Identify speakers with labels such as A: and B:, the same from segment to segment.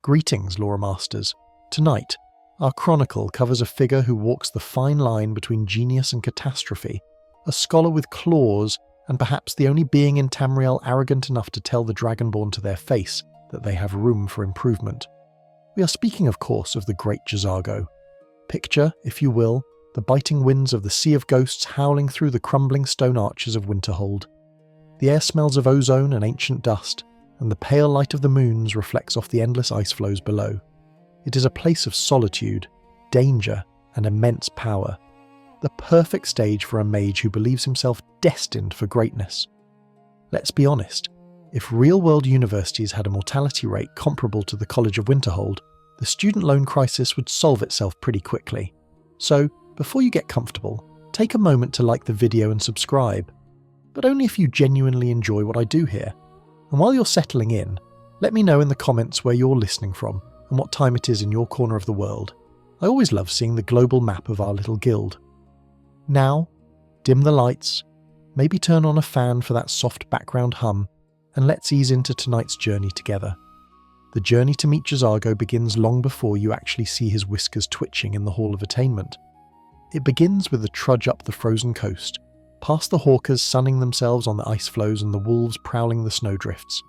A: Greetings, Lore Masters. Tonight, our chronicle covers a figure who walks the fine line between genius and catastrophe, a scholar with claws, and perhaps the only being in Tamriel arrogant enough to tell the Dragonborn to their face that they have room for improvement. We are speaking, of course, of the great Jazargo. Picture, if you will, the biting winds of the Sea of Ghosts howling through the crumbling stone arches of Winterhold. The air smells of ozone and ancient dust, and the pale light of the moons reflects off the endless ice flows below. It is a place of solitude, danger, and immense power. The perfect stage for a mage who believes himself destined for greatness. Let's be honest, if real-world universities had a mortality rate comparable to the College of Winterhold, the student loan crisis would solve itself pretty quickly. So, before you get comfortable, take a moment to like the video and subscribe. But only if you genuinely enjoy what I do here. And while you're settling in, let me know in the comments where you're listening from and what time it is in your corner of the world. I always love seeing the global map of our little guild. Now, dim the lights, maybe turn on a fan for that soft background hum, and let's ease into tonight's journey together. The journey to meet Jazargo begins long before you actually see his whiskers twitching in the Hall of Attainment. It begins with a trudge up the frozen coast, past the hawkers sunning themselves on the ice floes and the wolves prowling the snowdrifts.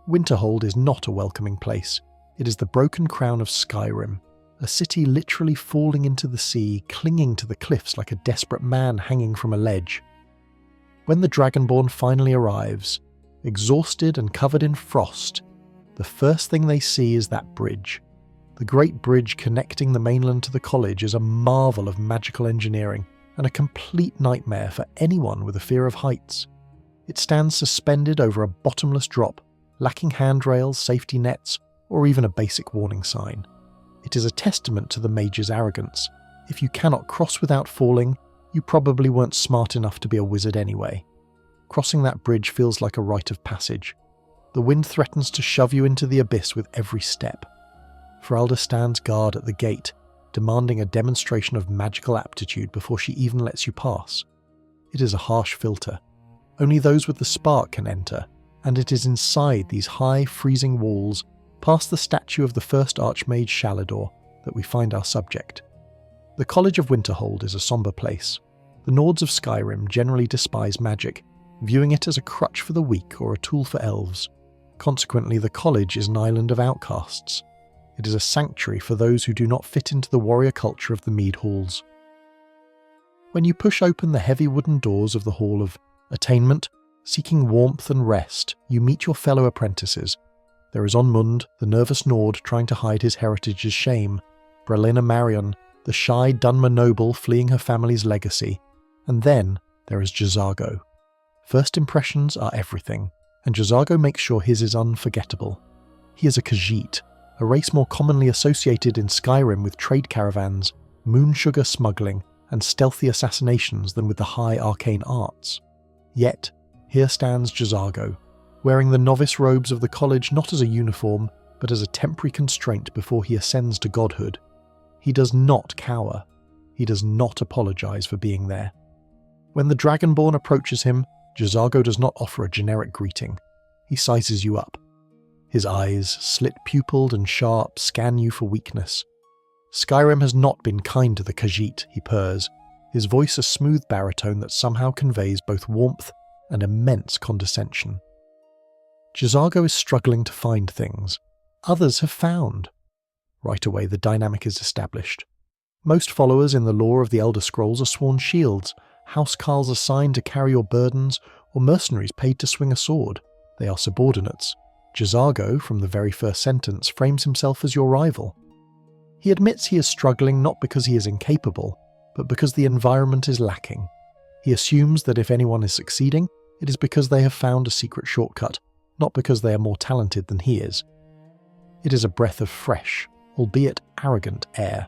A: Winterhold is not a welcoming place. It is the broken crown of Skyrim, a city literally falling into the sea, clinging to the cliffs like a desperate man hanging from a ledge. When the Dragonborn finally arrives, exhausted and covered in frost, the first thing they see is that bridge. The great bridge connecting the mainland to the college is a marvel of magical engineering, and a complete nightmare for anyone with a fear of heights. It stands suspended over a bottomless drop, lacking handrails, safety nets, or even a basic warning sign. It is a testament to the Mage's arrogance. If you cannot cross without falling, you probably weren't smart enough to be a wizard anyway. Crossing that bridge feels like a rite of passage. The wind threatens to shove you into the abyss with every step. Feralda stands guard at the gate, demanding a demonstration of magical aptitude before she even lets you pass. It is a harsh filter. Only those with the spark can enter, and it is inside these high, freezing walls, past the statue of the first Archmage Shalador, that we find our subject. The College of Winterhold is a somber place. The Nords of Skyrim generally despise magic, viewing it as a crutch for the weak or a tool for elves. Consequently, the college is an island of outcasts. It is a sanctuary for those who do not fit into the warrior culture of the mead halls. When you push open the heavy wooden doors of the Hall of Attainment, seeking warmth and rest, you meet your fellow apprentices. There is Onmund, the nervous Nord trying to hide his heritage's shame, Brelina Marion, the shy Dunmer noble fleeing her family's legacy, and then there is Jazargo. First impressions are everything, and Jazargo makes sure his is unforgettable. He is a Khajiit, a race more commonly associated in Skyrim with trade caravans, moon sugar smuggling, and stealthy assassinations than with the high arcane arts. Yet, here stands Jazargo, wearing the novice robes of the college not as a uniform, but as a temporary constraint before he ascends to godhood. He does not cower. He does not apologize for being there. When the Dragonborn approaches him, Jazargo does not offer a generic greeting. He sizes you up. His eyes, slit-pupilled and sharp, scan you for weakness. Skyrim has not been kind to the Khajiit, he purrs, his voice a smooth baritone that somehow conveys both warmth and immense condescension. Jazargo is struggling to find things. Others have found. Right away the dynamic is established. Most followers in the lore of the Elder Scrolls are sworn shields, housecarls assigned to carry your burdens, or mercenaries paid to swing a sword. They are subordinates. Jazargo, from the very first sentence, frames himself as your rival. He admits he is struggling not because he is incapable, but because the environment is lacking. He assumes that if anyone is succeeding, it is because they have found a secret shortcut, not because they are more talented than he is. It is a breath of fresh, albeit arrogant air.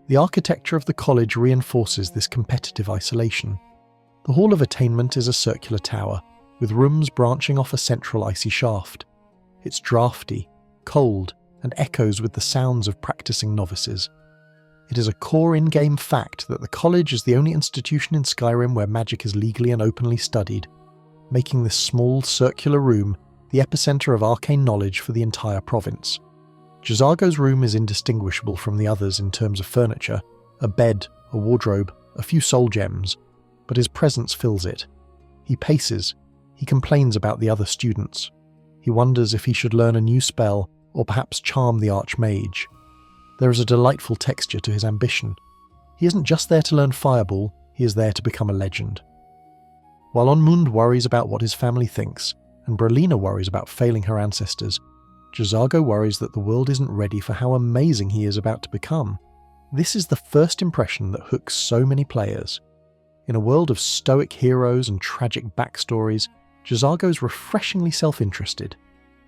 A: The architecture of the college reinforces this competitive isolation. The Hall of Attainment is a circular tower, with rooms branching off a central icy shaft. It's drafty, cold, and echoes with the sounds of practicing novices. It is a core in-game fact that the college is the only institution in Skyrim where magic is legally and openly studied, making this small circular room the epicenter of arcane knowledge for the entire province. Jazargo's room is indistinguishable from the others in terms of furniture, a bed, a wardrobe, a few soul gems, but his presence fills it. He paces, he complains about the other students. He wonders if he should learn a new spell or perhaps charm the Archmage. There is a delightful texture to his ambition. He isn't just there to learn Fireball, he is there to become a legend. While Onmund worries about what his family thinks, and Brelina worries about failing her ancestors, Jazargo worries that the world isn't ready for how amazing he is about to become. This is the first impression that hooks so many players. In a world of stoic heroes and tragic backstories, Jazargo is refreshingly self-interested.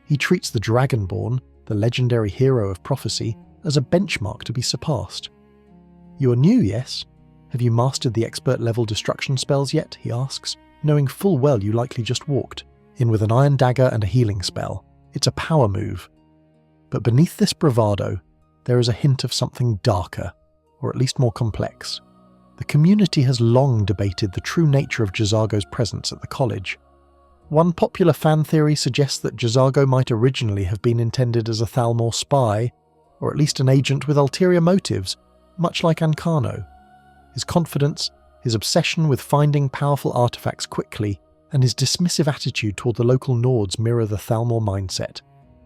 A: He treats the Dragonborn, the legendary hero of prophecy, as a benchmark to be surpassed. "You are new, yes? Have you mastered the expert-level destruction spells yet?" he asks, knowing full well you likely just walked in with an iron dagger and a healing spell. It's a power move. But beneath this bravado, there is a hint of something darker, or at least more complex. The community has long debated the true nature of Jazargo's presence at the college. One popular fan theory suggests that Jazargo might originally have been intended as a Thalmor spy, or at least an agent with ulterior motives, much like Ancano. His confidence, his obsession with finding powerful artifacts quickly, and his dismissive attitude toward the local Nords mirror the Thalmor mindset.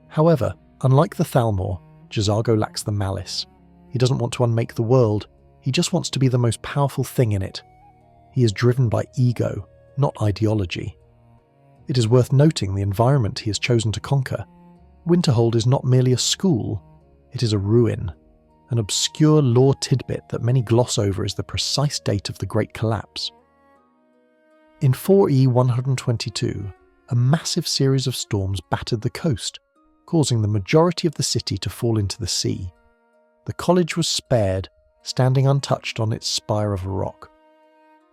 A: However, unlike the Thalmor, Jazargo lacks the malice. He doesn't want to unmake the world, he just wants to be the most powerful thing in it. He is driven by ego, not ideology. It is worth noting the environment he has chosen to conquer. Winterhold is not merely a school, it is a ruin. An obscure lore tidbit that many gloss over is the precise date of the Great Collapse. In 4E 122, a massive series of storms battered the coast, causing the majority of the city to fall into the sea. The college was spared, standing untouched on its spire of a rock.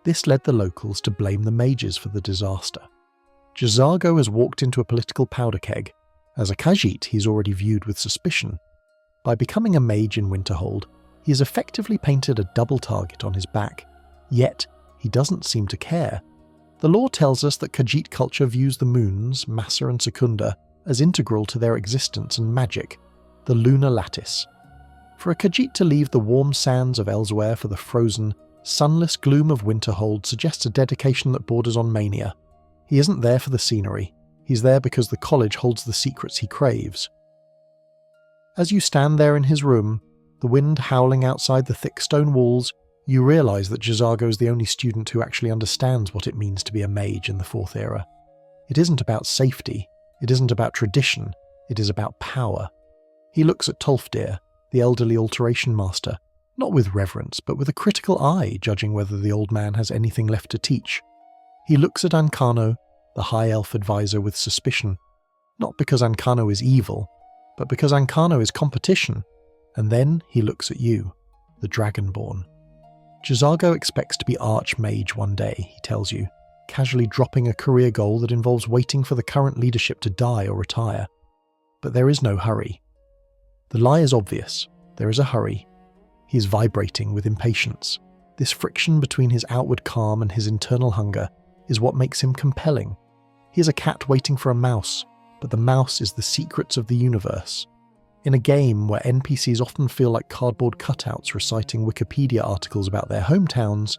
A: This led the locals to blame the mages for the disaster. Jazargo has walked into a political powder keg. As a Khajiit, he is already viewed with suspicion. By becoming a mage in Winterhold, he has effectively painted a double target on his back, yet he doesn't seem to care. The lore tells us that Khajiit culture views the moons, Massa and Secunda, as integral to their existence and magic, the lunar lattice. For a Khajiit to leave the warm sands of Elsewhere for the frozen, sunless gloom of Winterhold suggests a dedication that borders on mania. He isn't there for the scenery, he's there because the college holds the secrets he craves. As you stand there in his room, the wind howling outside the thick stone walls, you realise that Jazargo is the only student who actually understands what it means to be a mage in the Fourth Era. It isn't about safety, it isn't about tradition, it is about power. He looks at Tolfdir, the elderly alteration master, not with reverence, but with a critical eye, judging whether the old man has anything left to teach. He looks at Ancano, the high elf advisor, with suspicion, not because Ancano is evil, but because Ancano is competition. And then he looks at you, the Dragonborn. Jazargo expects to be Archmage one day, he tells you, casually dropping a career goal that involves waiting for the current leadership to die or retire. But there is no hurry. The lie is obvious. There is a hurry. He is vibrating with impatience. This friction between his outward calm and his internal hunger is what makes him compelling. He is a cat waiting for a mouse, but the mouse is the secrets of the universe. In a game where NPCs often feel like cardboard cutouts reciting Wikipedia articles about their hometowns,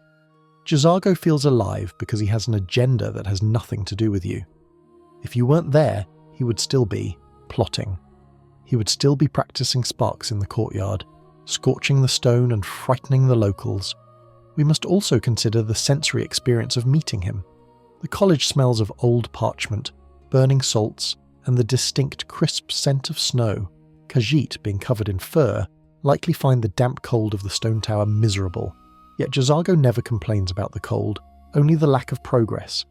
A: Jazargo feels alive because he has an agenda that has nothing to do with you. If you weren't there, he would still be plotting. He would still be practicing sparks in the courtyard, scorching the stone and frightening the locals. We must also consider the sensory experience of meeting him. The college smells of old parchment, burning salts, and the distinct crisp scent of snow. Khajiit, being covered in fur, likely find the damp cold of the stone tower miserable. Yet Jazargo never complains about the cold, only the lack of progress.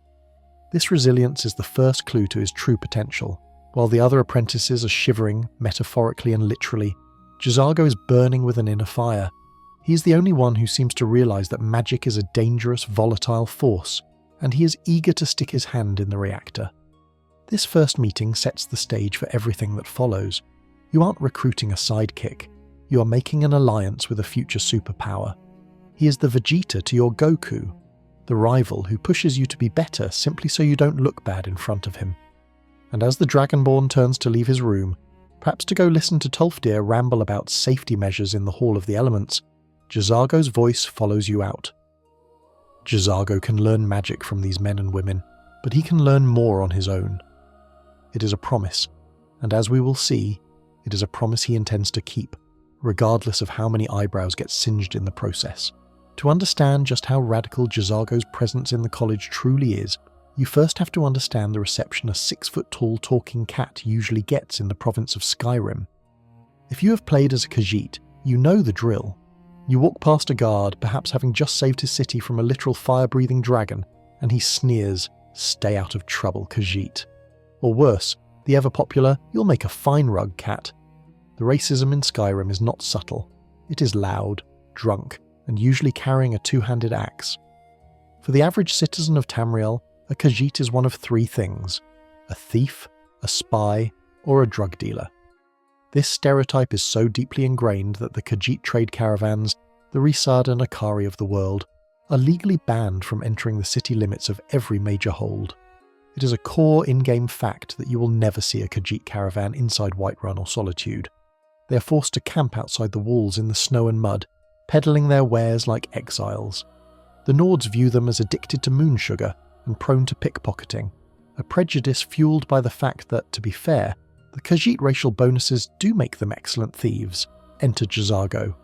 A: This resilience is the first clue to his true potential. While the other apprentices are shivering, metaphorically and literally, Jazargo is burning with an inner fire. He is the only one who seems to realise that magic is a dangerous, volatile force, and he is eager to stick his hand in the reactor. This first meeting sets the stage for everything that follows. You aren't recruiting a sidekick, you are making an alliance with a future superpower. He is the Vegeta to your Goku, the rival who pushes you to be better simply so you don't look bad in front of him. And as the Dragonborn turns to leave his room, Perhaps to go listen to Tolfdir ramble about safety measures in the Hall of the Elements, Jazargo's voice follows you out. Jazargo can learn magic from these men and women, but he can learn more on his own. It is a promise, and as we will see, it is a promise he intends to keep, regardless of how many eyebrows get singed in the process. To understand just how radical Jazargo's presence in the college truly is, you first have to understand the reception a 6-foot-tall talking cat usually gets in the province of Skyrim. If you have played as a Khajiit, you know the drill. You walk past a guard, perhaps having just saved his city from a literal fire-breathing dragon, and he sneers, "Stay out of trouble, Khajiit." Or worse, the ever-popular, "You'll make a fine rug, cat." The racism in Skyrim is not subtle. It is loud, drunk, and usually carrying a two-handed axe. For the average citizen of Tamriel, a Khajiit is one of three things: a thief, a spy, or a drug dealer. This stereotype is so deeply ingrained that the Khajiit trade caravans, the Risad and Akari of the world, are legally banned from entering the city limits of every major hold. It is a core in-game fact that you will never see a Khajiit caravan inside Whiterun or Solitude. They are forced to camp outside the walls in the snow and mud, peddling their wares like exiles. The Nords view them as addicted to moon sugar and prone to pickpocketing, a prejudice fueled by the fact that, to be fair, the Khajiit racial bonuses do make them excellent thieves. Enter Jazargo.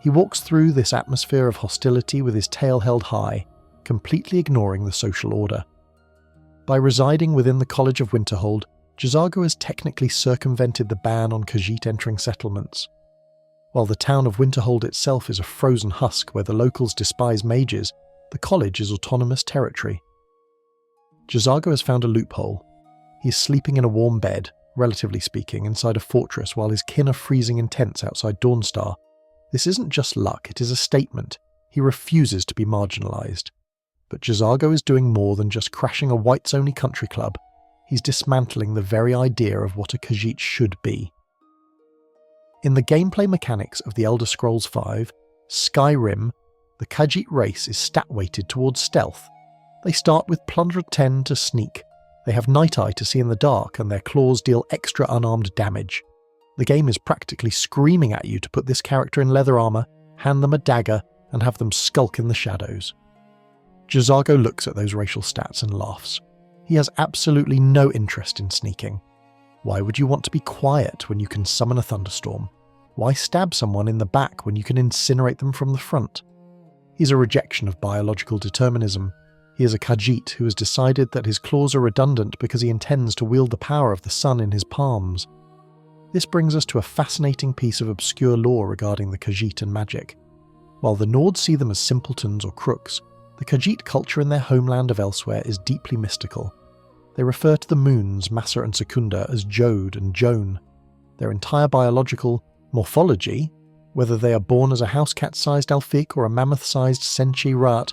A: He walks through this atmosphere of hostility with his tail held high, completely ignoring the social order. By residing within the College of Winterhold, Jazargo has technically circumvented the ban on Khajiit entering settlements. While the town of Winterhold itself is a frozen husk where the locals despise mages, the college is autonomous territory. Jazargo has found a loophole. He is sleeping in a warm bed, relatively speaking, inside a fortress while his kin are freezing in tents outside Dawnstar. This isn't just luck, it is a statement. He refuses to be marginalised. But Jazargo is doing more than just crashing a whites-only country club. He's dismantling the very idea of what a Khajiit should be. In the gameplay mechanics of The Elder Scrolls V, Skyrim, the Khajiit race is stat-weighted towards stealth. They start with Plunder 10 to sneak. They have Night Eye to see in the dark, and their claws deal extra unarmed damage. The game is practically screaming at you to put this character in leather armour, hand them a dagger, and have them skulk in the shadows. Jazargo looks at those racial stats and laughs. He has absolutely no interest in sneaking. Why would you want to be quiet when you can summon a thunderstorm? Why stab someone in the back when you can incinerate them from the front? He's a rejection of biological determinism. He is a Khajiit who has decided that his claws are redundant because he intends to wield the power of the sun in his palms. This brings us to a fascinating piece of obscure lore regarding the Khajiit and magic. While the Nords see them as simpletons or crooks, the Khajiit culture in their homeland of elsewhere is deeply mystical. They refer to the moons, Massa and Secunda, as Jode and Joan. Their entire biological morphology, whether they are born as a house cat-sized Alfik or a mammoth-sized Senchi Rat,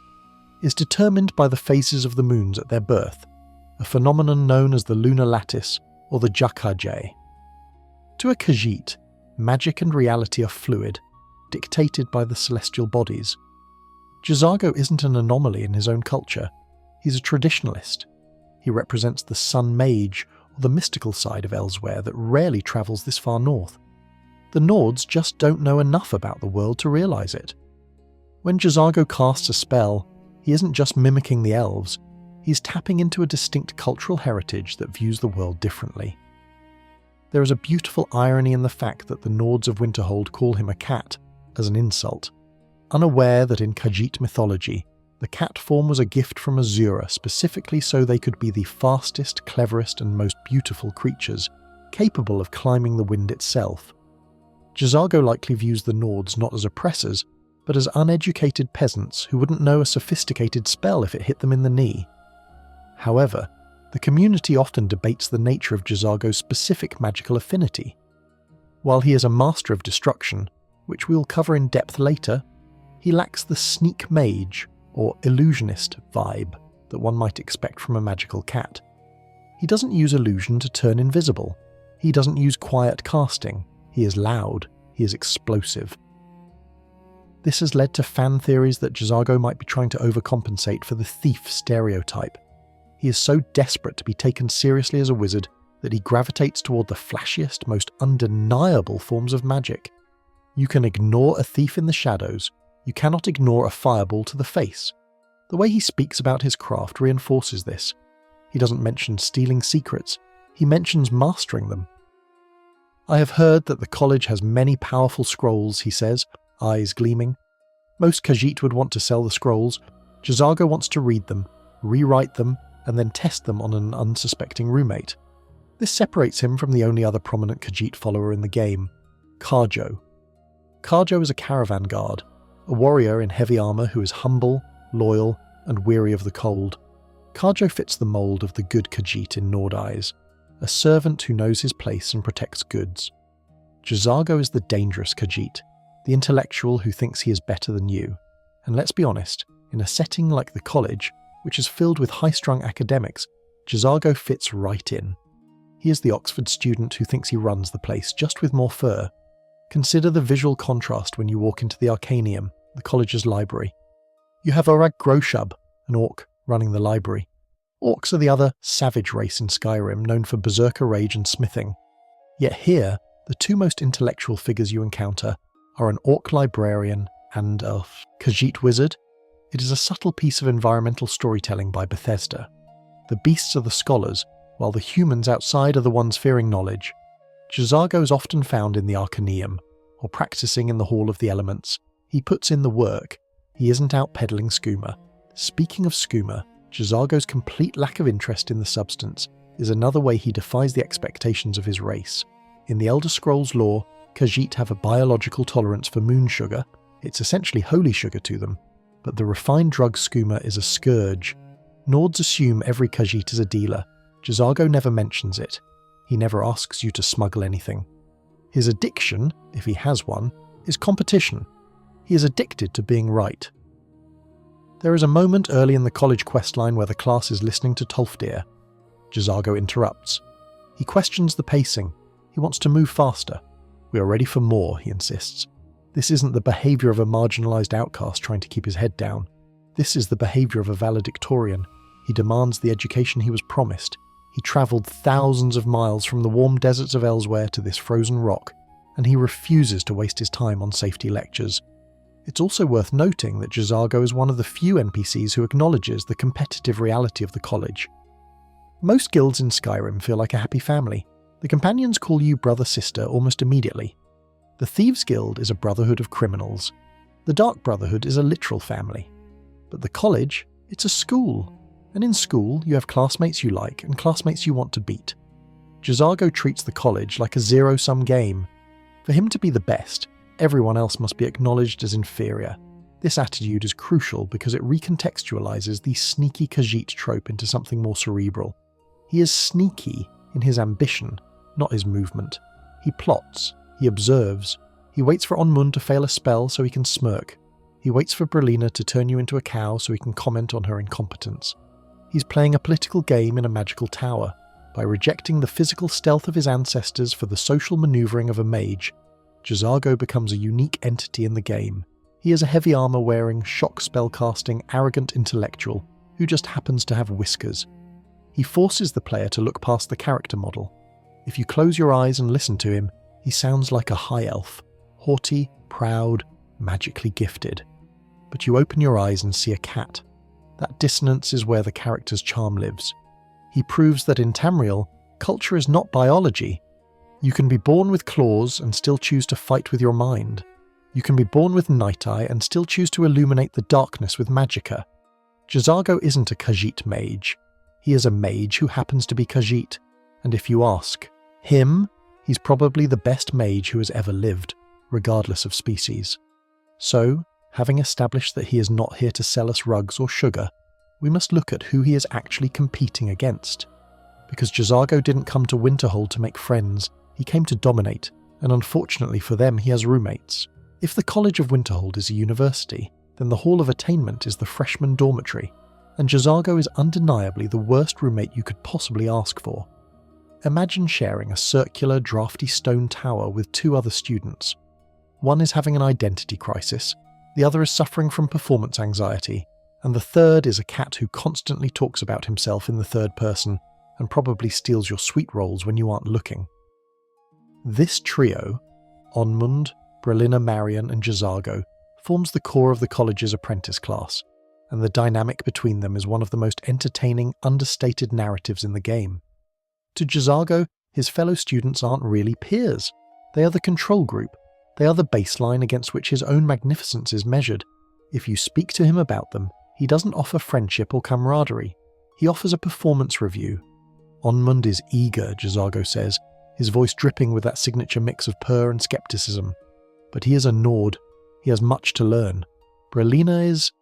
A: is determined by the phases of the moons at their birth, a phenomenon known as the lunar lattice or the Jakajay. To a Khajiit, magic and reality are fluid, dictated by the celestial bodies. Jazargo isn't an anomaly in his own culture. He's a traditionalist. He represents the sun mage, or the mystical side of Elsewhere that rarely travels this far north. The Nords just don't know enough about the world to realise it. When Jazargo casts a spell, he isn't just mimicking the elves, he's tapping into a distinct cultural heritage that views the world differently. There is a beautiful irony in the fact that the Nords of Winterhold call him a cat, as an insult, unaware that in Khajiit mythology, the cat form was a gift from Azura specifically so they could be the fastest, cleverest and most beautiful creatures, capable of climbing the wind itself. Jazargo likely views the Nords not as oppressors, but as uneducated peasants who wouldn't know a sophisticated spell if it hit them in the knee. However, the community often debates the nature of Jazargo's specific magical affinity. While he is a master of destruction, which we'll cover in depth later, he lacks the sneak mage or illusionist vibe that one might expect from a magical cat. He doesn't use illusion to turn invisible. He doesn't use quiet casting. He is loud. He is explosive. This has led to fan theories that Jazargo might be trying to overcompensate for the thief stereotype. He is so desperate to be taken seriously as a wizard that he gravitates toward the flashiest, most undeniable forms of magic. You can ignore a thief in the shadows, you cannot ignore a fireball to the face. The way he speaks about his craft reinforces this. He doesn't mention stealing secrets, he mentions mastering them. I have heard that the college has many powerful scrolls, he says, eyes gleaming. Most Khajiit would want to sell the scrolls. Jazargo wants to read them, rewrite them, and then test them on an unsuspecting roommate. This separates him from the only other prominent Khajiit follower in the game, Khajo. Khajo is a caravan guard, a warrior in heavy armour who is humble, loyal, and weary of the cold. Khajo fits the mould of the good Khajiit in Nord eyes, a servant who knows his place and protects goods. Jazargo is the dangerous Khajiit, the intellectual who thinks he is better than you. And let's be honest, in a setting like the college, which is filled with high-strung academics, Jazargo fits right in. He is the Oxford student who thinks he runs the place, just with more fur. Consider the visual contrast when you walk into the Arcaneum, the college's library. You have Orag Groshub, an orc, running the library. Orcs are the other savage race in Skyrim, known for berserker rage and smithing. Yet here, the two most intellectual figures you encounter are an orc librarian and a Khajiit wizard. It is a subtle piece of environmental storytelling by Bethesda. The beasts are the scholars, while the humans outside are the ones fearing knowledge. Jazargo is often found in the Arcaneum, or practicing in the Hall of the Elements. He puts in the work. He isn't out peddling skooma. Speaking of skooma, Jazargo's complete lack of interest in the substance is another way he defies the expectations of his race. In the Elder Scrolls lore, Khajiit have a biological tolerance for moon sugar. It's essentially holy sugar to them. But the refined drug skooma is a scourge. Nords assume every Khajiit is a dealer. Jazargo never mentions it. He never asks you to smuggle anything. His addiction, if he has one, is competition. He is addicted to being right. There is a moment early in the college questline where the class is listening to Tolfdir. Jazargo interrupts. He questions the pacing. He wants to move faster. We are ready for more, he insists. This isn't the behaviour of a marginalised outcast trying to keep his head down. This is the behaviour of a valedictorian. He demands the education he was promised. He travelled thousands of miles from the warm deserts of elsewhere to this frozen rock, and he refuses to waste his time on safety lectures. It's also worth noting that Jazargo is one of the few NPCs who acknowledges the competitive reality of the college. Most guilds in Skyrim feel like a happy family. The companions call you brother-sister almost immediately. The Thieves' Guild is a brotherhood of criminals. The Dark Brotherhood is a literal family. But the college, it's a school. And in school, you have classmates you like and classmates you want to beat. Jazargo treats the college like a zero-sum game. For him to be the best, everyone else must be acknowledged as inferior. This attitude is crucial because it recontextualizes the sneaky Khajiit trope into something more cerebral. He is sneaky in his ambition, not his movement. He plots, he observes, he waits for Onmund to fail a spell so he can smirk. He waits for Brelina to turn you into a cow so he can comment on her incompetence. He's playing a political game in a magical tower. By rejecting the physical stealth of his ancestors for the social manoeuvring of a mage, Jazargo becomes a unique entity in the game. He is a heavy armour-wearing, shock spell-casting, arrogant intellectual who just happens to have whiskers. He forces the player to look past the character model. If you close your eyes and listen to him, he sounds like a high elf, haughty, proud, magically gifted. But you open your eyes and see a cat. That dissonance is where the character's charm lives. He proves that in Tamriel, culture is not biology. You can be born with claws and still choose to fight with your mind. You can be born with Night Eye and still choose to illuminate the darkness with magicka. Jazargo isn't a Khajiit mage. He is a mage who happens to be Khajiit. And if you ask him, he's probably the best mage who has ever lived, regardless of species. So, having established that he is not here to sell us rugs or sugar, we must look at who he is actually competing against. Because Jazargo didn't come to Winterhold to make friends, he came to dominate, and unfortunately for them he has roommates. If the College of Winterhold is a university, then the Hall of Attainment is the freshman dormitory, and Jazargo is undeniably the worst roommate you could possibly ask for. Imagine sharing a circular, drafty stone tower with two other students. One is having an identity crisis, the other is suffering from performance anxiety, and the third is a cat who constantly talks about himself in the third person. and probably steals your sweet rolls when you aren't looking. This trio, Onmund, Brelina Marion and Jazargo, forms the core of the college's apprentice class, and the dynamic between them is one of the most entertaining, understated narratives in the game. To Jazargo, his fellow students aren't really peers. They are the control group. They are the baseline against which his own magnificence is measured. If you speak to him about them, he doesn't offer friendship or camaraderie. He offers a performance review. Onmund is eager, Jazargo says, his voice dripping with that signature mix of purr and skepticism. But he is a Nord. He has much to learn. Brelina is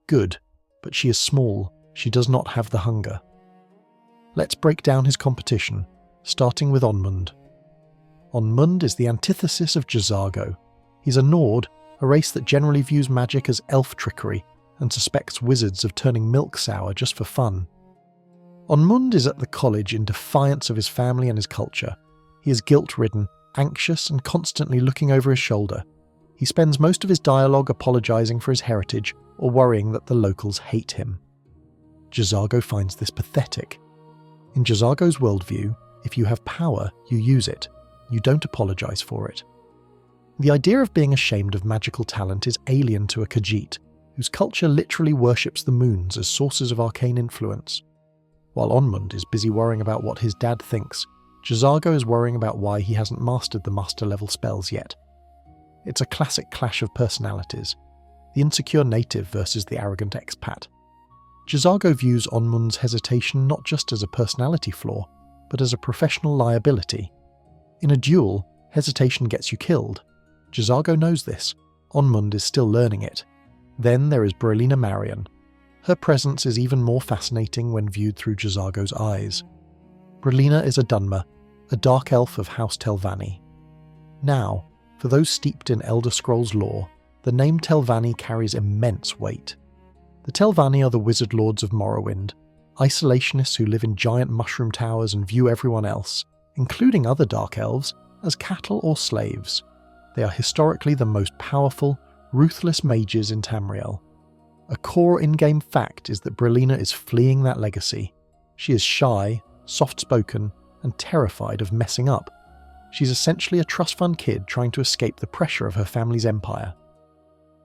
A: good, but she is small. She does not have the hunger. Let's break down his competition, starting with Onmund. Onmund is the antithesis of Jazargo. He's a Nord, a race that generally views magic as elf trickery and suspects wizards of turning milk sour just for fun. Onmund is at the college in defiance of his family and his culture. He is guilt-ridden, anxious and constantly looking over his shoulder. He spends most of his dialogue apologising for his heritage or worrying that the locals hate him. Jazargo finds this pathetic. In Jazargo's worldview, if you have power, you use it. You don't apologise for it. The idea of being ashamed of magical talent is alien to a Khajiit, whose culture literally worships the moons as sources of arcane influence. While Onmund is busy worrying about what his dad thinks, Jazargo is worrying about why he hasn't mastered the master-level spells yet. It's a classic clash of personalities, the insecure native versus the arrogant expat. Jazargo views Onmund's hesitation not just as a personality flaw, but as a professional liability. In a duel, hesitation gets you killed. Jazargo knows this. Onmund is still learning it. Then there is Brelina Marion. Her presence is even more fascinating when viewed through Jazargo's eyes. Brelina is a Dunmer, a dark elf of House Telvanni. Now, for those steeped in Elder Scrolls lore, the name Telvanni carries immense weight. The Telvanni are the wizard lords of Morrowind, isolationists who live in giant mushroom towers and view everyone else, including other dark elves, as cattle or slaves. They are historically the most powerful, ruthless mages in Tamriel. A core in-game fact is that Brelina is fleeing that legacy. She is shy, soft-spoken, and terrified of messing up. She's essentially a trust fund kid trying to escape the pressure of her family's empire.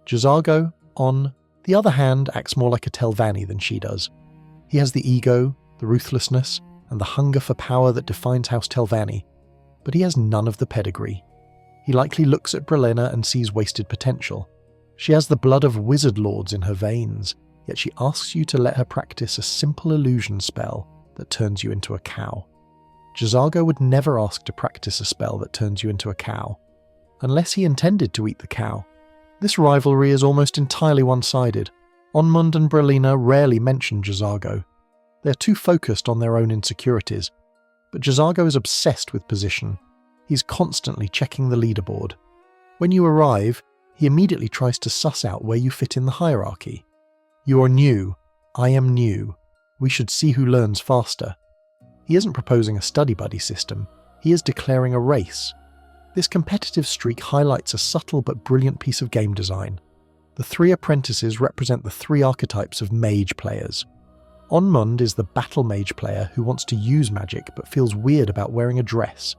A: Jazargo, on the other hand, acts more like a Telvanni than she does. He has the ego, the ruthlessness, and the hunger for power that defines House Telvanni, but he has none of the pedigree. He likely looks at Brelina and sees wasted potential. She has the blood of wizard lords in her veins, yet she asks you to let her practice a simple illusion spell that turns you into a cow. Jazargo would never ask to practice a spell that turns you into a cow, unless he intended to eat the cow. This rivalry is almost entirely one-sided. Onmund and Brelina rarely mention Jazargo. They're too focused on their own insecurities, but Jazargo is obsessed with position. He's constantly checking the leaderboard. When you arrive, he immediately tries to suss out where you fit in the hierarchy. You are new. I am new. We should see who learns faster. He isn't proposing a study buddy system. He is declaring a race. This competitive streak highlights a subtle but brilliant piece of game design. The three apprentices represent the three archetypes of mage players. Onmund is the battle mage player who wants to use magic but feels weird about wearing a dress,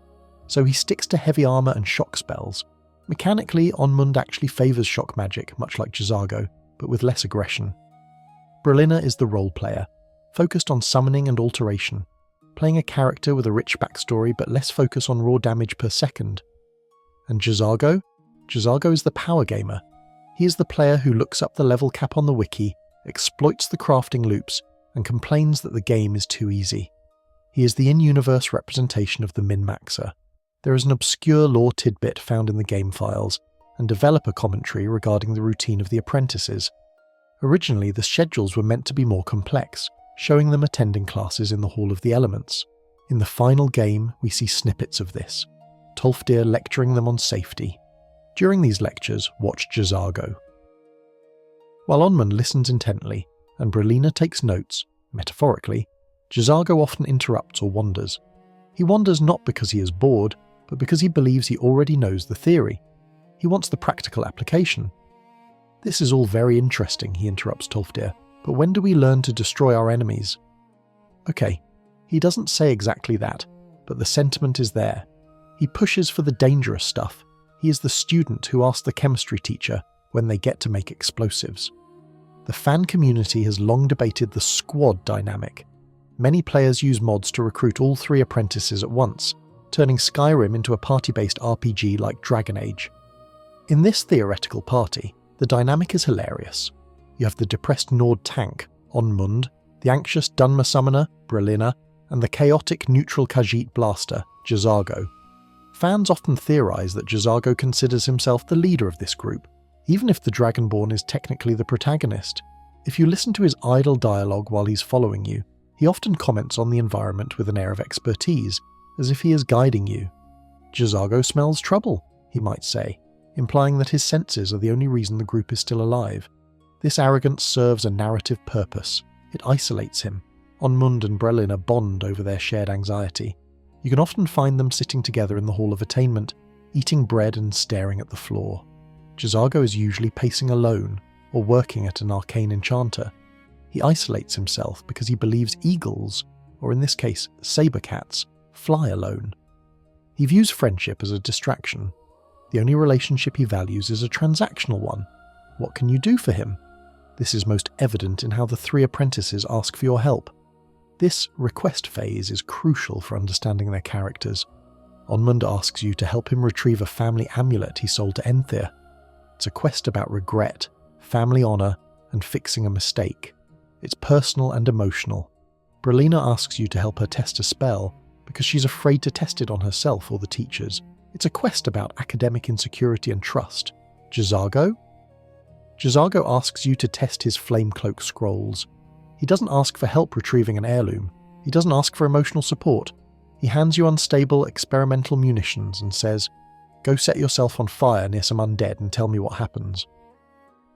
A: so he sticks to heavy armor and shock spells. Mechanically, Onmund actually favors shock magic, much like Jazargo, but with less aggression. Brelina is the role player, focused on summoning and alteration, playing a character with a rich backstory but less focus on raw damage per second. And Jazargo? Jazargo is the power gamer. He is the player who looks up the level cap on the wiki, exploits the crafting loops, and complains that the game is too easy. He is the in-universe representation of the min-maxer. There is an obscure lore tidbit found in the game files, and developer commentary regarding the routine of the apprentices. Originally, the schedules were meant to be more complex, showing them attending classes in the Hall of the Elements. In the final game, we see snippets of this. Tolfdir lecturing them on safety. During these lectures, watch Jazargo. While Onmund listens intently, and Brelina takes notes, metaphorically, Jazargo often interrupts or wanders. He wanders not because he is bored, but because he believes he already knows the theory. He wants the practical application. This is all very interesting, he interrupts Tolfdir, but when do we learn to destroy our enemies? Okay, He doesn't say exactly that, but the sentiment is there. He pushes for the dangerous stuff. He is the student who asks the chemistry teacher when they get to make explosives. The fan community has long debated the squad dynamic. Many players use mods to recruit all 3 apprentices at once, turning Skyrim into a party-based RPG like Dragon Age. In this theoretical party, the dynamic is hilarious. You have the depressed Nord tank, Onmund, the anxious Dunmer summoner, Brelina, and the chaotic neutral Khajiit blaster, Jazargo. Fans often theorize that Jazargo considers himself the leader of this group, even if the Dragonborn is technically the protagonist. If you listen to his idle dialogue while he's following you, he often comments on the environment with an air of expertise, as if he is guiding you. Jazargo smells trouble, he might say, implying that his senses are the only reason the group is still alive. This arrogance serves a narrative purpose. It isolates him. Onmund and Brelina bond over their shared anxiety. You can often find them sitting together in the Hall of Attainment, eating bread and staring at the floor. Jazargo is usually pacing alone, or working at an arcane enchanter. He isolates himself because he believes eagles, or in this case, saber cats, fly alone. He views friendship as a distraction. The only relationship he values is a transactional one. What can you do for him? This is most evident in how the 3 apprentices ask for your help. This request phase is crucial for understanding their characters. Onmund asks you to help him retrieve a family amulet he sold to Enthir. It's a quest about regret, family honour, and fixing a mistake. It's personal and emotional. Brelina asks you to help her test a spell because she's afraid to test it on herself or the teachers. It's a quest about academic insecurity and trust. Jazargo? Jazargo asks you to test his Flamecloak scrolls. He doesn't ask for help retrieving an heirloom. He doesn't ask for emotional support. He hands you unstable experimental munitions and says, "Go set yourself on fire near some undead and tell me what happens."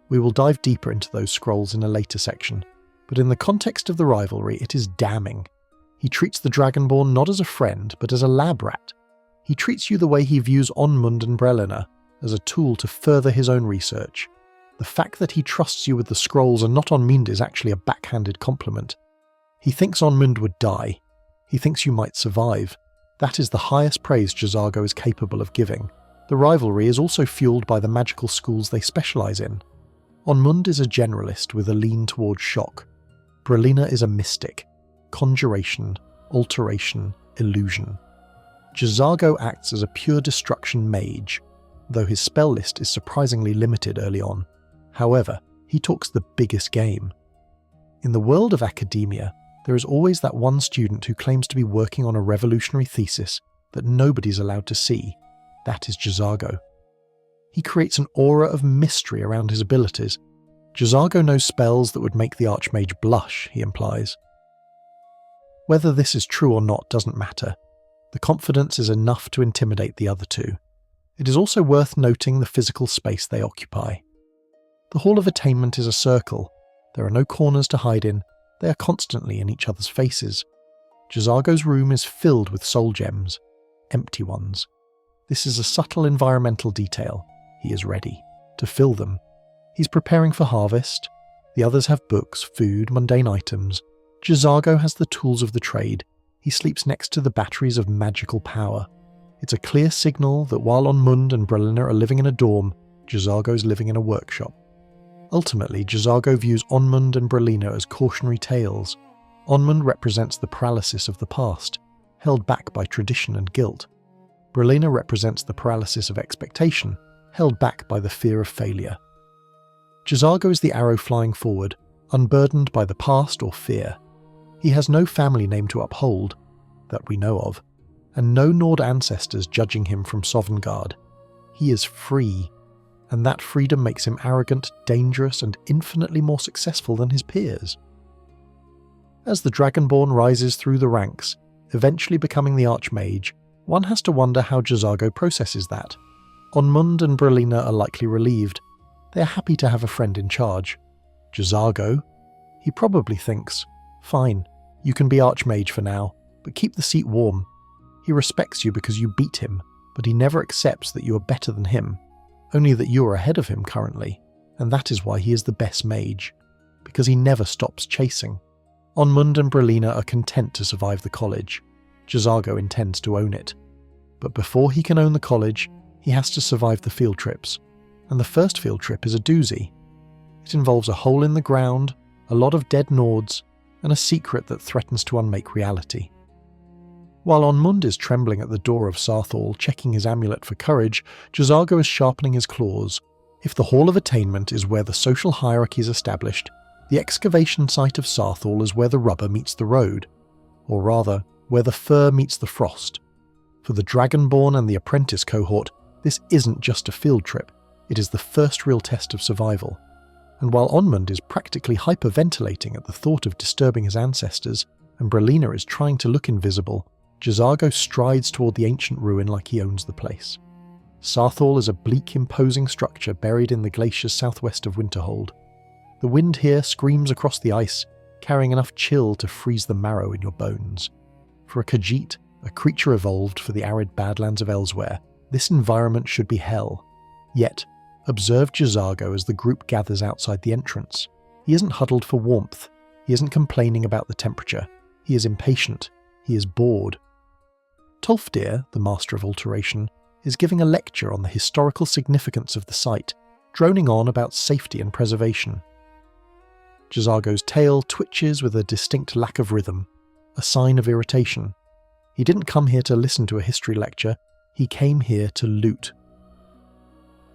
A: We will dive deeper into those scrolls in a later section, but in the context of the rivalry, it is damning. He treats the Dragonborn not as a friend, but as a lab rat. He treats you the way he views Onmund and Brelina, as a tool to further his own research. The fact that he trusts you with the scrolls and not Onmund is actually a backhanded compliment. He thinks Onmund would die. He thinks you might survive. That is the highest praise Jazargo is capable of giving. The rivalry is also fueled by the magical schools they specialise in. Onmund is a generalist with a lean towards shock. Brelina is a mystic. Conjuration, alteration, illusion. Jazargo acts as a pure destruction mage, though his spell list is surprisingly limited early on. However, he talks the biggest game. In the world of academia, there is always that one student who claims to be working on a revolutionary thesis that nobody's allowed to see. That is Jazargo. He creates an aura of mystery around his abilities. Jazargo knows spells that would make the Archmage blush, he implies. Whether this is true or not doesn't matter. The confidence is enough to intimidate the other 2. It is also worth noting the physical space they occupy. The Hall of Attainment is a circle. There are no corners to hide in. They are constantly in each other's faces. Jazargo's room is filled with soul gems, empty ones. This is a subtle environmental detail. He is ready to fill them. He's preparing for harvest. The others have books, food, mundane items. Jazargo has the tools of the trade. He sleeps next to the batteries of magical power. It's a clear signal that while Onmund and Brelina are living in a dorm, Jazargo's living in a workshop. Ultimately, Jazargo views Onmund and Brelina as cautionary tales. Onmund represents the paralysis of the past, held back by tradition and guilt. Brelina represents the paralysis of expectation, held back by the fear of failure. Jazargo is the arrow flying forward, unburdened by the past or fear. He has no family name to uphold, that we know of, and no Nord ancestors judging him from Sovngarde. He is free, and that freedom makes him arrogant, dangerous, and infinitely more successful than his peers. As the Dragonborn rises through the ranks, eventually becoming the Archmage, one has to wonder how Jazargo processes that. Onmund and Brelina are likely relieved. They are happy to have a friend in charge. Jazargo? He probably thinks, fine, you can be Archmage for now, but keep the seat warm. He respects you because you beat him, but he never accepts that you are better than him, only that you are ahead of him currently, and that is why he is the best mage, because he never stops chasing. Onmund and Brelina are content to survive the college. Jazargo intends to own it. But before he can own the college, he has to survive the field trips. And the first field trip is a doozy. It involves a hole in the ground, a lot of dead Nords, and a secret that threatens to unmake reality. While Onmund is trembling at the door of Sarthal, checking his amulet for courage, Jazargo is sharpening his claws. If the Hall of Attainment is where the social hierarchy is established, the excavation site of Sarthal is where the rubber meets the road, or rather, where the fur meets the frost. For the Dragonborn and the apprentice cohort, this isn't just a field trip, it is the first real test of survival. And while Onmund is practically hyperventilating at the thought of disturbing his ancestors, and Brelina is trying to look invisible, Jazargo strides toward the ancient ruin like he owns the place. Sarthal is a bleak, imposing structure buried in the glaciers southwest of Winterhold. The wind here screams across the ice, carrying enough chill to freeze the marrow in your bones. For a Khajiit, a creature evolved for the arid badlands of elsewhere, this environment should be hell. Yet, observe Jazargo as the group gathers outside the entrance. He isn't huddled for warmth. He isn't complaining about the temperature. He is impatient. He is bored. Tolfdir, the master of alteration, is giving a lecture on the historical significance of the site, droning on about safety and preservation. Jazargo's tail twitches with a distinct lack of rhythm, a sign of irritation. He didn't come here to listen to a history lecture, he came here to loot.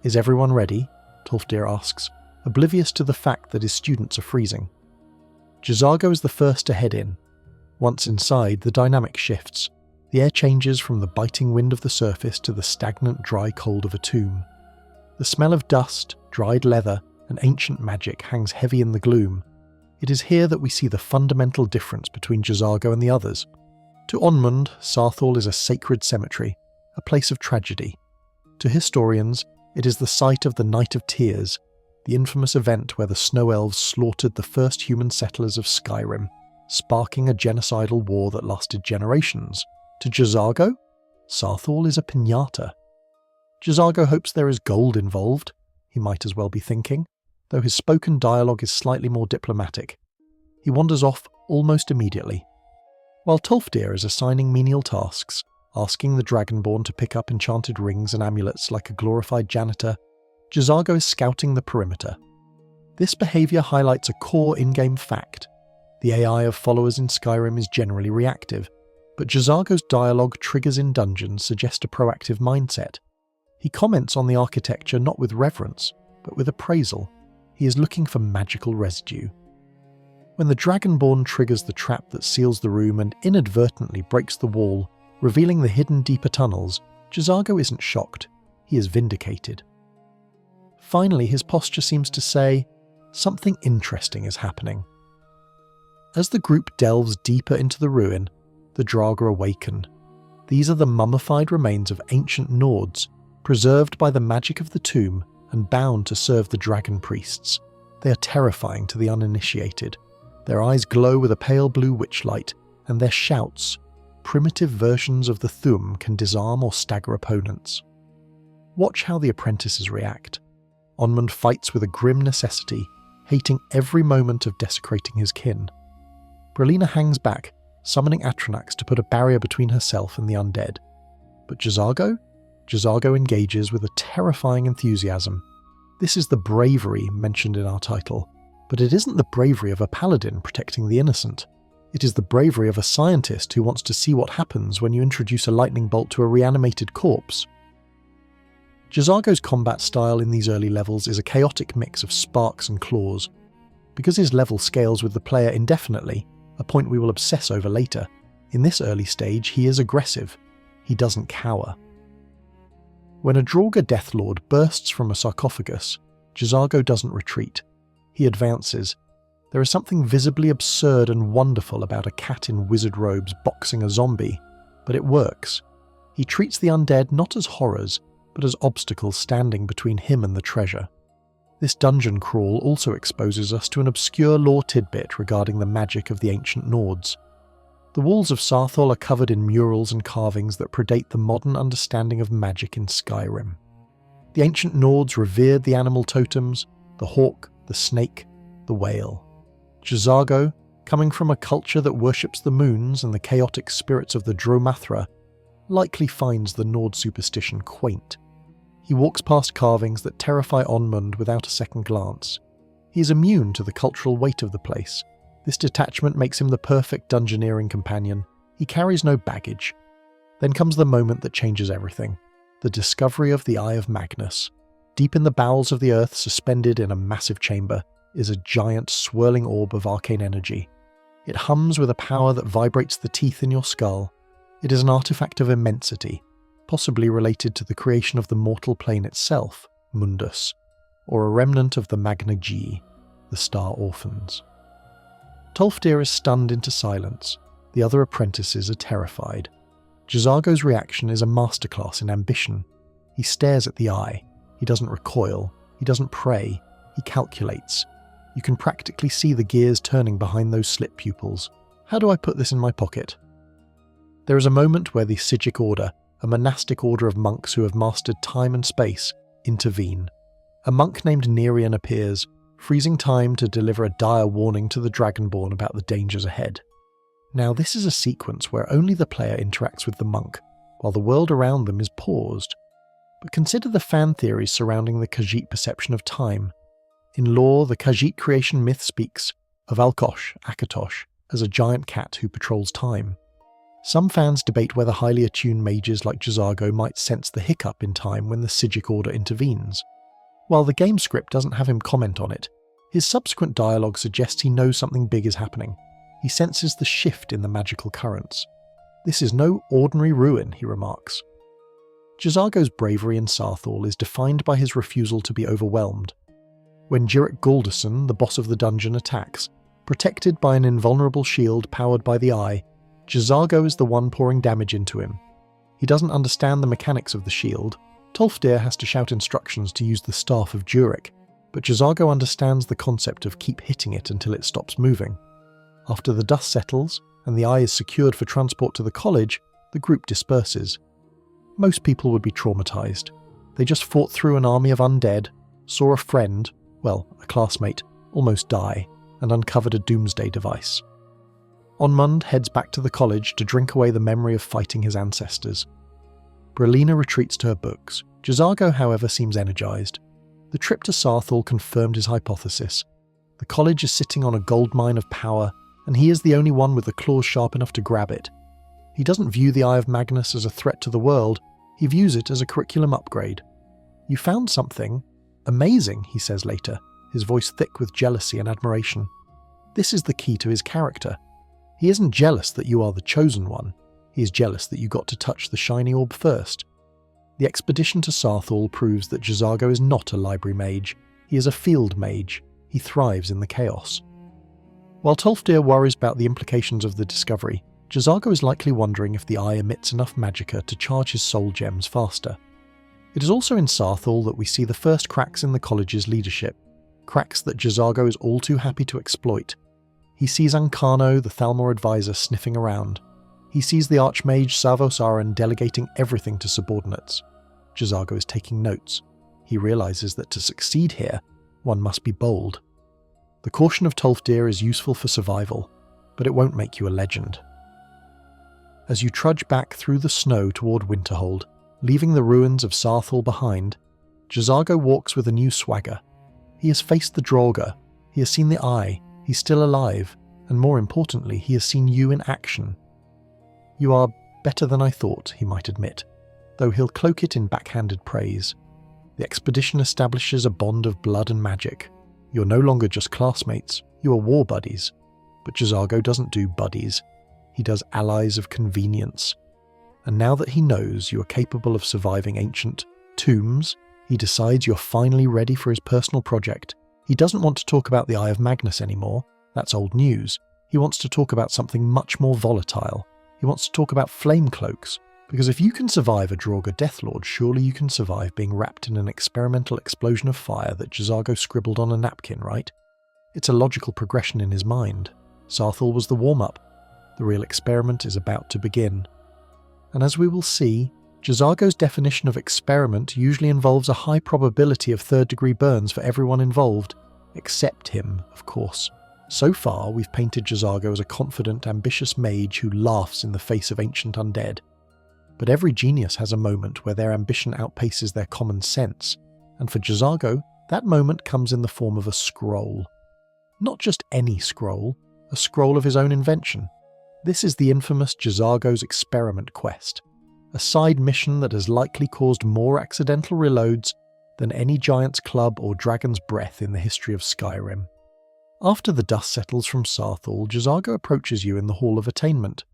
A: Is everyone ready? Tolfdir asks, oblivious to the fact that his students are freezing. Jazargo is the first to head in. Once inside, the dynamic shifts. The air changes from the biting wind of the surface to the stagnant dry cold of a tomb. The smell of dust, dried leather, and ancient magic hangs heavy in the gloom. It is here that we see the fundamental difference between Jazargo and the others. To Onmund, Sarthal is a sacred cemetery, a place of tragedy. To historians, it is the site of the Night of Tears, the infamous event where the Snow Elves slaughtered the first human settlers of Skyrim, sparking a genocidal war that lasted generations. To Jazargo, Sarthal is a piñata. Jazargo hopes there is gold involved, he might as well be thinking, though his spoken dialogue is slightly more diplomatic. He wanders off almost immediately. While Tolfdir is assigning menial tasks, asking the Dragonborn to pick up enchanted rings and amulets like a glorified janitor, Jazargo is scouting the perimeter. This behaviour highlights a core in-game fact. The AI of followers in Skyrim is generally reactive, but Jazargo's dialogue triggers in dungeons suggest a proactive mindset. He comments on the architecture not with reverence, but with appraisal. He is looking for magical residue. When the Dragonborn triggers the trap that seals the room and inadvertently breaks the wall, revealing the hidden deeper tunnels, Jazargo isn't shocked. He is vindicated. Finally, his posture seems to say, something interesting is happening. As the group delves deeper into the ruin, the Draugr awaken. These are the mummified remains of ancient Nords, preserved by the magic of the tomb and bound to serve the dragon priests. They are terrifying to the uninitiated. Their eyes glow with a pale blue witchlight, and their shouts, primitive versions of the Thum, can disarm or stagger opponents. Watch how the apprentices react. Onmund fights with a grim necessity, hating every moment of desecrating his kin. Brelina hangs back, summoning Atronach to put a barrier between herself and the undead. But Jazargo? Jazargo engages with a terrifying enthusiasm. This is the bravery mentioned in our title, but it isn't the bravery of a paladin protecting the innocent. It is the bravery of a scientist who wants to see what happens when you introduce a lightning bolt to a reanimated corpse. Jazargo's combat style in these early levels is a chaotic mix of sparks and claws. Because his level scales with the player indefinitely, a point we will obsess over later, in this early stage he is aggressive. He doesn't cower. When a Draugr Deathlord bursts from a sarcophagus, Jazargo doesn't retreat. He advances. There is something visibly absurd and wonderful about a cat in wizard robes boxing a zombie, but it works. He treats the undead not as horrors, but as obstacles standing between him and the treasure. This dungeon crawl also exposes us to an obscure lore tidbit regarding the magic of the ancient Nords. The walls of Sarthal are covered in murals and carvings that predate the modern understanding of magic in Skyrim. The ancient Nords revered the animal totems, the hawk, the snake, the whale. Jazargo, coming from a culture that worships the moons and the chaotic spirits of the Dromathra, likely finds the Nord superstition quaint. He walks past carvings that terrify Onmund without a second glance. He is immune to the cultural weight of the place. This detachment makes him the perfect dungeoneering companion. He carries no baggage. Then comes the moment that changes everything. The discovery of the Eye of Magnus. Deep in the bowels of the earth, suspended in a massive chamber, is a giant swirling orb of arcane energy. It hums with a power that vibrates the teeth in your skull. It is an artifact of immensity, possibly related to the creation of the mortal plane itself, Mundus, or a remnant of the Magna G, the Star Orphans. Tolfdir is stunned into silence. The other apprentices are terrified. Jazargo's reaction is a masterclass in ambition. He stares at the eye. He doesn't recoil. He doesn't pray. He calculates. You can practically see the gears turning behind those slit pupils. How do I put this in my pocket? There is a moment where the Sigic Order, a monastic order of monks who have mastered time and space, intervene. A monk named Nerian appears, freezing time to deliver a dire warning to the Dragonborn about the dangers ahead. Now this is a sequence where only the player interacts with the monk, while the world around them is paused. But consider the fan theories surrounding the Khajiit perception of time. In lore, the Khajiit creation myth speaks of Alkosh, Akatosh, as a giant cat who patrols time. Some fans debate whether highly attuned mages like Jazargo might sense the hiccup in time when the Sigic Order intervenes. While the game script doesn't have him comment on it, his subsequent dialogue suggests he knows something big is happening. He senses the shift in the magical currents. "This is no ordinary ruin," he remarks. Jazargo's bravery in Sarthal is defined by his refusal to be overwhelmed. When Jirik Gulderson, the boss of the dungeon, attacks, protected by an invulnerable shield powered by the Eye, Jazargo is the one pouring damage into him. He doesn't understand the mechanics of the shield. Tolfdir has to shout instructions to use the Staff of Jurek, but Jazargo understands the concept of keep hitting it until it stops moving. After the dust settles, and the Eye is secured for transport to the college, the group disperses. Most people would be traumatized. They just fought through an army of undead, saw a friend, well, a classmate, almost die, and uncovered a doomsday device. Onmund heads back to the college to drink away the memory of fighting his ancestors. Brelina retreats to her books. Jazargo, however, seems energized. The trip to Sarthal confirmed his hypothesis. The college is sitting on a goldmine of power, and he is the only one with the claws sharp enough to grab it. He doesn't view the Eye of Magnus as a threat to the world, he views it as a curriculum upgrade. "You found something amazing," he says later, his voice thick with jealousy and admiration. This is the key to his character. He isn't jealous that you are the chosen one, he is jealous that you got to touch the shiny orb first. The expedition to Sarthal proves that Jazargo is not a library mage, he is a field mage, he thrives in the chaos. While Tolfdir worries about the implications of the discovery, Jazargo is likely wondering if the Eye emits enough magicka to charge his soul gems faster. It is also in Sarthal that we see the first cracks in the college's leadership, cracks that Jazargo is all too happy to exploit. He sees Ancano, the Thalmor advisor, sniffing around. He sees the Archmage Savos Aran delegating everything to subordinates. Jazargo is taking notes. He realizes that to succeed here, one must be bold. The caution of Tolfdir is useful for survival, but it won't make you a legend. As you trudge back through the snow toward Winterhold, leaving the ruins of Sarthal behind, Jazargo walks with a new swagger. He has faced the Draugr, he has seen the Eye, he's still alive, and more importantly, he has seen you in action. "You are better than I thought," he might admit, though he'll cloak it in backhanded praise. The expedition establishes a bond of blood and magic. You're no longer just classmates, you are war buddies. But Jazargo doesn't do buddies, he does allies of convenience. And now that he knows you are capable of surviving ancient tombs, he decides you're finally ready for his personal project. He doesn't want to talk about the Eye of Magnus anymore, that's old news. He wants to talk about something much more volatile. He wants to talk about flame cloaks, because if you can survive a Draugr Deathlord, surely you can survive being wrapped in an experimental explosion of fire that Jazargo scribbled on a napkin, right? It's a logical progression in his mind. Sarthal was the warm-up. The real experiment is about to begin. And as we will see, Jazargo's definition of experiment usually involves a high probability of third-degree burns for everyone involved, except him, of course. So far, we've painted Jazargo as a confident, ambitious mage who laughs in the face of ancient undead. But every genius has a moment where their ambition outpaces their common sense, and for Jazargo, that moment comes in the form of a scroll. Not just any scroll, a scroll of his own invention. This is the infamous Jazargo's Experiment Quest, a side mission that has likely caused more accidental reloads than any giant's club or dragon's breath in the history of Skyrim. After the dust settles from Sarthal, Jazargo approaches you in the Hall of Attainment.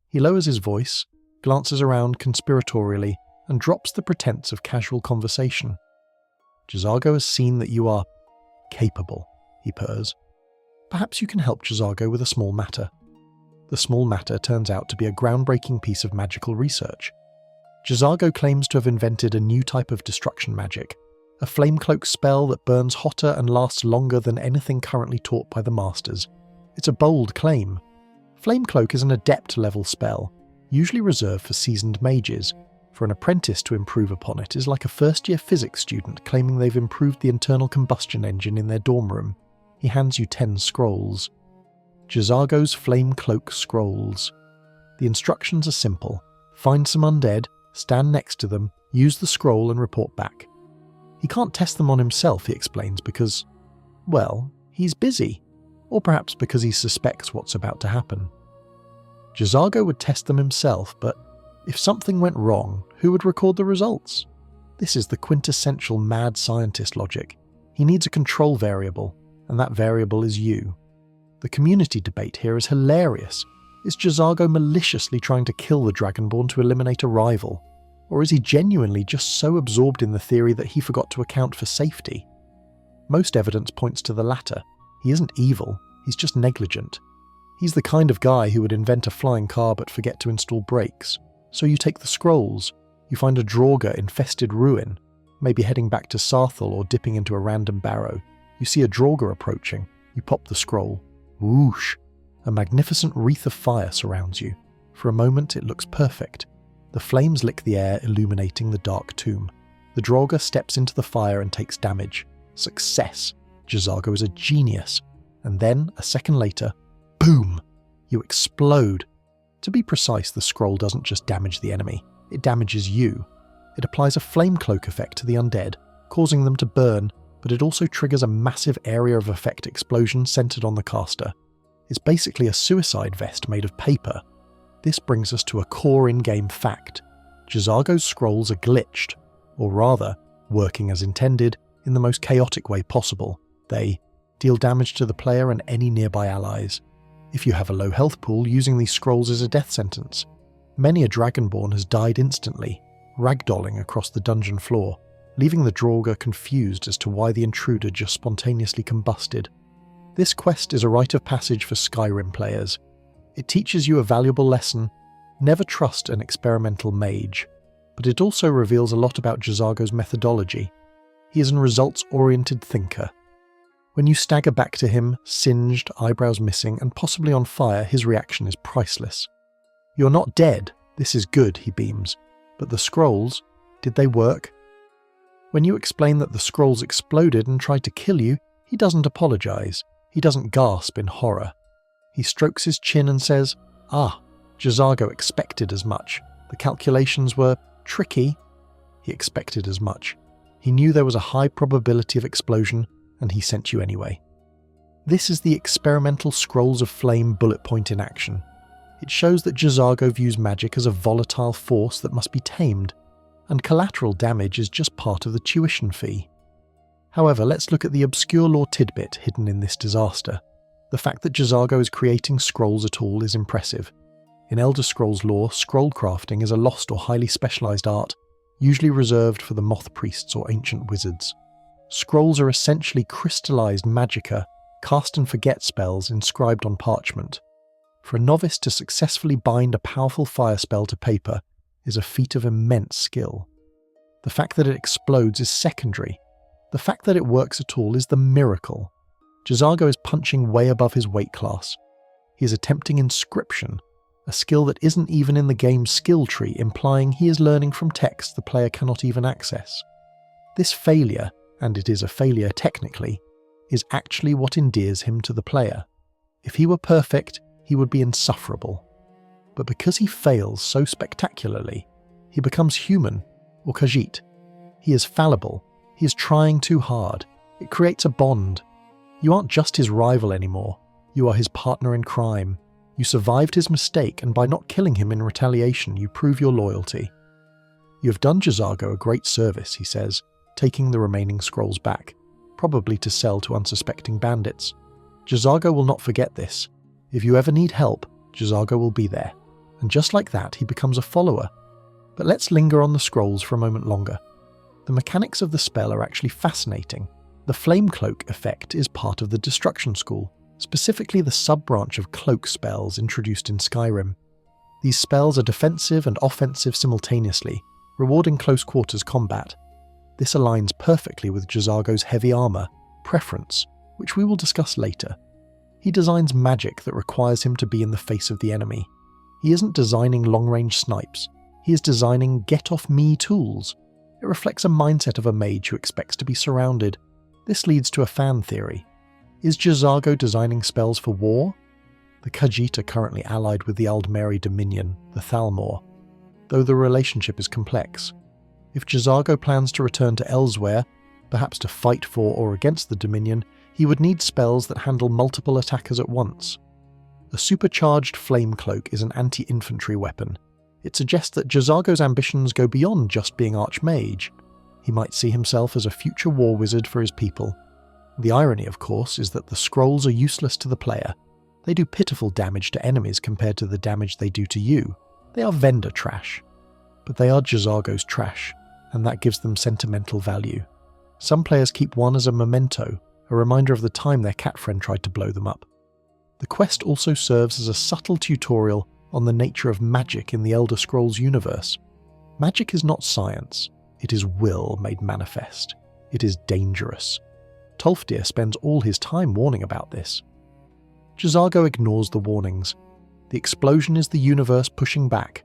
A: He lowers his voice, glances around conspiratorially, and drops the pretense of casual conversation. Jazargo has seen that you are capable, he purrs. Perhaps you can help Jazargo with a small matter. The small matter turns out to be a groundbreaking piece of magical research. Jazargo claims to have invented a new type of destruction magic, a flamecloak spell that burns hotter and lasts longer than anything currently taught by the Masters. It's a bold claim. Flamecloak is an adept-level spell, usually reserved for seasoned mages. For an apprentice to improve upon it is like a first-year physics student claiming they've improved the internal combustion engine in their dorm room. He hands you 10 scrolls. Jazargo's Flamecloak Scrolls. The instructions are simple. Find some undead, stand next to them, use the scroll and report back. He can't test them on himself, he explains, because, well, he's busy. Or perhaps because he suspects what's about to happen. Jazargo would test them himself, but if something went wrong, who would record the results? This is the quintessential mad scientist logic. He needs a control variable, and that variable is you. The community debate here is hilarious. Is Jazargo maliciously trying to kill the Dragonborn to eliminate a rival? Or is he genuinely just so absorbed in the theory that he forgot to account for safety? Most evidence points to the latter. He isn't evil, he's just negligent. He's the kind of guy who would invent a flying car but forget to install brakes. So you take the scrolls, you find a Draugr-infested ruin, maybe heading back to Sarthal or dipping into a random barrow. You see a Draugr approaching, you pop the scroll. Whoosh! A magnificent wreath of fire surrounds you. For a moment it looks perfect. The flames lick the air, illuminating the dark tomb. The Draugr steps into the fire and takes damage. Success! Jazargo is a genius. And then, a second later, boom! You explode. To be precise, the scroll doesn't just damage the enemy, it damages you. It applies a flamecloak effect to the undead, causing them to burn, but it also triggers a massive area of effect explosion centered on the caster. It's basically a suicide vest made of paper. This brings us to a core in-game fact. Jazargo's scrolls are glitched, or rather, working as intended, in the most chaotic way possible. They deal damage to the player and any nearby allies. If you have a low health pool, using these scrolls is a death sentence. Many a Dragonborn has died instantly, ragdolling across the dungeon floor, leaving the Draugr confused as to why the intruder just spontaneously combusted. This quest is a rite of passage for Skyrim players. It teaches you a valuable lesson: never trust an experimental mage. But it also reveals a lot about Jazargo's methodology. He is a results-oriented thinker. When you stagger back to him, singed, eyebrows missing, and possibly on fire, his reaction is priceless. "You're not dead. This is good," he beams. "But the scrolls, did they work?" When you explain that the scrolls exploded and tried to kill you, he doesn't apologize. He doesn't gasp in horror. He strokes his chin and says, "Ah, Jazargo expected as much. The calculations were tricky." He expected as much. He knew there was a high probability of explosion, and he sent you anyway. This is the experimental Scrolls of Flame bullet point in action. It shows that Jazargo views magic as a volatile force that must be tamed, and collateral damage is just part of the tuition fee. However, let's look at the obscure lore tidbit hidden in this disaster. The fact that Jazargo is creating scrolls at all is impressive. In Elder Scrolls lore, scroll crafting is a lost or highly specialised art, usually reserved for the moth priests or ancient wizards. Scrolls are essentially crystallised magicka, cast and forget spells inscribed on parchment. For a novice to successfully bind a powerful fire spell to paper is a feat of immense skill. The fact that it explodes is secondary. The fact that it works at all is the miracle. Jazargo is punching way above his weight class. He is attempting inscription, a skill that isn't even in the game's skill tree, implying he is learning from text the player cannot even access. This failure, and it is a failure technically, is actually what endears him to the player. If he were perfect, he would be insufferable. But because he fails so spectacularly, he becomes human, or Khajiit. He is fallible. He is trying too hard. It creates a bond. You aren't just his rival anymore. You are his partner in crime. You survived his mistake, and by not killing him in retaliation, you prove your loyalty. You have done Jazargo a great service, he says, taking the remaining scrolls back, probably to sell to unsuspecting bandits. Jazargo will not forget this. If you ever need help, Jazargo will be there. And just like that, he becomes a follower. But let's linger on the scrolls for a moment longer. The mechanics of the spell are actually fascinating. The Flame Cloak effect is part of the Destruction School, specifically the sub-branch of cloak spells introduced in Skyrim. These spells are defensive and offensive simultaneously, rewarding close-quarters combat. This aligns perfectly with Jazargo's heavy armor preference, which we will discuss later. He designs magic that requires him to be in the face of the enemy. He isn't designing long-range snipes. He is designing get-off-me tools. It reflects a mindset of a mage who expects to be surrounded. This leads to a fan theory. Is Jazargo designing spells for war? The Khajiit are currently allied with the Aldmeri Dominion, the Thalmor, though the relationship is complex. If Jazargo plans to return to Elsewhere, perhaps to fight for or against the Dominion, he would need spells that handle multiple attackers at once. A supercharged flame cloak is an anti-infantry weapon. It suggests that Jazargo's ambitions go beyond just being Archmage. He might see himself as a future war wizard for his people. The irony, of course, is that the scrolls are useless to the player. They do pitiful damage to enemies compared to the damage they do to you. They are vendor trash. But they are Jazargo's trash, and that gives them sentimental value. Some players keep one as a memento, a reminder of the time their cat friend tried to blow them up. The quest also serves as a subtle tutorial on the nature of magic in the Elder Scrolls universe. Magic is not science. It is will made manifest. It is dangerous. Tolfdir spends all his time warning about this. Jazargo ignores the warnings. The explosion is the universe pushing back.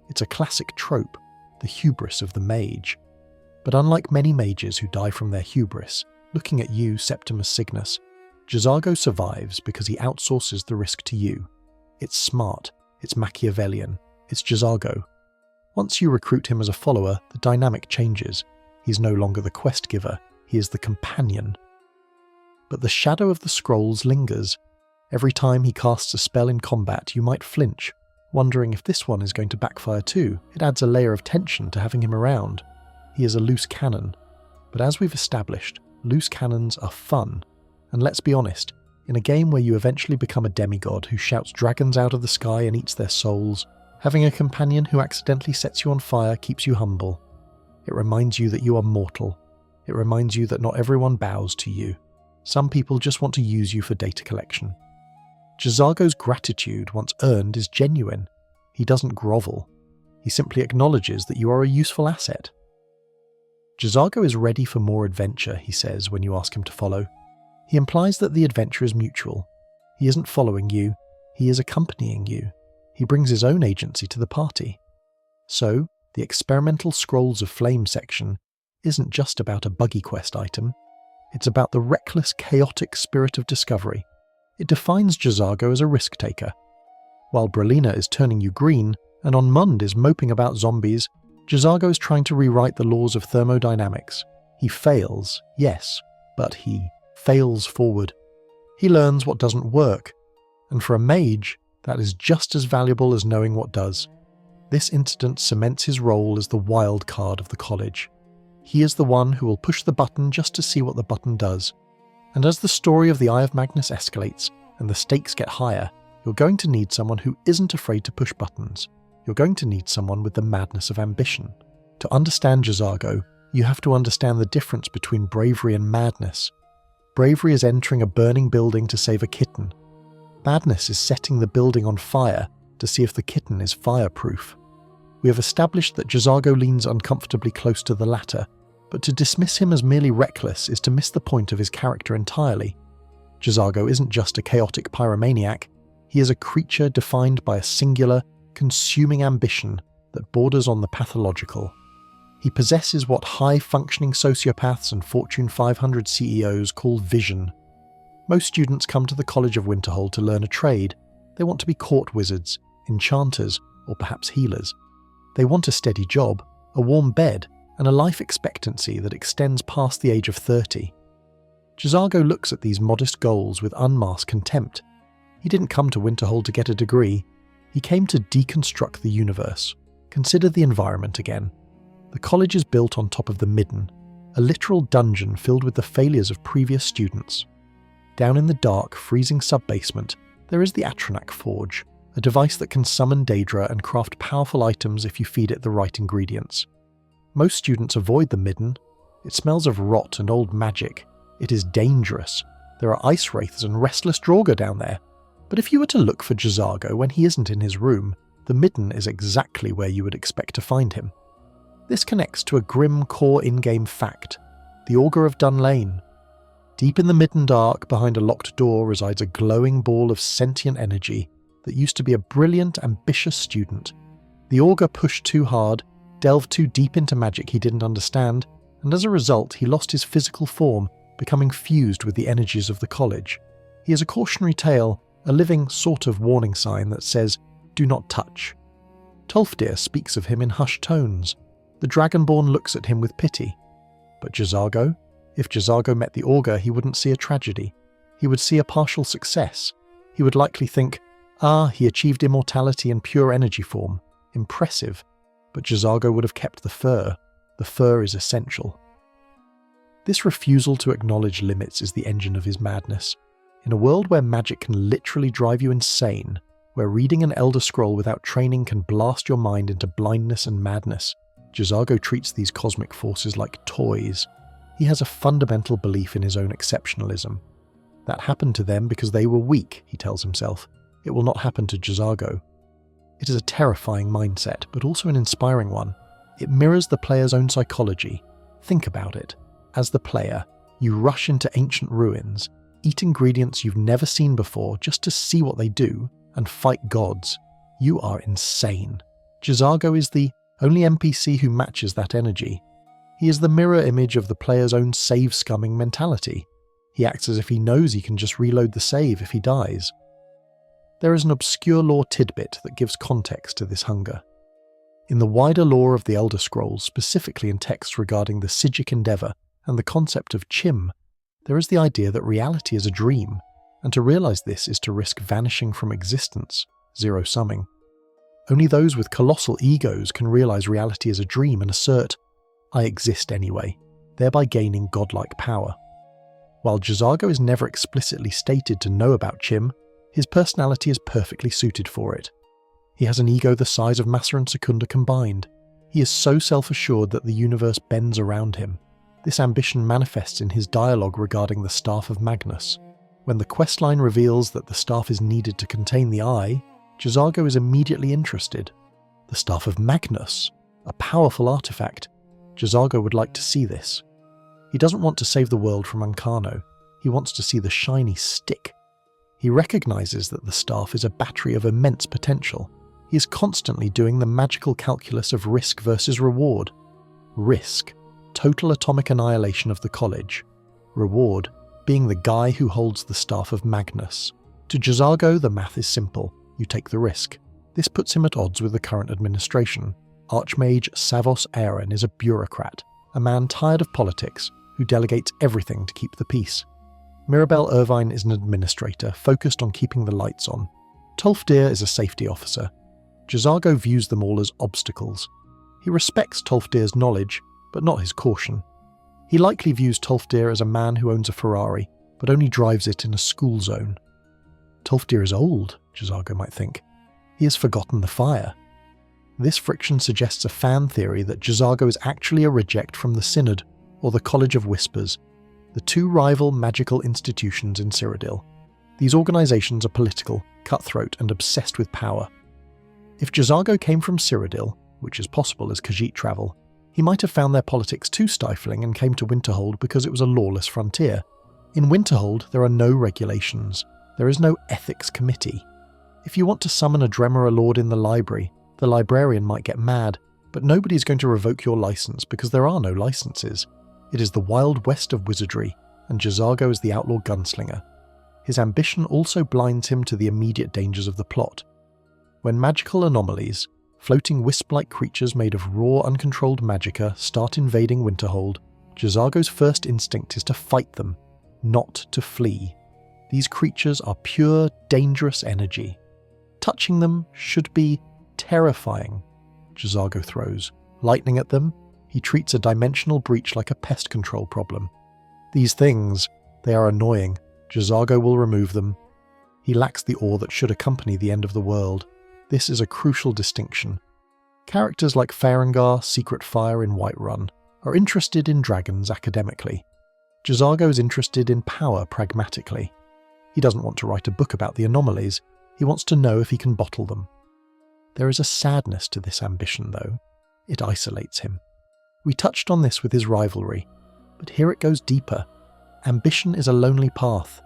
A: It's a classic trope, the hubris of the mage. But unlike many mages who die from their hubris, looking at you, Septimus Cygnus, Jazargo survives because he outsources the risk to you. It's smart, it's Machiavellian, it's Jazargo. Once you recruit him as a follower, the dynamic changes. He's no longer the quest giver, he is the companion. But the shadow of the scrolls lingers. Every time he casts a spell in combat, you might flinch, wondering if this one is going to backfire too. It adds a layer of tension to having him around. He is a loose cannon. But as we've established, loose cannons are fun. And let's be honest, in a game where you eventually become a demigod who shouts dragons out of the sky and eats their souls, having a companion who accidentally sets you on fire keeps you humble. It reminds you that you are mortal. It reminds you that not everyone bows to you. Some people just want to use you for data collection. Jazargo's gratitude, once earned, is genuine. He doesn't grovel. He simply acknowledges that you are a useful asset. Jazargo is ready for more adventure, he says when you ask him to follow. He implies that the adventure is mutual. He isn't following you, he is accompanying you. He brings his own agency to the party. So, the Experimental Scrolls of Flame section isn't just about a buggy quest item. It's about the reckless, chaotic spirit of discovery. It defines Jazargo as a risk-taker. While Brelina is turning you green, and Onmund is moping about zombies, Jazargo is trying to rewrite the laws of thermodynamics. He fails, yes, but he fails forward. He learns what doesn't work, and for a mage, that is just as valuable as knowing what does. This incident cements his role as the wild card of the college. He is the one who will push the button just to see what the button does. And as the story of the Eye of Magnus escalates and the stakes get higher, you're going to need someone who isn't afraid to push buttons. You're going to need someone with the madness of ambition. To understand Jazargo, you have to understand the difference between bravery and madness. Bravery is entering a burning building to save a kitten. Madness is setting the building on fire to see if the kitten is fireproof. We have established that Jazargo leans uncomfortably close to the latter, but to dismiss him as merely reckless is to miss the point of his character entirely. Jazargo isn't just a chaotic pyromaniac, he is a creature defined by a singular, consuming ambition that borders on the pathological. He possesses what high-functioning sociopaths and Fortune 500 CEOs call vision. Most students come to the College of Winterhold to learn a trade. They want to be court wizards, enchanters, or perhaps healers. They want a steady job, a warm bed, and a life expectancy that extends past the age of 30. Jazargo looks at these modest goals with unmasked contempt. He didn't come to Winterhold to get a degree. He came to deconstruct the universe. Consider the environment again. The college is built on top of the Midden, a literal dungeon filled with the failures of previous students. Down in the dark, freezing sub-basement, there is the Atronach Forge, a device that can summon Daedra and craft powerful items if you feed it the right ingredients. Most students avoid the Midden. It smells of rot and old magic. It is dangerous. There are ice wraiths and restless Draugr down there. But if you were to look for Jazargo when he isn't in his room, the Midden is exactly where you would expect to find him. This connects to a grim core in-game fact, the Augur of Dunlane. Deep in the Midden dark, behind a locked door, resides a glowing ball of sentient energy that used to be a brilliant, ambitious student. The Augur pushed too hard, delved too deep into magic he didn't understand, and as a result he lost his physical form, becoming fused with the energies of the college. He is a cautionary tale, a living sort of warning sign that says, "Do not touch." Tolfdir speaks of him in hushed tones. The Dragonborn looks at him with pity. But Jazargo? If Jazargo met the Augur, he wouldn't see a tragedy. He would see a partial success. He would likely think, he achieved immortality in pure energy form. Impressive. But Jazargo would have kept the fur. The fur is essential. This refusal to acknowledge limits is the engine of his madness. In a world where magic can literally drive you insane, where reading an Elder Scroll without training can blast your mind into blindness and madness, Jazargo treats these cosmic forces like toys. He has a fundamental belief in his own exceptionalism. That happened to them because they were weak, he tells himself. It will not happen to Jazargo. It is a terrifying mindset, but also an inspiring one. It mirrors the player's own psychology. Think about it. As the player, you rush into ancient ruins, eat ingredients you've never seen before just to see what they do, and fight gods. You are insane. Jazargo is the only NPC who matches that energy. He is the mirror image of the player's own save-scumming mentality. He acts as if he knows he can just reload the save if he dies. There is an obscure lore tidbit that gives context to this hunger. In the wider lore of the Elder Scrolls, specifically in texts regarding the Psijic Endeavour and the concept of Chim, there is the idea that reality is a dream, and to realise this is to risk vanishing from existence, zero-summing. Only those with colossal egos can realise reality is a dream and assert, "I exist anyway," thereby gaining godlike power. While Jazargo is never explicitly stated to know about Chim, his personality is perfectly suited for it. He has an ego the size of Massa and Secunda combined. He is so self-assured that the universe bends around him. This ambition manifests in his dialogue regarding the Staff of Magnus. When the questline reveals that the staff is needed to contain the Eye, Jazargo is immediately interested. The Staff of Magnus, a powerful artifact. Jazargo would like to see this. He doesn't want to save the world from Ancano. He wants to see the shiny stick. He recognises that the staff is a battery of immense potential. He is constantly doing the magical calculus of risk versus reward. Risk, total atomic annihilation of the college. Reward, being the guy who holds the Staff of Magnus. To Jazargo, the math is simple. You take the risk. This puts him at odds with the current administration. Archmage Savos Aaron is a bureaucrat, a man tired of politics, who delegates everything to keep the peace. Mirabelle Irvine is an administrator, focused on keeping the lights on. Tolfdir is a safety officer. Jazargo views them all as obstacles. He respects Tolfdir's knowledge, but not his caution. He likely views Tolfdir as a man who owns a Ferrari, but only drives it in a school zone. Tolfdir is old, Jazargo might think. He has forgotten the fire. This friction suggests a fan theory that Jazargo is actually a reject from the Synod, or the College of Whispers, the two rival magical institutions in Cyrodiil. These organisations are political, cutthroat, and obsessed with power. If Jazargo came from Cyrodiil, which is possible as Khajiit travel, he might have found their politics too stifling and came to Winterhold because it was a lawless frontier. In Winterhold, there are no regulations. There is no ethics committee. If you want to summon a Dremora Lord in the library, the librarian might get mad, but nobody is going to revoke your license because there are no licenses. It is the Wild West of wizardry, and Jazargo is the outlaw gunslinger. his ambition also blinds him to the immediate dangers of the plot. When magical anomalies, floating wisp-like creatures made of raw, uncontrolled magicka, start invading Winterhold, Jazargo's first instinct is to fight them, not to flee. These creatures are pure, dangerous energy. Touching them should be terrifying, Jazargo throws. Lightning at them, he treats a dimensional breach like a pest control problem. These things, they are annoying. Jazargo will remove them. He lacks the awe that should accompany the end of the world. This is a crucial distinction. Characters like Farengar, Secret Fire in Whiterun, are interested in dragons academically. Jazargo is interested in power pragmatically. He doesn't want to write a book about the anomalies, he wants to know if he can bottle them. There is a sadness to this ambition, though. It isolates him. We touched on this with his rivalry, but here it goes deeper. Ambition is a lonely path.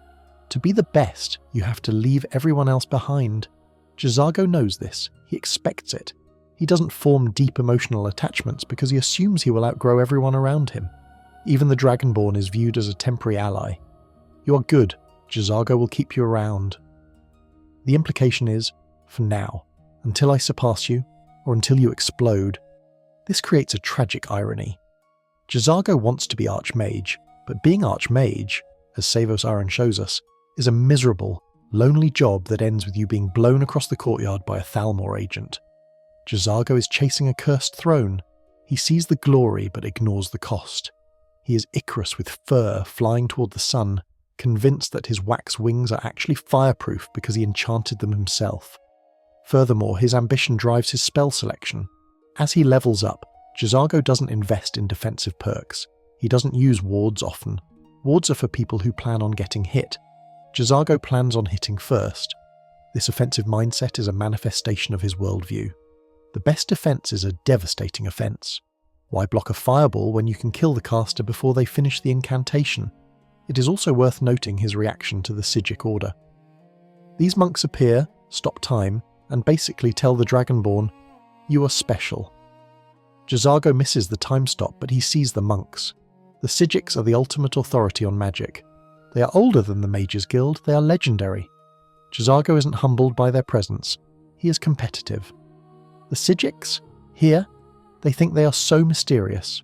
A: To be the best, you have to leave everyone else behind. Jazargo knows this. He expects it. He doesn't form deep emotional attachments because he assumes he will outgrow everyone around him. Even the Dragonborn is viewed as a temporary ally. You are good. Jazargo will keep you around. The implication is, for now, until I surpass you, or until you explode. This creates a tragic irony. Jazargo wants to be Archmage, but being Archmage, as Savos Aran shows us, is a miserable, lonely job that ends with you being blown across the courtyard by a Thalmor agent. Jazargo is chasing a cursed throne. He sees the glory but ignores the cost. He is Icarus with fur flying toward the sun, convinced that his wax wings are actually fireproof because he enchanted them himself. Furthermore, his ambition drives his spell selection. As he levels up, Jazargo doesn't invest in defensive perks. He doesn't use wards often. Wards are for people who plan on getting hit. Jazargo plans on hitting first. This offensive mindset is a manifestation of his worldview. The best defense is a devastating offense. Why block a fireball when you can kill the caster before they finish the incantation? It is also worth noting his reaction to the Psijic order. These monks appear, stop time, and basically tell the Dragonborn, "You are special." Jazargo misses the time stop, but he sees the monks. The Psijics are the ultimate authority on magic. They are older than the Mages Guild, they are legendary. Jazargo isn't humbled by their presence, he is competitive. The Psijics, here, they think they are so mysterious.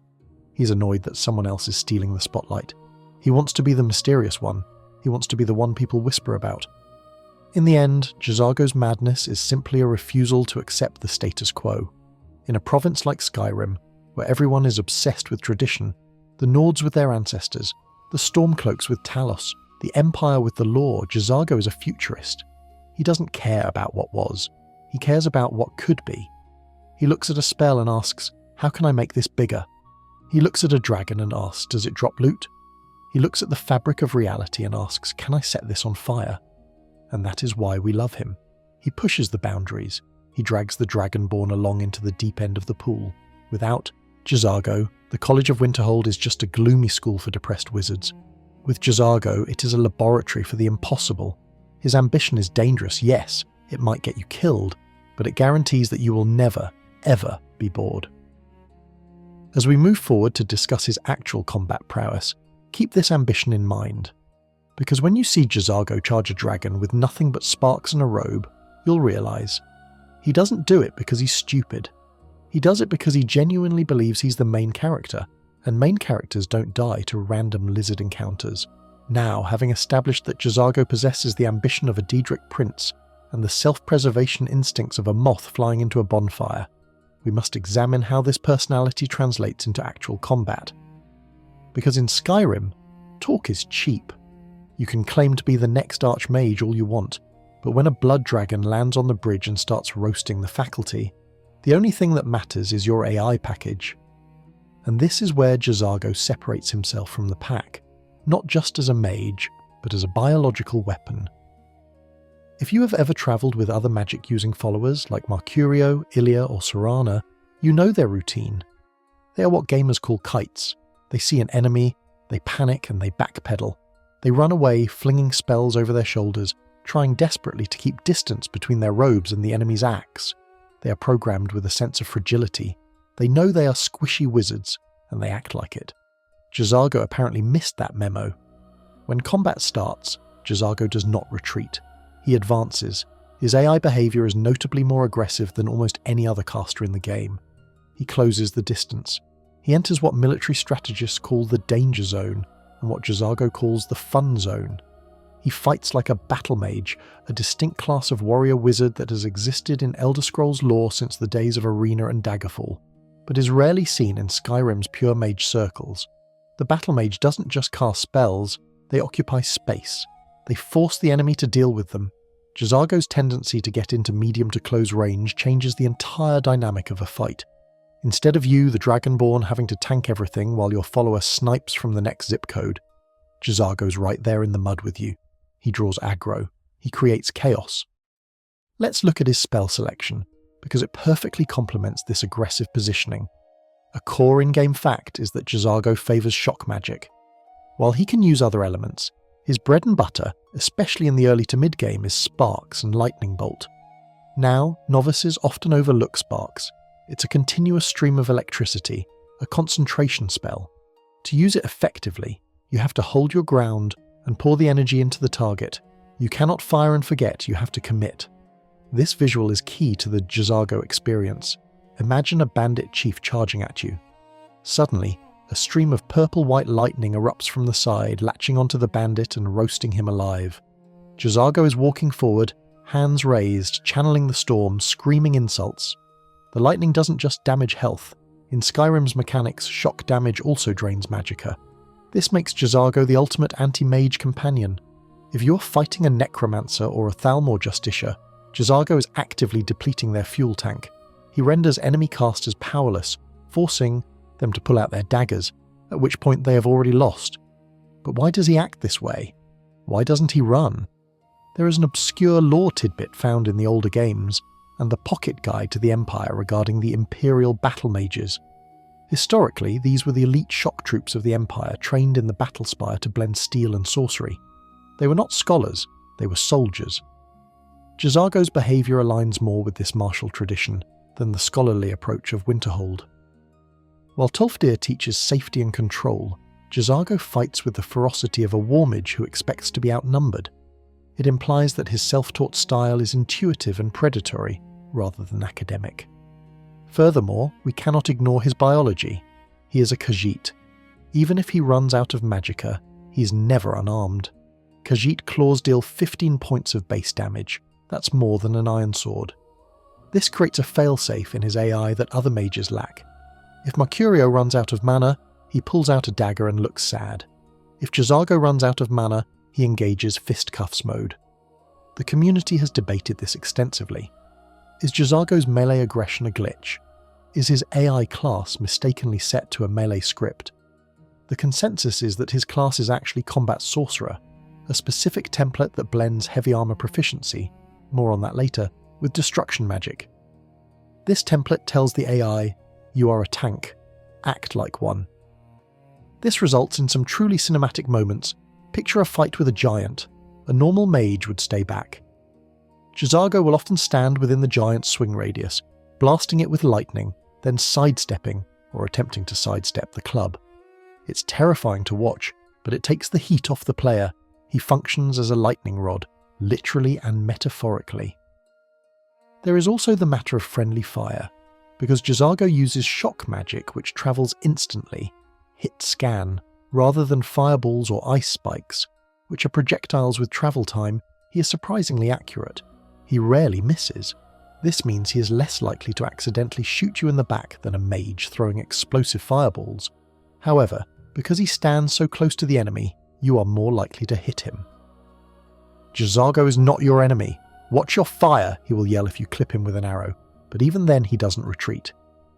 A: He's annoyed that someone else is stealing the spotlight. He wants to be the mysterious one. He wants to be the one people whisper about. In the end, Jazargo's madness is simply a refusal to accept the status quo. In a province like Skyrim, where everyone is obsessed with tradition, the Nords with their ancestors, the Stormcloaks with Talos, the Empire with the law, Jazargo is a futurist. He doesn't care about what was. He cares about what could be. He looks at a spell and asks, how can I make this bigger? He looks at a dragon and asks, does it drop loot? He looks at the fabric of reality and asks, can I set this on fire? And that is why we love him. He pushes the boundaries. He drags the Dragonborn along into the deep end of the pool. Without Jazargo, the College of Winterhold is just a gloomy school for depressed wizards. With Jazargo, it is a laboratory for the impossible. His ambition is dangerous, yes, it might get you killed, but it guarantees that you will never, ever be bored. As we move forward to discuss his actual combat prowess, keep this ambition in mind. Because when you see Jazargo charge a dragon with nothing but sparks and a robe, you'll realise he doesn't do it because he's stupid. He does it because he genuinely believes he's the main character, and main characters don't die to random lizard encounters. Now, having established that Jazargo possesses the ambition of a Daedric prince and the self-preservation instincts of a moth flying into a bonfire, we must examine how this personality translates into actual combat. Because in Skyrim, talk is cheap. You can claim to be the next Archmage all you want, but when a blood dragon lands on the bridge and starts roasting the faculty, the only thing that matters is your AI package. And this is where Jazargo separates himself from the pack, not just as a mage, but as a biological weapon. If you have ever travelled with other magic-using followers like Mercurio, Ilia or Serana, you know their routine. They are what gamers call kites. They see an enemy, they panic and they backpedal. They run away, flinging spells over their shoulders, trying desperately to keep distance between their robes and the enemy's axe. They are programmed with a sense of fragility. They know they are squishy wizards, and they act like it. Jazargo apparently missed that memo. When combat starts, Jazargo does not retreat. He advances. His AI behaviour is notably more aggressive than almost any other caster in the game. He closes the distance. He enters what military strategists call the danger zone, and what Jazargo calls the fun zone. He fights like a battle mage, a distinct class of warrior wizard that has existed in Elder Scrolls lore since the days of Arena and Daggerfall, but is rarely seen in Skyrim's pure mage circles. The battle mage doesn't just cast spells, they occupy space. They force the enemy to deal with them. Jazargo's tendency to get into medium to close range changes the entire dynamic of a fight. Instead of you, the Dragonborn, having to tank everything while your follower snipes from the next zip code, Jazargo's right there in the mud with you. He draws aggro. He creates chaos. Let's look at his spell selection, because it perfectly complements this aggressive positioning. A core in-game fact is that Jazargo favours shock magic. While he can use other elements, his bread and butter, especially in the early to mid-game, is sparks and lightning bolt. Now, novices often overlook sparks. It's a continuous stream of electricity, a concentration spell. To use it effectively, you have to hold your ground and pour the energy into the target. You cannot fire and forget, you have to commit. This visual is key to the Jazargo experience. Imagine a bandit chief charging at you. Suddenly, a stream of purple-white lightning erupts from the side, latching onto the bandit and roasting him alive. Jazargo is walking forward, hands raised, channeling the storm, screaming insults. The lightning doesn't just damage health. In Skyrim's mechanics, shock damage also drains magicka. This makes Jazargo the ultimate anti-mage companion. If you're fighting a necromancer or a Thalmor Justicia, Jazargo is actively depleting their fuel tank. He renders enemy casters powerless, forcing them to pull out their daggers, at which point they have already lost. But why does he act this way? Why doesn't he run? There is an obscure lore tidbit found in the older games, and the pocket guide to the Empire regarding the Imperial Battle Mages. Historically, these were the elite shock troops of the Empire trained in the battle spire to blend steel and sorcery. They were not scholars, they were soldiers. Jazargo's behaviour aligns more with this martial tradition than the scholarly approach of Winterhold. While Tolfdir teaches safety and control, Jazargo fights with the ferocity of a war mage who expects to be outnumbered. It implies that his self-taught style is intuitive and predatory, rather than academic. Furthermore, we cannot ignore his biology. He is a Khajiit. Even if he runs out of magicka, he is never unarmed. Khajiit claws deal 15 points of base damage. That's more than an iron sword. This creates a failsafe in his AI that other mages lack. If Mercurio runs out of mana, he pulls out a dagger and looks sad. If Jazargo runs out of mana, he engages fisticuffs mode. The community has debated this extensively. Is Jazargo's melee aggression a glitch? Is his AI class mistakenly set to a melee script? The consensus is that his class is actually Combat Sorcerer, a specific template that blends heavy armor proficiency, more on that later, with destruction magic. This template tells the AI, you are a tank, act like one. This results in some truly cinematic moments. Picture a fight with a giant. A normal mage would stay back. Jazargo will often stand within the giant's swing radius, blasting it with lightning, then sidestepping, or attempting to sidestep the club. It's terrifying to watch, but it takes the heat off the player. He functions as a lightning rod, literally and metaphorically. There is also the matter of friendly fire, because Jazargo uses shock magic which travels instantly, hit scan, rather than fireballs or ice spikes, which are projectiles with travel time. He is surprisingly accurate. He rarely misses. This means he is less likely to accidentally shoot you in the back than a mage throwing explosive fireballs. However, because he stands so close to the enemy, you are more likely to hit him. Jazargo is not your enemy. Watch your fire, he will yell if you clip him with an arrow, but even then he doesn't retreat.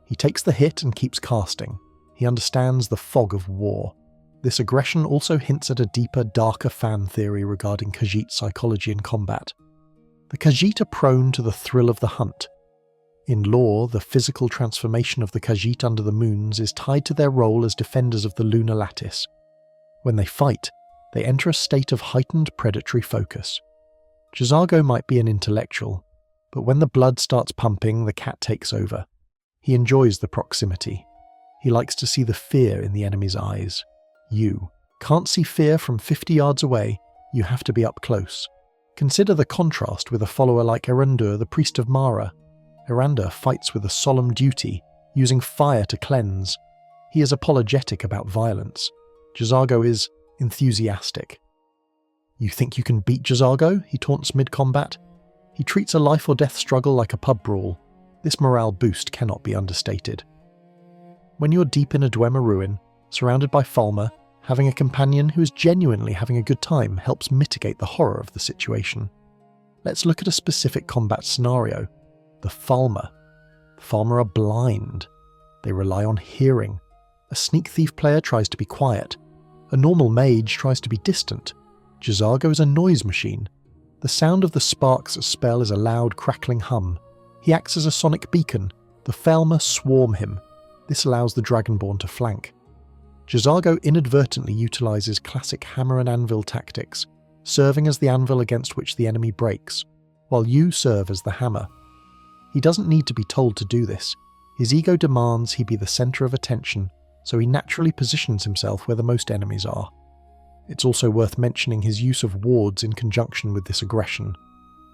A: He takes the hit and keeps casting. He understands the fog of war. This aggression also hints at a deeper, darker fan theory regarding Khajiit psychology in combat. The Khajiit are prone to the thrill of the hunt. In lore, the physical transformation of the Khajiit under the moons is tied to their role as defenders of the lunar lattice. When they fight, they enter a state of heightened predatory focus. Jazargo might be an intellectual, but when the blood starts pumping, the cat takes over. He enjoys the proximity. He likes to see the fear in the enemy's eyes. You can't see fear from 50 yards away. you have to be up close. Consider the contrast with a follower like Erandur, the priest of Mara. Erandur fights with a solemn duty, using fire to cleanse. He is apologetic about violence. Jazargo is enthusiastic. You think you can beat Jazargo? He taunts mid-combat. He treats a life-or-death struggle like a pub brawl. This morale boost cannot be understated. When you're deep in a Dwemer ruin, surrounded by Falmer, having a companion who is genuinely having a good time helps mitigate the horror of the situation. Let's look at a specific combat scenario. The Falmer. Falmer are blind. They rely on hearing. A sneak thief player tries to be quiet. A normal mage tries to be distant. Jazargo is a noise machine. The sound of the sparks spell is a loud crackling hum. He acts as a sonic beacon. The Falmer swarm him. This allows the Dragonborn to flank. Jazargo inadvertently utilises classic hammer and anvil tactics, serving as the anvil against which the enemy breaks, while you serve as the hammer. He doesn't need to be told to do this. His ego demands he be the centre of attention, so he naturally positions himself where the most enemies are. It's also worth mentioning his use of wards in conjunction with this aggression.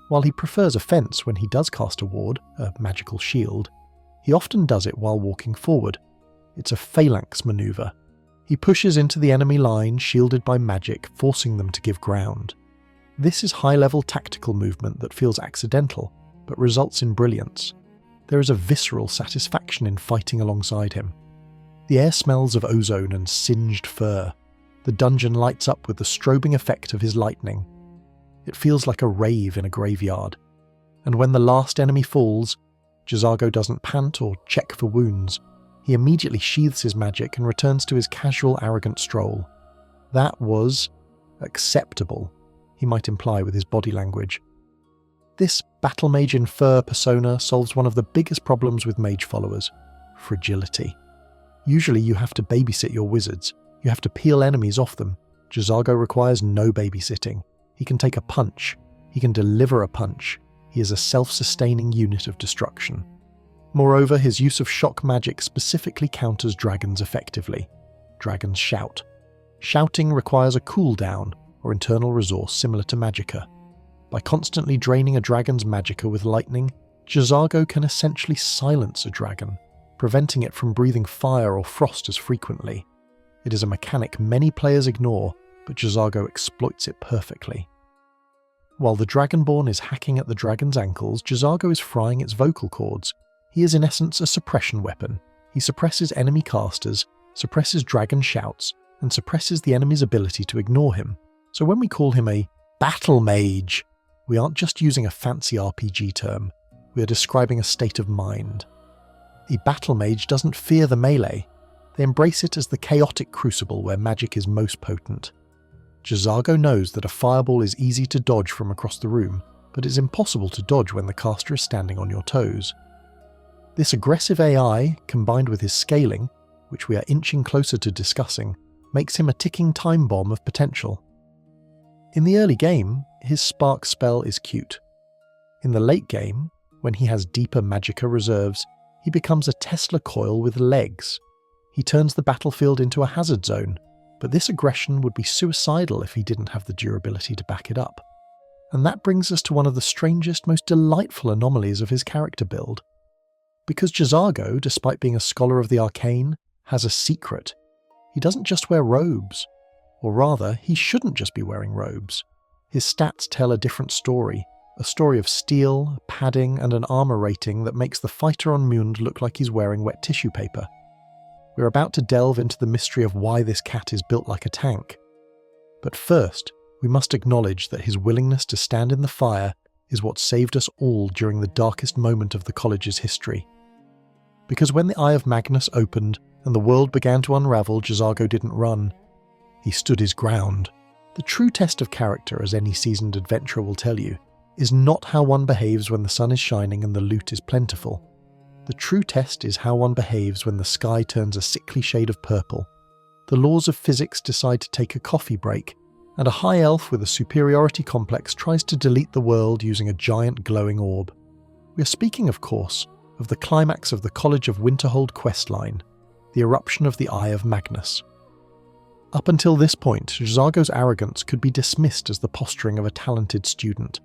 A: While he prefers offence when he does cast a ward, a magical shield, he often does it while walking forward. It's a phalanx manoeuvre. He pushes into the enemy line shielded by magic, forcing them to give ground. This is high-level tactical movement that feels accidental, but results in brilliance. There is a visceral satisfaction in fighting alongside him. The air smells of ozone and singed fur. The dungeon lights up with the strobing effect of his lightning. It feels like a rave in a graveyard. And when the last enemy falls, Jazargo doesn't pant or check for wounds. He immediately sheathes his magic and returns to his casual, arrogant stroll. That was acceptable, he might imply with his body language. This battle mage in fur persona solves one of the biggest problems with mage followers: fragility. Usually you have to babysit your wizards. You have to peel enemies off them. Jazargo requires no babysitting. He can take a punch. He can deliver a punch. He is a self-sustaining unit of destruction. Moreover, his use of shock magic specifically counters dragons effectively. Dragons shout. Shouting requires a cooldown, or internal resource similar to magicka. By constantly draining a dragon's magicka with lightning, Jazargo can essentially silence a dragon, preventing it from breathing fire or frost as frequently. It is a mechanic many players ignore, but Jazargo exploits it perfectly. While the Dragonborn is hacking at the dragon's ankles, Jazargo is frying its vocal cords. He is in essence a suppression weapon. He suppresses enemy casters, suppresses dragon shouts, and suppresses the enemy's ability to ignore him. So when we call him a battle mage, we aren't just using a fancy RPG term, we are describing a state of mind. A battle mage doesn't fear the melee. They embrace it as the chaotic crucible where magic is most potent. Jazargo knows that a fireball is easy to dodge from across the room, but it's impossible to dodge when the caster is standing on your toes. This aggressive AI, combined with his scaling, which we are inching closer to discussing, makes him a ticking time bomb of potential. In the early game, his spark spell is cute. In the late game, when he has deeper magicka reserves, he becomes a Tesla coil with legs. He turns the battlefield into a hazard zone, but this aggression would be suicidal if he didn't have the durability to back it up. And that brings us to one of the strangest, most delightful anomalies of his character build. Because Jazargo, despite being a scholar of the arcane, has a secret. He doesn't just wear robes. Or rather, he shouldn't just be wearing robes. His stats tell a different story. A story of steel, padding, and an armor rating that makes the fighter on Mund look like he's wearing wet tissue paper. We're about to delve into the mystery of why this cat is built like a tank. But first, we must acknowledge that his willingness to stand in the fire is what saved us all during the darkest moment of the college's history. Because when the Eye of Magnus opened and the world began to unravel, Jazargo didn't run. He stood his ground. The true test of character, as any seasoned adventurer will tell you, is not how one behaves when the sun is shining and the loot is plentiful. The true test is how one behaves when the sky turns a sickly shade of purple. The laws of physics decide to take a coffee break, and a high elf with a superiority complex tries to delete the world using a giant glowing orb. We are speaking, of course, of the climax of the College of Winterhold questline, the eruption of the Eye of Magnus. Up until this point, Jazargo's arrogance could be dismissed as the posturing of a talented student.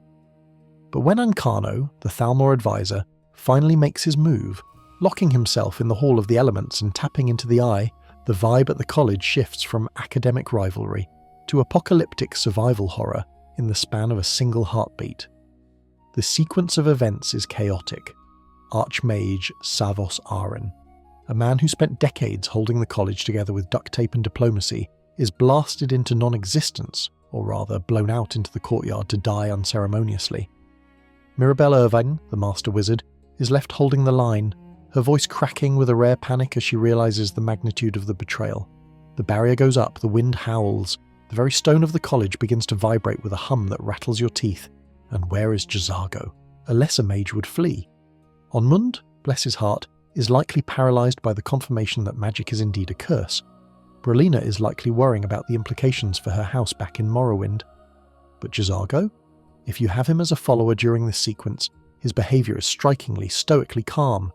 A: But when Ancano, the Thalmor advisor, finally makes his move, locking himself in the Hall of the Elements and tapping into the Eye, the vibe at the college shifts from academic rivalry to apocalyptic survival horror in the span of a single heartbeat. The sequence of events is chaotic. Archmage Savos Aren, a man who spent decades holding the college together with duct tape and diplomacy, is blasted into non-existence, or rather blown out into the courtyard to die unceremoniously. Mirabelle Irvine, the master wizard, is left holding the line, her voice cracking with a rare panic as she realises the magnitude of the betrayal. The barrier goes up, the wind howls, the very stone of the college begins to vibrate with a hum that rattles your teeth. And where is Jazargo? A lesser mage would flee. Onmund, bless his heart, is likely paralysed by the confirmation that magic is indeed a curse. Brelina is likely worrying about the implications for her house back in Morrowind. But Jazargo? If you have him as a follower during this sequence, his behaviour is strikingly, stoically calm.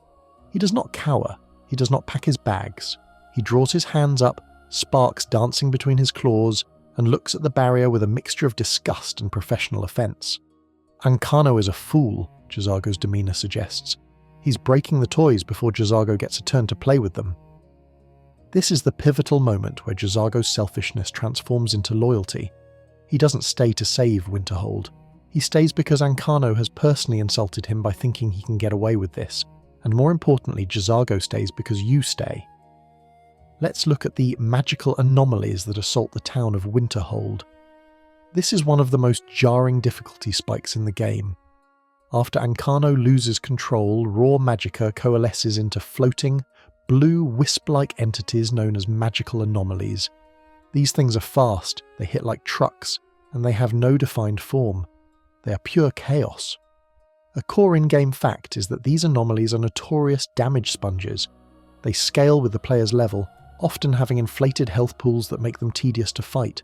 A: He does not cower, he does not pack his bags. He draws his hands up, sparks dancing between his claws, and looks at the barrier with a mixture of disgust and professional offence. Ancano is a fool, Jazargo's demeanour suggests. He's breaking the toys before Jazargo gets a turn to play with them. This is the pivotal moment where Jazargo's selfishness transforms into loyalty. He doesn't stay to save Winterhold. He stays because Ancano has personally insulted him by thinking he can get away with this, and more importantly, Jazargo stays because you stay. Let's look at the magical anomalies that assault the town of Winterhold. This is one of the most jarring difficulty spikes in the game. After Ancano loses control, raw magicka coalesces into floating, blue wisp-like entities known as magical anomalies. These things are fast, they hit like trucks, and they have no defined form. They are pure chaos. A core in-game fact is that these anomalies are notorious damage sponges. They scale with the player's level, often having inflated health pools that make them tedious to fight.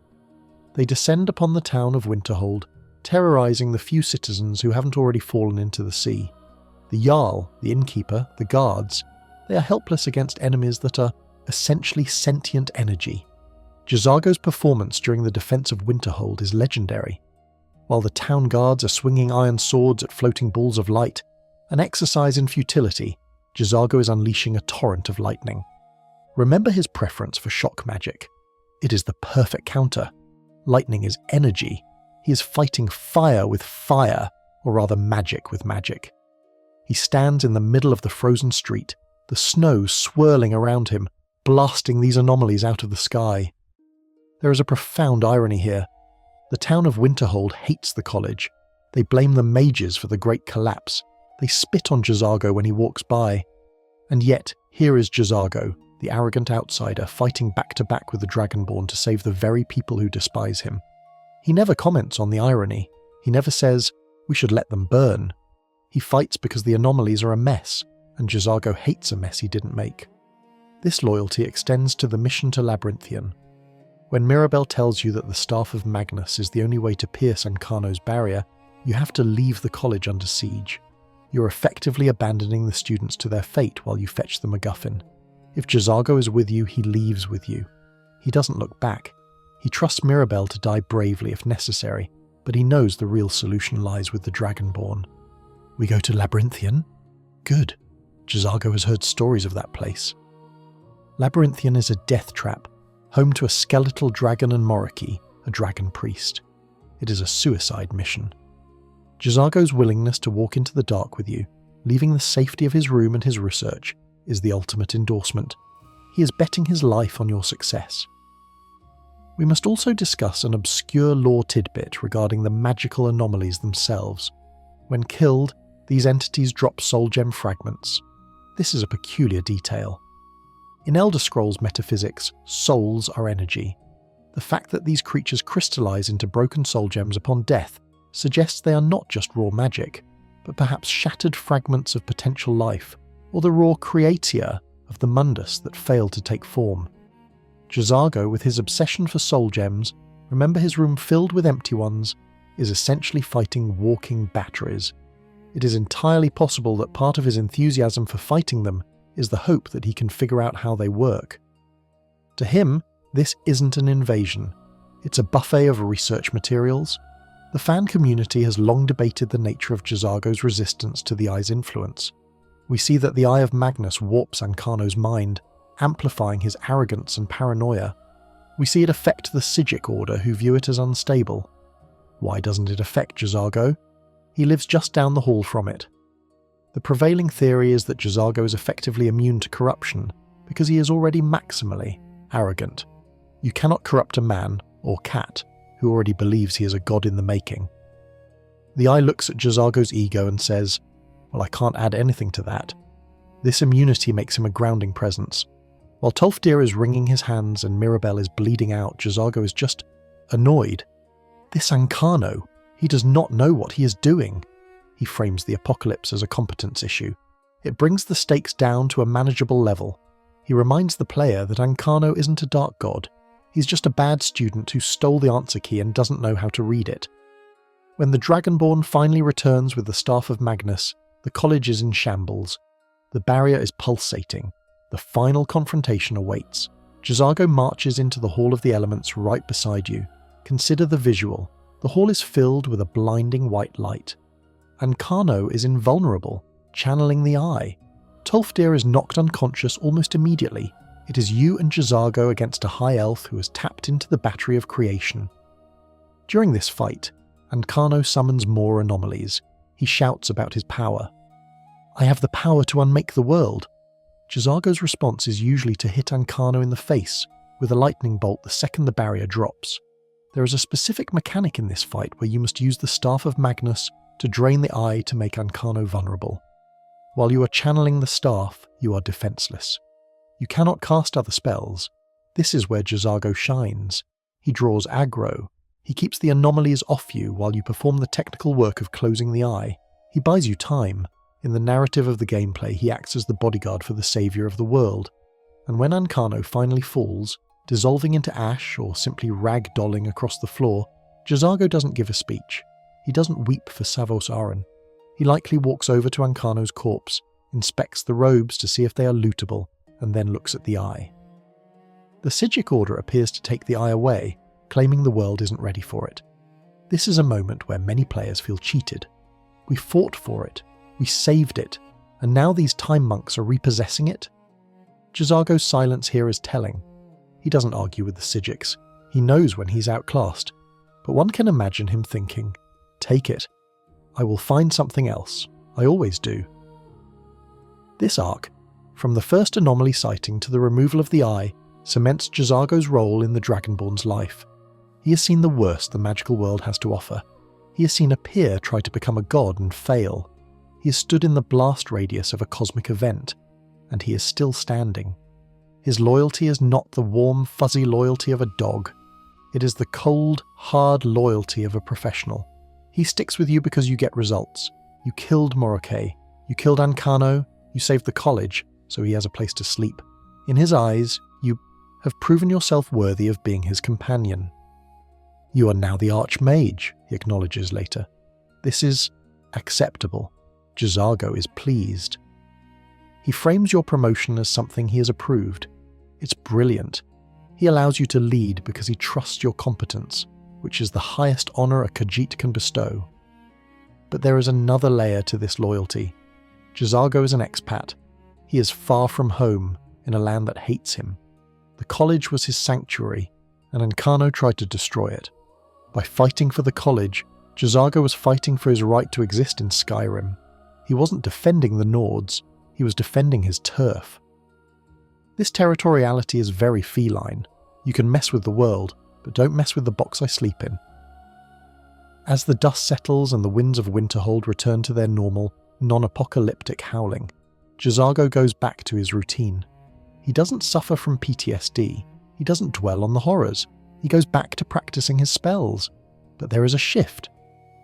A: They descend upon the town of Winterhold, terrorising the few citizens who haven't already fallen into the sea. The Jarl, the innkeeper, the guards, they are helpless against enemies that are essentially sentient energy. Jazargo's performance during the defence of Winterhold is legendary. While the town guards are swinging iron swords at floating balls of light, an exercise in futility, Jazargo is unleashing a torrent of lightning. Remember his preference for shock magic. It is the perfect counter. Lightning is energy. He is fighting fire with fire, or rather magic with magic. He stands in the middle of the frozen street, the snow swirling around him, blasting these anomalies out of the sky. There is a profound irony here. The town of Winterhold hates the college. They blame the mages for the Great Collapse. They spit on Jazargo when he walks by. And yet, here is Jazargo, the arrogant outsider, fighting back-to-back with the Dragonborn to save the very people who despise him. He never comments on the irony. He never says, we should let them burn. He fights because the anomalies are a mess, and Jazargo hates a mess he didn't make. This loyalty extends to the mission to Labyrinthian. When Mirabelle tells you that the Staff of Magnus is the only way to pierce Ancano's barrier, you have to leave the college under siege. You're effectively abandoning the students to their fate while you fetch the MacGuffin. If Jazargo is with you, he leaves with you. He doesn't look back. He trusts Mirabelle to die bravely if necessary, but he knows the real solution lies with the Dragonborn. We go to Labyrinthian? Good. Jazargo has heard stories of that place. Labyrinthian is a death trap, home to a skeletal dragon and Moriki, a dragon priest. It is a suicide mission. Jazargo's willingness to walk into the dark with you, leaving the safety of his room and his research, is the ultimate endorsement. He is betting his life on your success. We must also discuss an obscure lore tidbit regarding the magical anomalies themselves. When killed, these entities drop soul gem fragments. This is a peculiar detail. In Elder Scrolls metaphysics, souls are energy. The fact that these creatures crystallize into broken soul gems upon death suggests they are not just raw magic, but perhaps shattered fragments of potential life, or the raw creatia of the mundus that failed to take form. Jazargo, with his obsession for soul gems, remember his room filled with empty ones, is essentially fighting walking batteries. It is entirely possible that part of his enthusiasm for fighting them is the hope that he can figure out how they work. To him, This isn't an invasion. It's a buffet of research materials. The fan community has long debated the nature of Jazargo's resistance to the Eye's influence. We see that the Eye of Magnus warps Ancano's mind, amplifying his arrogance and paranoia. We see it affect the Psijic Order, who view it as unstable. Why doesn't it affect Jazargo? He lives just down the hall from it. The prevailing theory is that Jazargo is effectively immune to corruption because he is already maximally arrogant. You cannot corrupt a man, or cat, who already believes he is a god in the making. The Eye looks at Jazargo's ego and says, "Well, I can't add anything to that." This immunity makes him a grounding presence. While Tolfdir is wringing his hands and Mirabelle is bleeding out, Jazargo is just annoyed. This Ancano, he does not know what he is doing. He frames the apocalypse as a competence issue. It brings the stakes down to a manageable level. He reminds the player that Ancano isn't a dark god. He's just a bad student who stole the answer key and doesn't know how to read it. When the Dragonborn finally returns with the Staff of Magnus, the college is in shambles. The barrier is pulsating. The final confrontation awaits. Jazargo marches into the Hall of the Elements right beside you. Consider the visual. The hall is filled with a blinding white light. Ancano is invulnerable, channeling the Eye. Tolfdir is knocked unconscious almost immediately. It is you and Jazargo against a high elf who has tapped into the battery of creation. During this fight, Ancano summons more anomalies. He shouts about his power. "I have the power to unmake the world." Jazargo's response is usually to hit Ancano in the face with a lightning bolt the second the barrier drops. There is a specific mechanic in this fight where you must use the Staff of Magnus to drain the Eye to make Ancano vulnerable. While you are channeling the staff, you are defenseless. You cannot cast other spells. This is where Jazargo shines. He draws aggro. He keeps the anomalies off you while you perform the technical work of closing the Eye. He buys you time. In the narrative of the gameplay, he acts as the bodyguard for the saviour of the world. And when Ancano finally falls, dissolving into ash or simply rag-dolling across the floor, Jazargo doesn't give a speech. He doesn't weep for Savos Aran. He likely walks over to Ancano's corpse, inspects the robes to see if they are lootable, and then looks at the Eye. The Psijic Order appears to take the Eye away, claiming the world isn't ready for it. This is a moment where many players feel cheated. We fought for it, we saved it, and now these time monks are repossessing it? Jazargo's silence here is telling. He doesn't argue with the Psijics. He knows when he's outclassed, but one can imagine him thinking, "Take it. I will find something else. I always do." This arc, from the first anomaly sighting to the removal of the Eye, cements Jazargo's role in the Dragonborn's life. He has seen the worst the magical world has to offer. He has seen a peer try to become a god and fail. He has stood in the blast radius of a cosmic event, and he is still standing. His loyalty is not the warm, fuzzy loyalty of a dog. It is the cold, hard loyalty of a professional. He sticks with you because you get results. You killed Morokei. You killed Ancano. You saved the college, so he has a place to sleep. In his eyes, you have proven yourself worthy of being his companion. "You are now the Archmage," he acknowledges later. This is acceptable. Jazargo is pleased. He frames your promotion as something he has approved. It's brilliant. He allows you to lead because he trusts your competence, which is the highest honour a Khajiit can bestow. But there is another layer to this loyalty. Jazargo is an expat. He is far from home, in a land that hates him. The college was his sanctuary, and Ancano tried to destroy it. By fighting for the college, Jazargo was fighting for his right to exist in Skyrim. He wasn't defending the Nords, he was defending his turf. This territoriality is very feline. You can mess with the world, but don't mess with the box I sleep in. As the dust settles and the winds of Winterhold return to their normal, non-apocalyptic howling, Jazargo goes back to his routine. He doesn't suffer from PTSD. He doesn't dwell on the horrors. He goes back to practicing his spells. But there is a shift.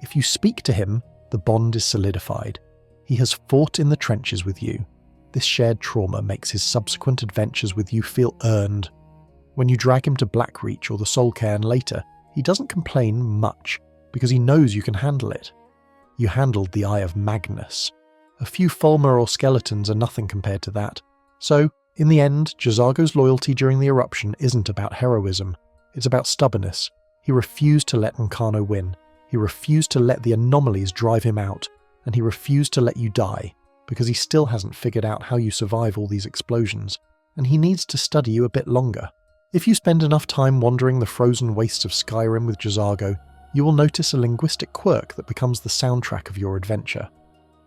A: If you speak to him, the bond is solidified. He has fought in the trenches with you. This shared trauma makes his subsequent adventures with you feel earned. When you drag him to Blackreach or the Soul Cairn later, he doesn't complain much, because he knows you can handle it. You handled the Eye of Magnus. A few Fulmer or skeletons are nothing compared to that, so In the end, Jazargo's loyalty during the eruption isn't about heroism, it's about stubbornness. He refused to let Ancano win, he refused to let the anomalies drive him out, and he refused to let you die, because he still hasn't figured out how you survive all these explosions, and he needs to study you a bit longer. If you spend enough time wandering the frozen wastes of Skyrim with Jazargo, you will notice a linguistic quirk that becomes the soundtrack of your adventure.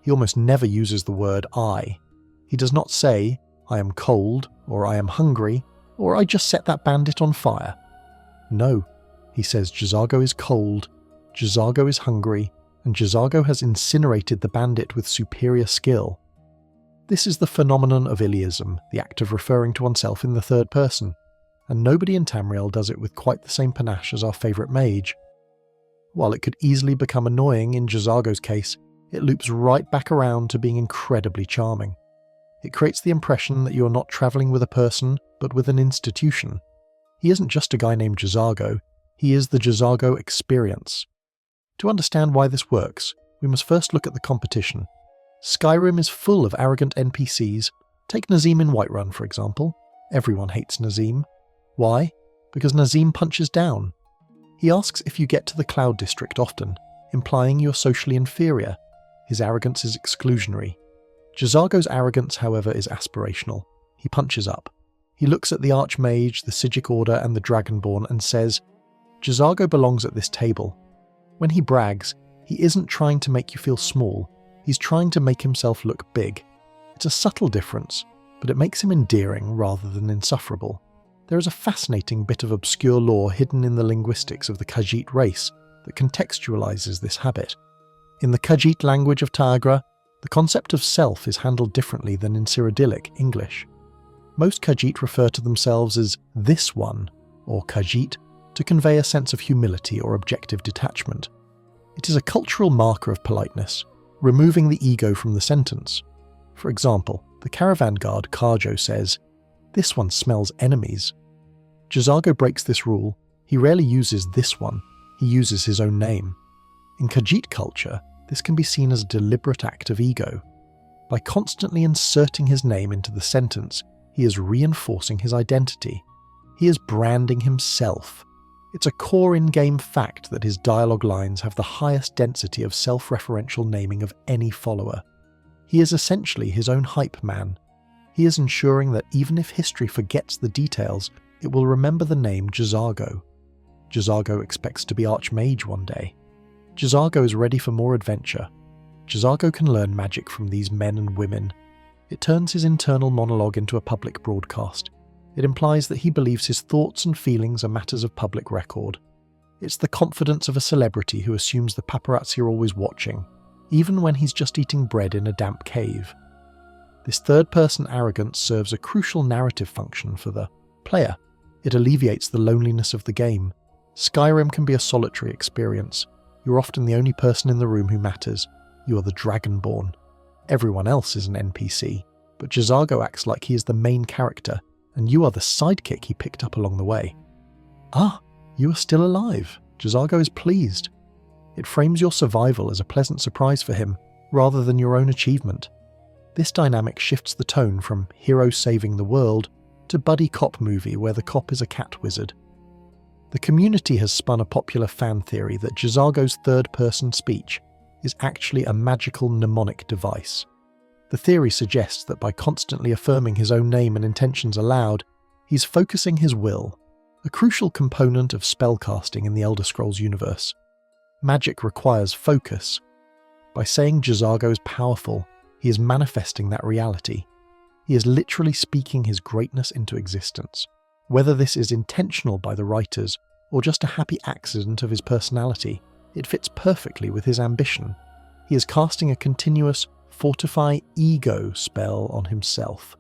A: He almost never uses the word I. He does not say, I am cold, or I am hungry, or I just set that bandit on fire. No, he says Jazargo is cold, Jazargo is hungry, and Jazargo has incinerated the bandit with superior skill. This is the phenomenon of Iliism, the act of referring to oneself in the third person, and nobody in Tamriel does it with quite the same panache as our favourite mage. While it could easily become annoying in Jazargo's case, it loops right back around to being incredibly charming. It creates the impression that you're not travelling with a person, but with an institution. He isn't just a guy named Jazargo, he is the Jazargo experience. To understand why this works, we must first look at the competition. Skyrim is full of arrogant NPCs. Take Nazim in Whiterun, for example. Everyone hates Nazim. Why? Because Nazim punches down. He asks if you get to the Cloud District often, implying you're socially inferior. His arrogance is exclusionary. Jazargo's arrogance, however, is aspirational. He punches up. He looks at the Archmage, the Psijic Order, and the Dragonborn and says, Jazargo belongs at this table. When he brags, he isn't trying to make you feel small, he's trying to make himself look big. It's a subtle difference, but it makes him endearing rather than insufferable. There is a fascinating bit of obscure lore hidden in the linguistics of the Khajiit race that contextualizes this habit. In the Khajiit language of Tagra, the concept of self is handled differently than in Cyrodiilic English. Most Khajiit refer to themselves as this one, or Khajiit, to convey a sense of humility or objective detachment. It is a cultural marker of politeness, removing the ego from the sentence. For example, the caravan guard Karjo says, "This one smells enemies." Jazargo breaks this rule. He rarely uses this one, he uses his own name. In Khajiit culture, this can be seen as a deliberate act of ego. By constantly inserting his name into the sentence, he is reinforcing his identity. He is branding himself. It's a core in-game fact that his dialogue lines have the highest density of self-referential naming of any follower. He is essentially his own hype man. He is ensuring that even if history forgets the details, it will remember the name Jazargo. Jazargo expects to be Archmage one day. Jazargo is ready for more adventure. Jazargo can learn magic from these men and women. It turns his internal monologue into a public broadcast. It implies that he believes his thoughts and feelings are matters of public record. It's the confidence of a celebrity who assumes the paparazzi are always watching, even when he's just eating bread in a damp cave. This third-person arrogance serves a crucial narrative function for the player. It alleviates the loneliness of the game. Skyrim can be a solitary experience. You're often the only person in the room who matters. You are the Dragonborn. Everyone else is an NPC, but Jazargo acts like he is the main character, and you are the sidekick he picked up along the way. Ah, you are still alive. Jazargo is pleased. It frames your survival as a pleasant surprise for him, rather than your own achievement. This dynamic shifts the tone from hero saving the world to buddy cop movie where the cop is a cat wizard. The community has spun a popular fan theory that Jazargo's third-person speech is actually a magical mnemonic device. The theory suggests that by constantly affirming his own name and intentions aloud, he's focusing his will, a crucial component of spellcasting in the Elder Scrolls universe. Magic requires focus. By saying Jazargo is powerful, he is manifesting that reality. He is literally speaking his greatness into existence. Whether this is intentional by the writers or just a happy accident of his personality, it fits perfectly with his ambition. He is casting a continuous fortify ego spell on himself.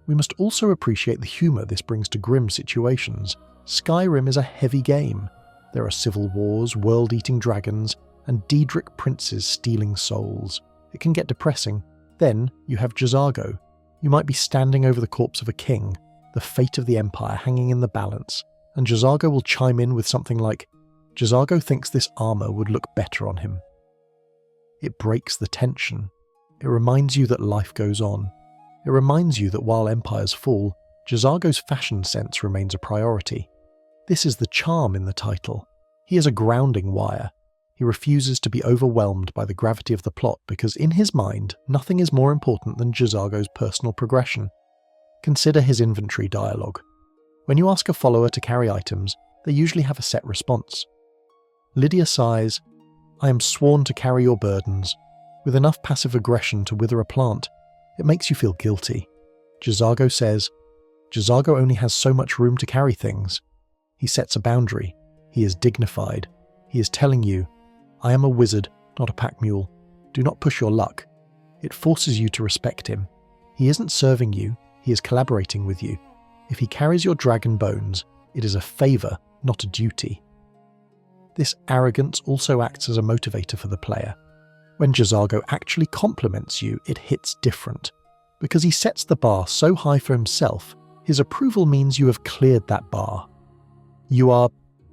A: We must also appreciate the humour this brings to grim situations. Skyrim is a heavy game. There are civil wars, world-eating dragons, and Daedric princes stealing souls. It can get depressing. Then you have Jazargo. You might be standing over the corpse of a king, the fate of the empire hanging in the balance, and Jazargo will chime in with something like, Jazargo thinks this armour would look better on him. It breaks the tension. It reminds you that life goes on. It reminds you that while empires fall, Jazargo's fashion sense remains a priority. This is the charm in the title. He is a grounding wire. He refuses to be overwhelmed by the gravity of the plot because in his mind, nothing is more important than Jazargo's personal progression. Consider his inventory dialogue. When you ask a follower to carry items, they usually have a set response. Lydia sighs, "I am sworn to carry your burdens," with enough passive aggression to wither a plant. It makes you feel guilty. Jazargo says, "Jazargo only has so much room to carry things." He sets a boundary. He is dignified. He is telling you, "I am a wizard, not a pack mule. Do not push your luck." It forces you to respect him. He isn't serving you, he is collaborating with you. If he carries your dragon bones, it is a favour, not a duty. This arrogance also acts as a motivator for the player. When Jazargo actually compliments you, it hits different. Because he sets the bar so high for himself, his approval means you have cleared that bar. You are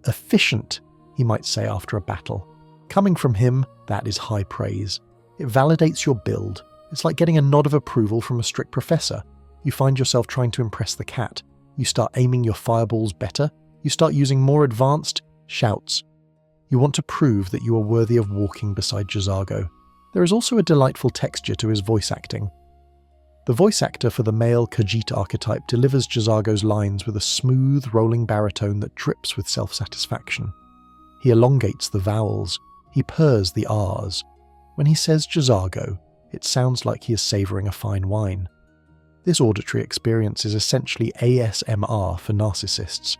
A: efficient, he might say after a battle. Coming from him, that is high praise. It validates your build. It's like getting a nod of approval from a strict professor. You find yourself trying to impress the cat. You start aiming your fireballs better. You start using more advanced shouts. You want to prove that you are worthy of walking beside Jazargo. There is also a delightful texture to his voice acting. The voice actor for the male Khajiit archetype delivers Jazargo's lines with a smooth, rolling baritone that drips with self-satisfaction. He elongates the vowels. He purrs the R's. When he says Jazargo, it sounds like he is savouring a fine wine. This auditory experience is essentially ASMR for narcissists.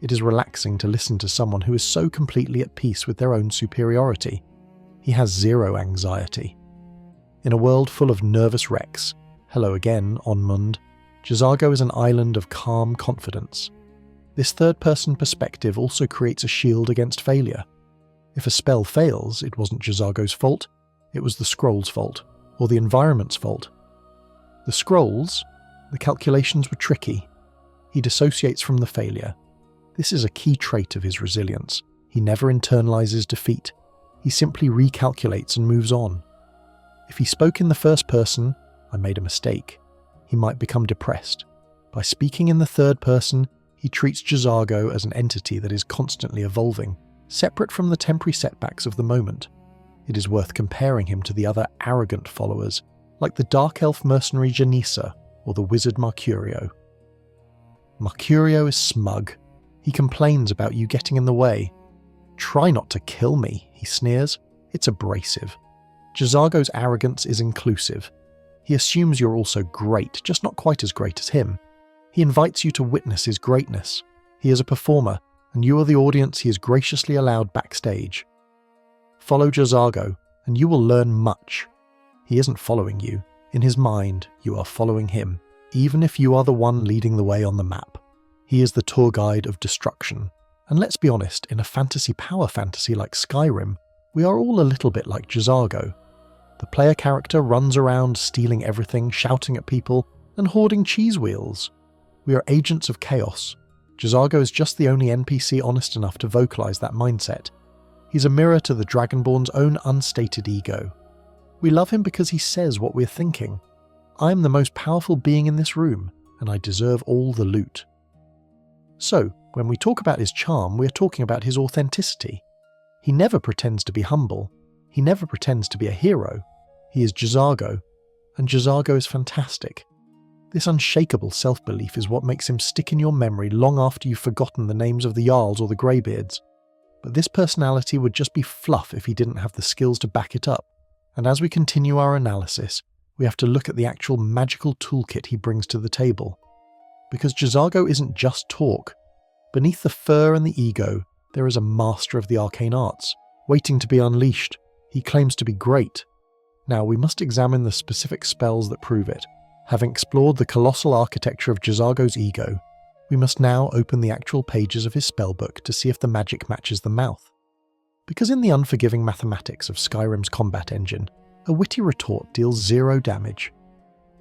A: It is relaxing to listen to someone who is so completely at peace with their own superiority. He has zero anxiety. In a world full of nervous wrecks, hello again, Onmund, Jazargo is an island of calm confidence. This third-person perspective also creates a shield against failure. If a spell fails, it wasn't Jazargo's fault, it was the scroll's fault, or the environment's fault. The scrolls, the calculations were tricky. He dissociates from the failure. This is a key trait of his resilience. He never internalizes defeat. He simply recalculates and moves on. If he spoke in the first person, "I made a mistake," he might become depressed. By speaking in the third person, he treats Jazargo as an entity that is constantly evolving, separate from the temporary setbacks of the moment. It is worth comparing him to the other arrogant followers, like the dark elf mercenary Janissa or the wizard Mercurio. Mercurio is smug. He complains about you getting in the way. "Try not to kill me," he sneers. It's abrasive. Jazargo's arrogance is inclusive. He assumes you're also great, just not quite as great as him. He invites you to witness his greatness. He is a performer, and you are the audience he is graciously allowed backstage. Follow Jazargo, and you will learn much. He isn't following you. In his mind, you are following him, even if you are the one leading the way on the map. He is the tour guide of destruction. And let's be honest, in a power fantasy like Skyrim, we are all a little bit like Jazargo. The player character runs around stealing everything, shouting at people, and hoarding cheese wheels. We are agents of chaos. Jazargo is just the only NPC honest enough to vocalize that mindset. He's a mirror to the Dragonborn's own unstated ego. We love him because he says what we're thinking. I am the most powerful being in this room, and I deserve all the loot. So, when we talk about his charm, we are talking about his authenticity. He never pretends to be humble. He never pretends to be a hero. He is Jazargo, and Jazargo is fantastic. This unshakable self-belief is what makes him stick in your memory long after you've forgotten the names of the Jarls or the Greybeards. But this personality would just be fluff if he didn't have the skills to back it up. And as we continue our analysis, we have to look at the actual magical toolkit he brings to the table. Because Jazargo isn't just talk. Beneath the fur and the ego, there is a master of the arcane arts, waiting to be unleashed. He claims to be great. Now, we must examine the specific spells that prove it. Having explored the colossal architecture of Jazargo's ego, we must now open the actual pages of his spellbook to see if the magic matches the mouth. Because in the unforgiving mathematics of Skyrim's combat engine, a witty retort deals 0 damage.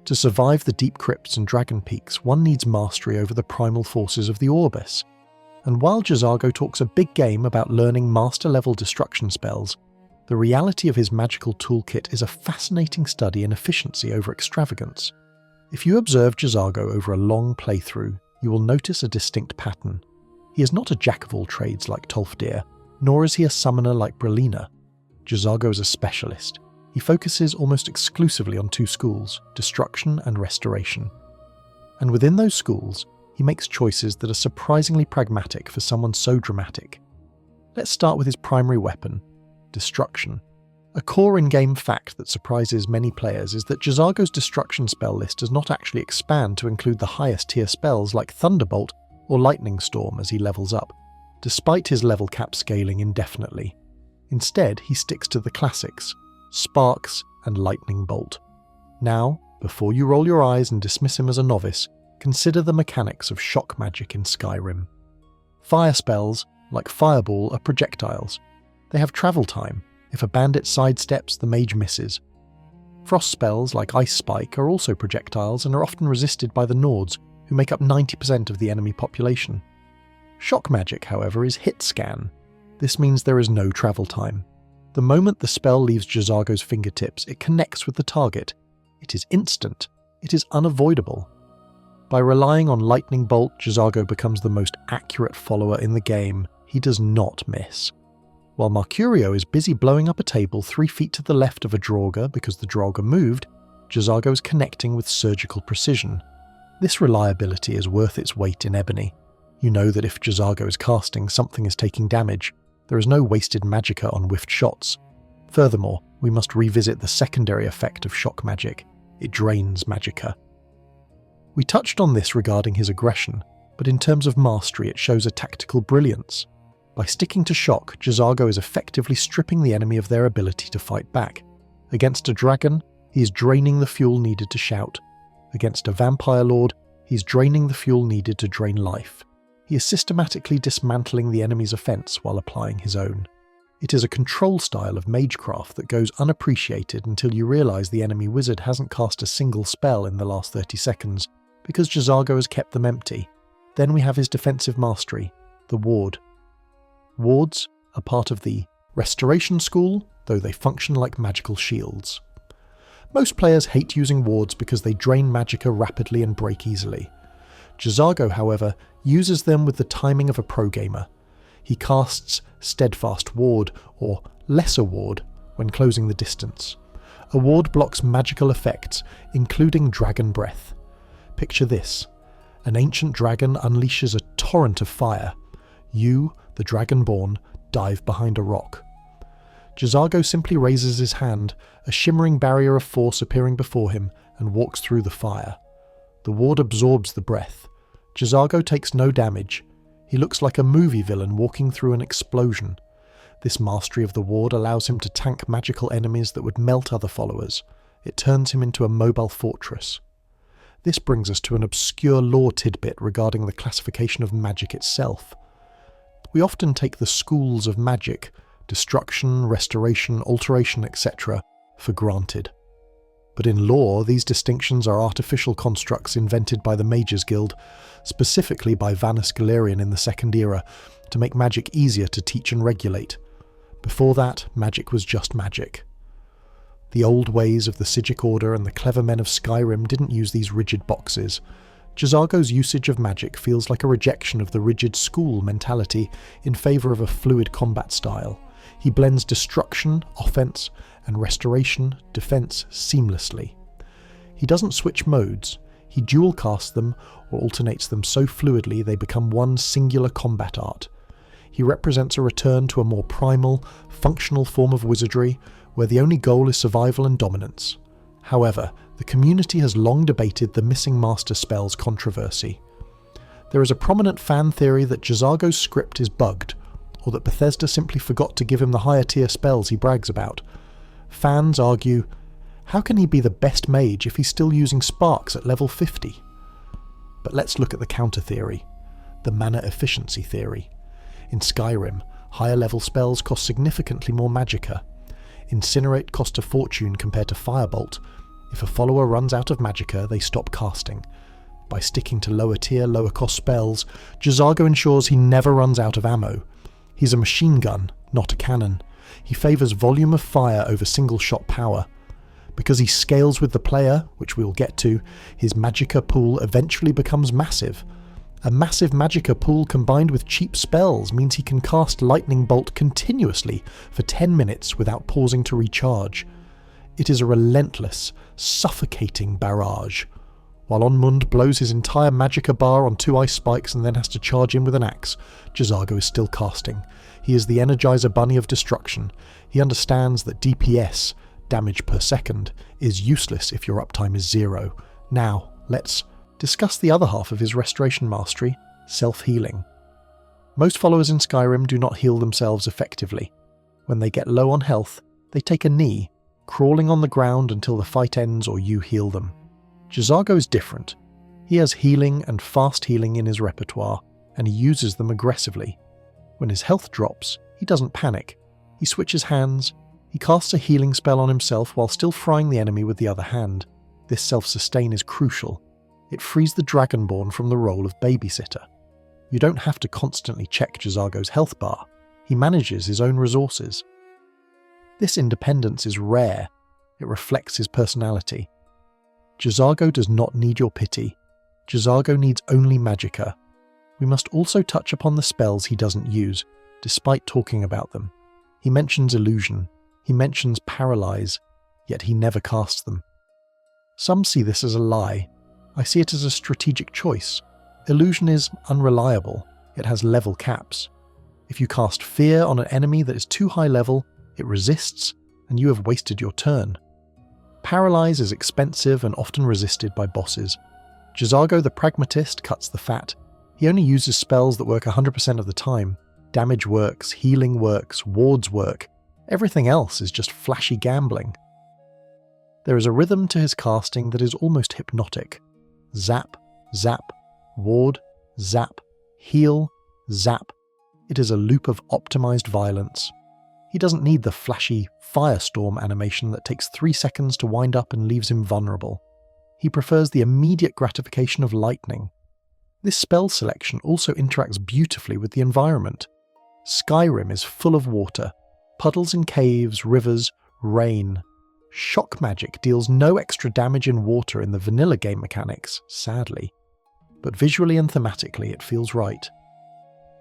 A: To survive the deep crypts and dragon peaks, one needs mastery over the primal forces of the Orbis. And while Jazargo talks a big game about learning master-level destruction spells, the reality of his magical toolkit is a fascinating study in efficiency over extravagance. If you observe Jazargo over a long playthrough, you will notice a distinct pattern. He is not a jack-of-all-trades like Tolfdir, nor is he a summoner like Brelina. Jazargo is a specialist. He focuses almost exclusively on two schools, destruction and restoration. And within those schools, he makes choices that are surprisingly pragmatic for someone so dramatic. Let's start with his primary weapon, destruction. A core in-game fact that surprises many players is that Jazargo's destruction spell list does not actually expand to include the highest tier spells like Thunderbolt or Lightning Storm as he levels up, despite his level cap scaling indefinitely. Instead, he sticks to the classics, Sparks and Lightning Bolt. Now, before you roll your eyes and dismiss him as a novice, consider the mechanics of shock magic in Skyrim. Fire spells, like Fireball, are projectiles. They have travel time. If a bandit sidesteps, the mage misses. Frost spells, like Ice Spike, are also projectiles and are often resisted by the Nords, who make up 90% of the enemy population. Shock magic, however, is hit scan. This means there is no travel time. The moment the spell leaves Jazargo's fingertips, it connects with the target. It is instant. It is unavoidable. By relying on Lightning Bolt, Jazargo becomes the most accurate follower in the game. He does not miss. While Mercurio is busy blowing up a table 3 feet to the left of a Draugr because the Draugr moved, Jazargo is connecting with surgical precision. This reliability is worth its weight in ebony. You know that if Jazargo is casting, something is taking damage. There is no wasted magicka on whiffed shots. Furthermore, we must revisit the secondary effect of shock magic. It drains magicka. We touched on this regarding his aggression, but in terms of mastery it shows a tactical brilliance. By sticking to shock, Jazargo is effectively stripping the enemy of their ability to fight back. Against a dragon, he is draining the fuel needed to shout. Against a vampire lord, he is draining the fuel needed to drain life. He is systematically dismantling the enemy's offense while applying his own. It is a control style of magecraft that goes unappreciated until you realise the enemy wizard hasn't cast a single spell in the last 30 seconds, because Jazargo has kept them empty. Then we have his defensive mastery, the ward. Wards are part of the restoration school, though they function like magical shields. Most players hate using wards because they drain magicka rapidly and break easily. Jazargo, however, uses them with the timing of a pro gamer. He casts Steadfast Ward, or Lesser Ward, when closing the distance. A ward blocks magical effects, including Dragon Breath. Picture this. An ancient dragon unleashes a torrent of fire. You, the Dragonborn, dive behind a rock. Jazargo simply raises his hand, a shimmering barrier of force appearing before him, and walks through the fire. The ward absorbs the breath. Jazargo takes no damage. He looks like a movie villain walking through an explosion. This mastery of the ward allows him to tank magical enemies that would melt other followers. It turns him into a mobile fortress. This brings us to an obscure lore tidbit regarding the classification of magic itself. We often take the schools of magic, destruction, restoration, alteration, etc., for granted. But in lore, these distinctions are artificial constructs invented by the Mages Guild, specifically by Vanus Galerian in the Second Era, to make magic easier to teach and regulate. Before that, magic was just magic. The old ways of the Sigic Order and the clever men of Skyrim didn't use these rigid boxes. Jazargo's usage of magic feels like a rejection of the rigid school mentality in favour of a fluid combat style. He blends destruction, offense, and restoration, defense seamlessly. He doesn't switch modes. He dual casts them or alternates them so fluidly they become one singular combat art. He represents a return to a more primal, functional form of wizardry where the only goal is survival and dominance. However, the community has long debated the missing master spells controversy. There is a prominent fan theory that Jazargo's script is bugged, or that Bethesda simply forgot to give him the higher tier spells he brags about. Fans argue, how can he be the best mage if he's still using sparks at level 50? But let's look at the counter theory, the mana efficiency theory. In Skyrim, higher level spells cost significantly more magicka. Incinerate cost a fortune compared to Firebolt. If a follower runs out of magicka, they stop casting. By sticking to lower tier, lower cost spells, Jazargo ensures he never runs out of ammo. He's a machine gun, not a cannon. He favours volume of fire over single shot power. Because he scales with the player, which we'll get to, his magicka pool eventually becomes massive. A massive magicka pool combined with cheap spells means he can cast Lightning Bolt continuously for 10 minutes without pausing to recharge. It is a relentless, suffocating barrage. While Onmund blows his entire magicka bar on 2 ice spikes and then has to charge in with an axe, Jazargo is still casting. He is the Energizer Bunny of destruction. He understands that DPS, damage per second, is useless if your uptime is 0. Now, let's discuss the other half of his restoration mastery, self-healing. Most followers in Skyrim do not heal themselves effectively. When they get low on health, they take a knee, crawling on the ground until the fight ends or you heal them. Jazargo is different. He has healing and fast healing in his repertoire, and he uses them aggressively. When his health drops, he doesn't panic. He switches hands. He casts a healing spell on himself while still frying the enemy with the other hand. This self-sustain is crucial. It frees the Dragonborn from the role of babysitter. You don't have to constantly check Jazargo's health bar. He manages his own resources. This independence is rare. It reflects his personality. Jazargo does not need your pity. Jazargo needs only magicka. We must also touch upon the spells he doesn't use, despite talking about them. He mentions illusion. He mentions paralyze, yet he never casts them. Some see this as a lie. I see it as a strategic choice. Illusion is unreliable. It has level caps. If you cast fear on an enemy that is too high level, it resists, and you have wasted your turn. Paralyze is expensive and often resisted by bosses. Jazargo the Pragmatist cuts the fat. He only uses spells that work 100% of the time. Damage works, healing works, wards work. Everything else is just flashy gambling. There is a rhythm to his casting that is almost hypnotic. Zap, zap, ward, zap, heal, zap. It is a loop of optimized violence. He doesn't need the flashy firestorm animation that takes 3 seconds to wind up and leaves him vulnerable. He prefers the immediate gratification of lightning. This spell selection also interacts beautifully with the environment. Skyrim is full of water, puddles in caves, rivers, rain. Shock magic deals no extra damage in water in the vanilla game mechanics, sadly. But visually and thematically it feels right.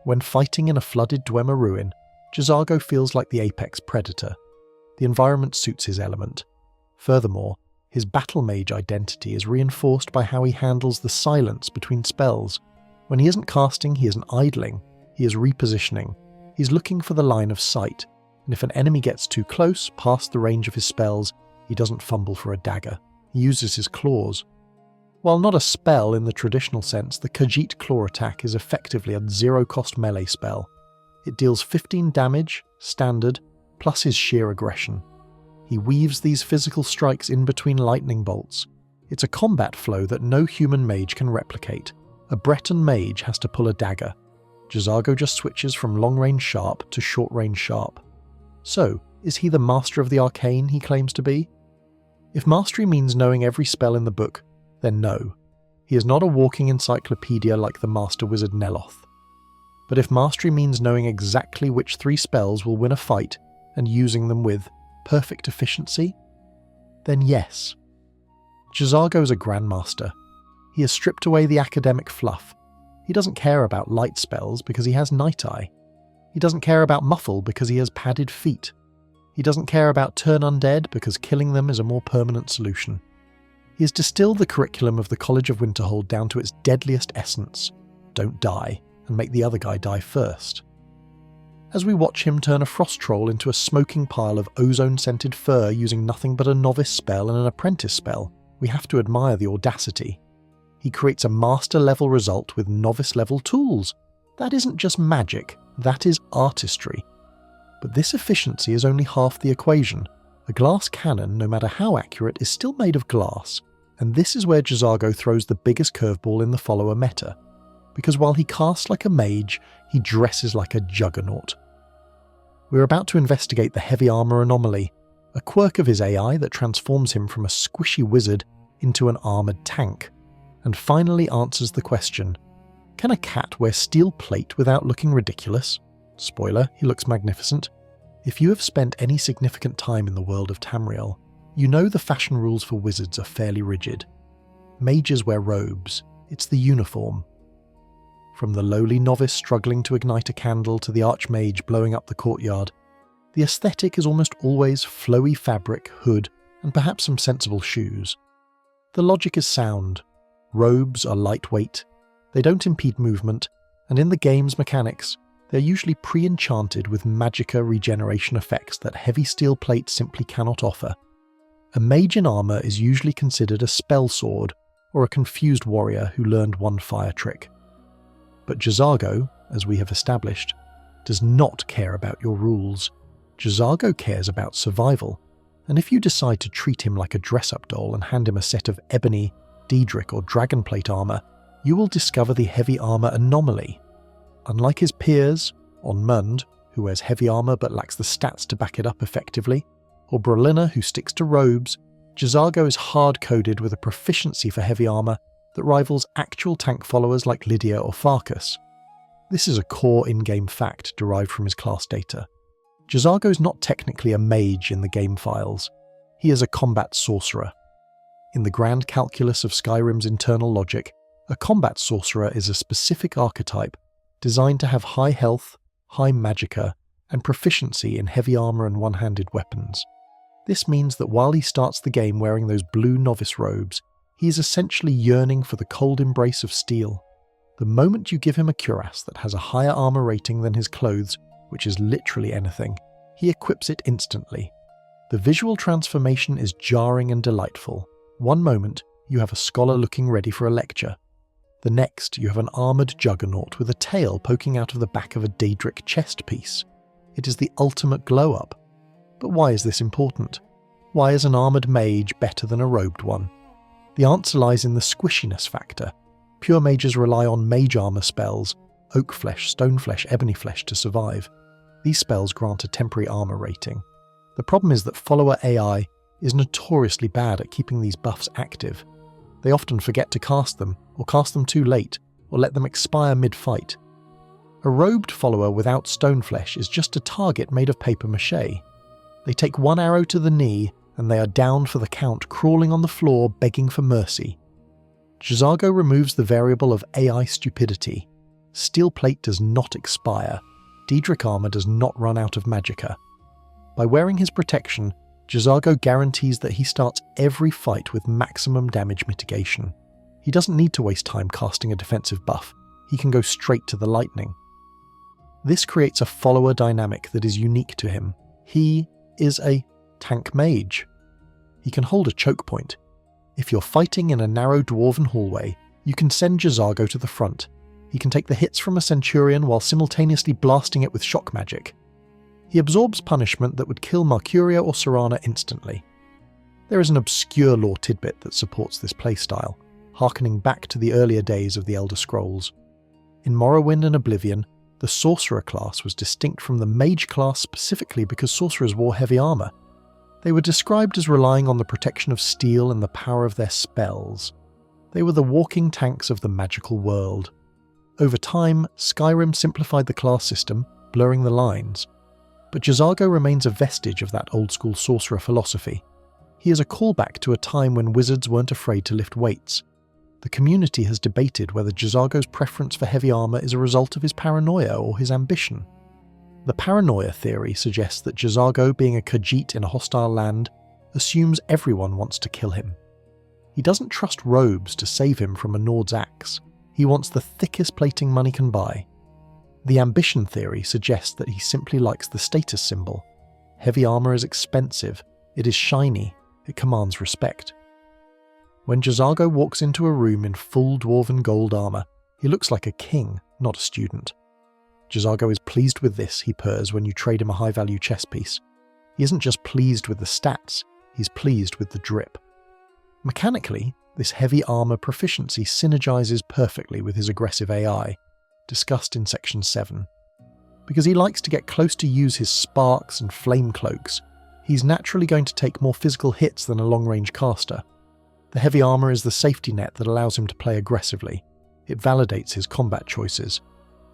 A: When fighting in a flooded Dwemer ruin, Jazargo feels like the apex predator. The environment suits his element. Furthermore, his battle mage identity is reinforced by how he handles the silence between spells. When he isn't casting, he isn't idling. He is repositioning. He's looking for the line of sight, and if an enemy gets too close, past the range of his spells, he doesn't fumble for a dagger. He uses his claws. While not a spell in the traditional sense, the Khajiit claw attack is effectively a zero-cost melee spell. It deals 15 damage, standard, plus his sheer aggression. He weaves these physical strikes in between lightning bolts. It's a combat flow that no human mage can replicate. A Breton mage has to pull a dagger. Jazargo just switches from long-range sharp to short-range sharp. So, is he the master of the arcane he claims to be? If mastery means knowing every spell in the book, then no. He is not a walking encyclopedia like the master wizard Neloth. But if mastery means knowing exactly which 3 spells will win a fight and using them with perfect efficiency, then yes. Jazargo is a grandmaster. He has stripped away the academic fluff. He doesn't care about light spells because he has Night Eye. He doesn't care about muffle because he has padded feet. He doesn't care about turn undead because killing them is a more permanent solution. He has distilled the curriculum of the College of Winterhold down to its deadliest essence. Don't die, and make the other guy die first. As we watch him turn a frost troll into a smoking pile of ozone-scented fur using nothing but a novice spell and an apprentice spell, we have to admire the audacity. He creates a master-level result with novice-level tools. That isn't just magic, that is artistry. But this efficiency is only half the equation. A glass cannon, no matter how accurate, is still made of glass, and this is where Jazargo throws the biggest curveball in the follower meta. Because while he casts like a mage, he dresses like a juggernaut. We're about to investigate the heavy armour anomaly, a quirk of his AI that transforms him from a squishy wizard into an armoured tank, and finally answers the question, can a cat wear steel plate without looking ridiculous? Spoiler, he looks magnificent. If you have spent any significant time in the world of Tamriel, You know the fashion rules for wizards are fairly rigid. Mages wear robes. It's the uniform. From the lowly novice struggling to ignite a candle to the archmage blowing up the courtyard, the aesthetic is almost always flowy fabric, hood, and perhaps some sensible shoes. The logic is sound. Robes are lightweight, they don't impede movement, and in the game's mechanics, they're usually pre-enchanted with magicka regeneration effects that heavy steel plate simply cannot offer. A mage in armour is usually considered a spell sword, or a confused warrior who learned one fire trick. But Jazargo, as we have established, does not care about your rules. Jazargo cares about survival, and if you decide to treat him like a dress-up doll and hand him a set of ebony, Daedric or dragonplate armour, you will discover the heavy armour anomaly. Unlike his peers, on Mund, who wears heavy armour but lacks the stats to back it up effectively, or Brolina, who sticks to robes, Jazargo is hard-coded with a proficiency for heavy armour that rivals actual tank followers like Lydia or Farkas. This is a core in-game fact derived from his class data. Jazargo is not technically a mage in the game files. He is a combat sorcerer. In the grand calculus of Skyrim's internal logic, a combat sorcerer is a specific archetype designed to have high health, high magicka, and proficiency in heavy armour and one-handed weapons. This means that while he starts the game wearing those blue novice robes, he is essentially yearning for the cold embrace of steel. The moment you give him a cuirass that has a higher armour rating than his clothes, which is literally anything, he equips it instantly. The visual transformation is jarring and delightful. One moment, you have a scholar looking ready for a lecture. The next, you have an armoured juggernaut with a tail poking out of the back of a Daedric chest piece. It is the ultimate glow-up. But why is this important? Why is an armoured mage better than a robed one? The answer lies in the squishiness factor. Pure mages rely on mage armour spells, oak flesh, stone flesh, ebony flesh to survive. These spells grant a temporary armour rating. The problem is that follower AI is notoriously bad at keeping these buffs active. They often forget to cast them, or cast them too late, or let them expire mid-fight. A robed follower without stone flesh is just a target made of paper mache. They take one arrow to the knee, and they are down for the count, crawling on the floor begging for mercy. Jazargo removes the variable of AI stupidity. Steel plate does not expire. Daedric armour does not run out of magicka. By wearing his protection, Jazargo guarantees that he starts every fight with maximum damage mitigation. He doesn't need to waste time casting a defensive buff. He can go straight to the lightning. This creates a follower dynamic that is unique to him. He is a tank mage. He can hold a choke point. If you're fighting in a narrow dwarven hallway, you can send Jazargo to the front. He can take the hits from a centurion while simultaneously blasting it with shock magic. He absorbs punishment that would kill Mercuria or Serana instantly. There is an obscure lore tidbit that supports this playstyle, harkening back to the earlier days of the Elder Scrolls. In Morrowind and Oblivion, the Sorcerer class was distinct from the Mage class specifically because Sorcerers wore heavy armour. They were described as relying on the protection of steel and the power of their spells. They were the walking tanks of the magical world. Over time, Skyrim simplified the class system, blurring the lines. But Jazargo remains a vestige of that old-school sorcerer philosophy. He is a callback to a time when wizards weren't afraid to lift weights. The community has debated whether Jazargo's preference for heavy armour is a result of his paranoia or his ambition. The paranoia theory suggests that Jazargo, being a Khajiit in a hostile land, assumes everyone wants to kill him. He doesn't trust robes to save him from a Nord's axe. He wants the thickest plating money can buy. The ambition theory suggests that he simply likes the status symbol. Heavy armour is expensive, it is shiny, it commands respect. When Jazargo walks into a room in full dwarven gold armour, he looks like a king, not a student. Jazargo is pleased with this, he purrs when you trade him a high-value chess piece. He isn't just pleased with the stats, he's pleased with the drip. Mechanically, this heavy armour proficiency synergizes perfectly with his aggressive AI, discussed in Section 7. Because he likes to get close to use his sparks and flame cloaks, he's naturally going to take more physical hits than a long-range caster. The heavy armour is the safety net that allows him to play aggressively. It validates his combat choices.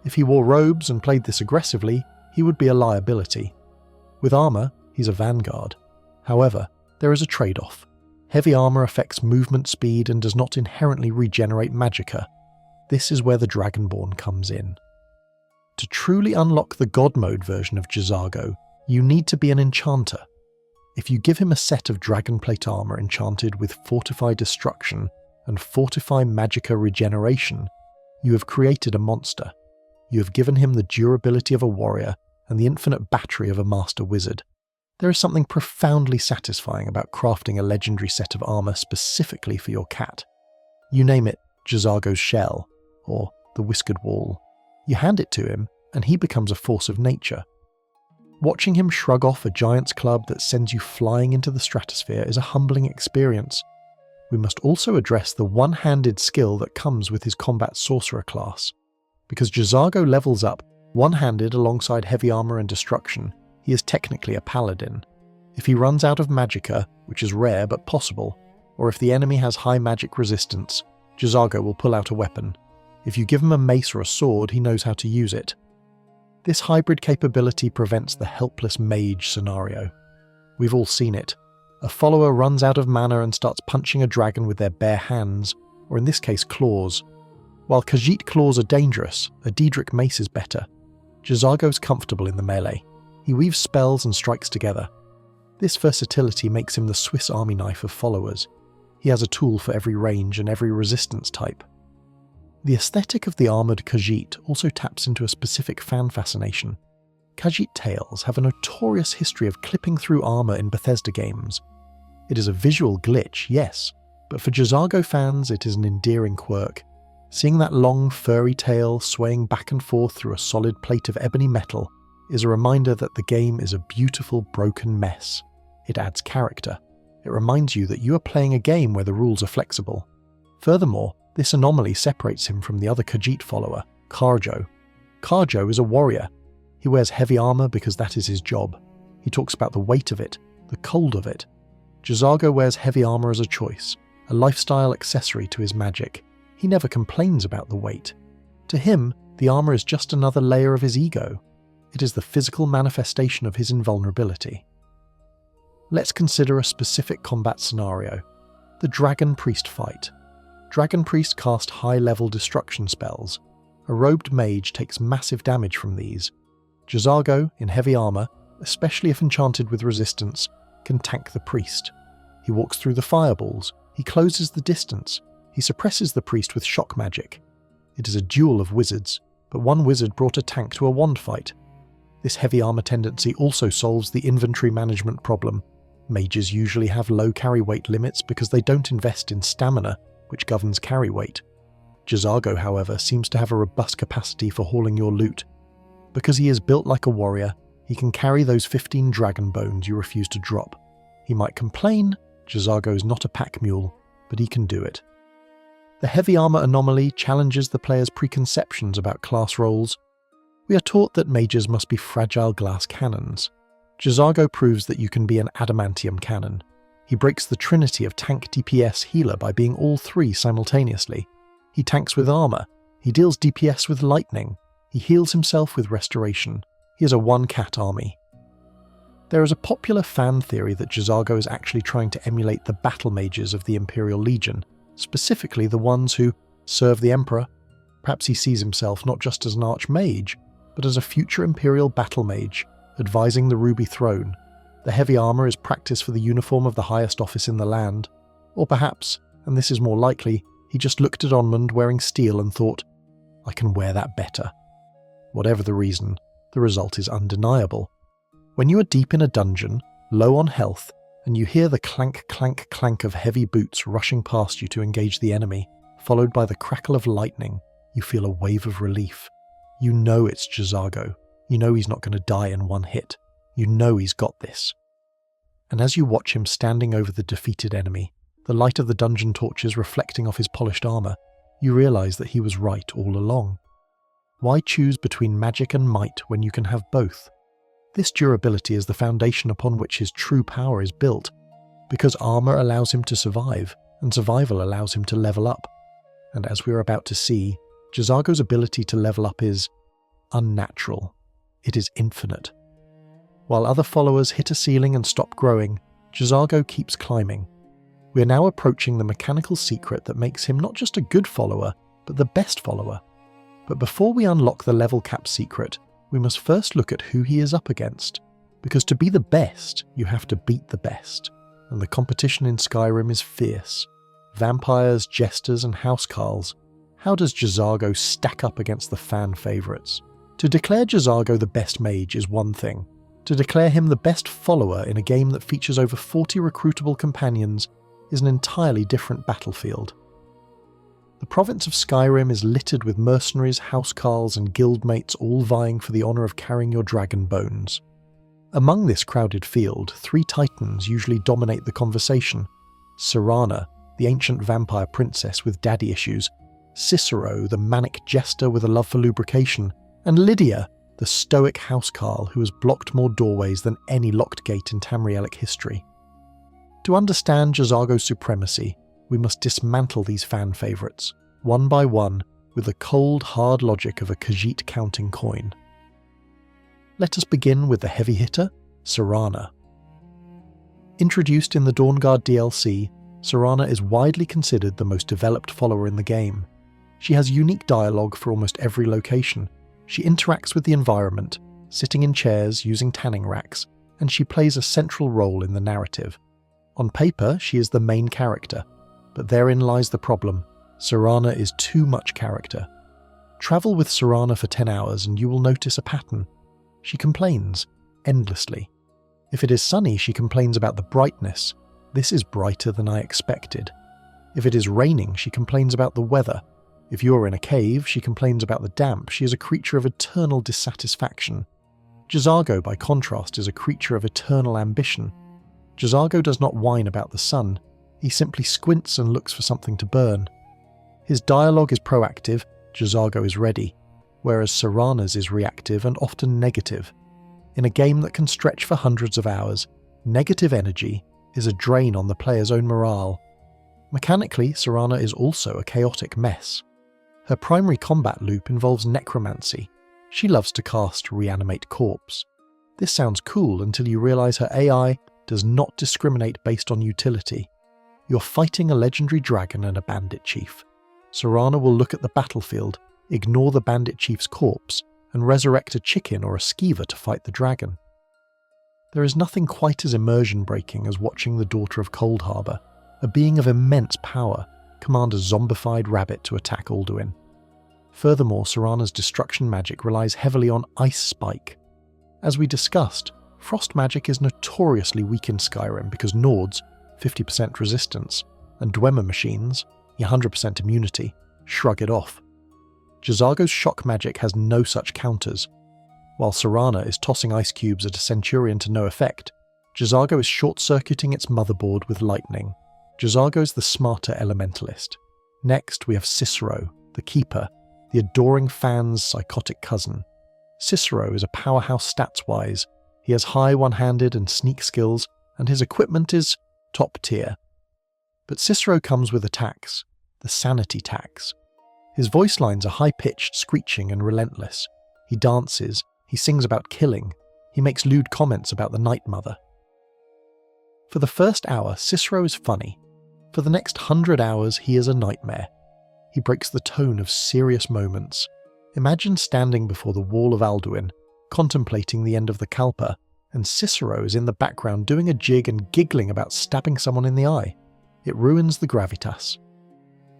A: If he wore robes and played this aggressively, he would be a liability. With armour, he's a vanguard. However, There is a trade-off. Heavy armor affects movement speed and does not inherently regenerate magicka. This is where the Dragonborn comes in. To truly unlock the God Mode version of Jazargo, you need to be an enchanter. If you give him a set of dragonplate armor enchanted with Fortify Destruction and Fortify Magicka Regeneration, you have created a monster. You have given him the durability of a warrior and the infinite battery of a master wizard. There is something profoundly satisfying about crafting a legendary set of armor specifically for your cat. You name it Jazargo's Shell, or the Whiskered Wall. You hand it to him, and he becomes a force of nature. Watching him shrug off a giant's club that sends you flying into the stratosphere is a humbling experience. We must also address the one-handed skill that comes with his combat sorcerer class. Because Jazargo levels up one-handed alongside heavy armor and destruction, he is technically a paladin. If he runs out of magicka, which is rare but possible, or if the enemy has high magic resistance, Jazargo will pull out a weapon. If you give him a mace or a sword, he knows how to use it. This hybrid capability prevents the helpless mage scenario. We've all seen it. A follower runs out of mana and starts punching a dragon with their bare hands, or in this case claws. While Khajiit claws are dangerous, a Daedric mace is better. Jazargo's comfortable in the melee. He weaves spells and strikes together. This versatility makes him the Swiss Army knife of followers. He has a tool for every range and every resistance type. The aesthetic of the armoured Khajiit also taps into a specific fan fascination. Khajiit tales have a notorious history of clipping through armour in Bethesda games. It is a visual glitch, yes, but for Jazargo fans it is an endearing quirk. Seeing that long, furry tail swaying back and forth through a solid plate of ebony metal is a reminder that the game is a beautiful, broken mess. It adds character. It reminds you that you are playing a game where the rules are flexible. Furthermore, this anomaly separates him from the other Khajiit follower, Kharjo. Kharjo is a warrior. He wears heavy armor because that is his job. He talks about the weight of it, the cold of it. Jazargo wears heavy armor as a choice, a lifestyle accessory to his magic. He never complains about the weight. To him, the armor is just another layer of his ego. It is the physical manifestation of his invulnerability. Let's consider a specific combat scenario. The Dragon Priest fight. Dragon Priest cast high-level destruction spells. A robed mage takes massive damage from these. Jazargo, in heavy armor, especially if enchanted with resistance, can tank the priest. He walks through the fireballs, he closes the distance, he suppresses the priest with shock magic. It is a duel of wizards, but one wizard brought a tank to a wand fight. This heavy armor tendency also solves the inventory management problem. Mages usually have low carry weight limits because they don't invest in stamina, which governs carry weight. Jazargo, however, seems to have a robust capacity for hauling your loot. Because he is built like a warrior, he can carry those 15 dragon bones you refuse to drop. He might complain, Jazargo is not a pack mule, but he can do it. The heavy armor anomaly challenges the player's preconceptions about class roles. We are taught that mages must be fragile glass cannons. Jazargo proves that you can be an adamantium cannon. He breaks the trinity of tank, DPS, healer by being all three simultaneously. He tanks with armor, he deals DPS with lightning, he heals himself with restoration. He is a one-cat army. There is a popular fan theory that Jazargo is actually trying to emulate the battle mages of the Imperial Legion, specifically the ones who serve the Emperor. Perhaps he sees himself not just as an archmage, but as a future Imperial battle mage, advising the Ruby Throne. The heavy armor is practice for the uniform of the highest office in the land. Or perhaps, and this is more likely, he just looked at Onmund wearing steel and thought, I can wear that better. Whatever the reason, the result is undeniable. When you are deep in a dungeon, low on health, and you hear the clank, clank, clank of heavy boots rushing past you to engage the enemy, followed by the crackle of lightning, you feel a wave of relief. You know it's Jazargo. You know he's not going to die in one hit. You know he's got this. And as you watch him standing over the defeated enemy, the light of the dungeon torches reflecting off his polished armor, you realize that he was right all along. Why choose between magic and might when you can have both? This durability is the foundation upon which his true power is built, because armor allows him to survive, and survival allows him to level up. And as we are about to see, Jazargo's ability to level up is unnatural. It is infinite. While other followers hit a ceiling and stop growing, Jazargo keeps climbing. We are now approaching the mechanical secret that makes him not just a good follower, but the best follower. But before we unlock the level cap secret, we must first look at who he is up against. Because to be the best, you have to beat the best. And the competition in Skyrim is fierce. Vampires, jesters and housecarls. How does Jazargo stack up against the fan favourites? To declare Jazargo the best mage is one thing. To declare him the best follower in a game that features over 40 recruitable companions is an entirely different battlefield. The province of Skyrim is littered with mercenaries, housecarls and guildmates all vying for the honour of carrying your dragon bones. Among this crowded field, 3 titans usually dominate the conversation. Serana, the ancient vampire princess with daddy issues, Cicero, the manic jester with a love for lubrication, and Lydia, the stoic housecarl who has blocked more doorways than any locked gate in Tamrielic history. To understand Jazargo's supremacy, we must dismantle these fan favourites, one by one, with the cold, hard logic of a Khajiit counting coin. Let us begin with the heavy hitter, Serana. Introduced in the Dawnguard DLC, Serana is widely considered the most developed follower in the game. She has unique dialogue for almost every location. She interacts with the environment, sitting in chairs using tanning racks, and she plays a central role in the narrative. On paper, she is the main character, but therein lies the problem. Serana is too much character. Travel with Serana for 10 hours and you will notice a pattern. She complains, endlessly. If it is sunny, she complains about the brightness. This is brighter than I expected. If it is raining, she complains about the weather. If you are in a cave, she complains about the damp. She is a creature of eternal dissatisfaction. Jazargo, by contrast, is a creature of eternal ambition. Jazargo does not whine about the sun. He simply squints and looks for something to burn. His dialogue is proactive, Jazargo is ready, whereas Serana's is reactive and often negative. In a game that can stretch for hundreds of hours, negative energy is a drain on the player's own morale. Mechanically, Serana is also a chaotic mess. Her primary combat loop involves necromancy. She loves to cast Reanimate Corpse. This sounds cool until you realise her AI does not discriminate based on utility. You're fighting a legendary dragon and a bandit chief. Serana will look at the battlefield, ignore the bandit chief's corpse, and resurrect a chicken or a skeever to fight the dragon. There is nothing quite as immersion-breaking as watching the Daughter of Coldharbour, a being of immense power, command a zombified rabbit to attack Alduin. Furthermore, Serana's destruction magic relies heavily on Ice Spike. As we discussed, frost magic is notoriously weak in Skyrim because Nords, 50% resistance, and Dwemer machines, 100% immunity, shrug it off. Jazargo's shock magic has no such counters. While Serana is tossing ice cubes at a centurion to no effect, Jazargo is short-circuiting its motherboard with lightning. Jazargo is the smarter elementalist. Next, we have Cicero, the Keeper, the adoring fan's psychotic cousin. Cicero is a powerhouse stats-wise. He has high one-handed and sneak skills, and his equipment is top tier. But Cicero comes with a tax, the sanity tax. His voice lines are high-pitched, screeching and relentless. He dances, he sings about killing, he makes lewd comments about the Night Mother. For the first hour, Cicero is funny. For the next 100 hours, he is a nightmare. He breaks the tone of serious moments. Imagine standing before the wall of Alduin, contemplating the end of the Kalpa, and Cicero is in the background doing a jig and giggling about stabbing someone in the eye. It ruins the gravitas.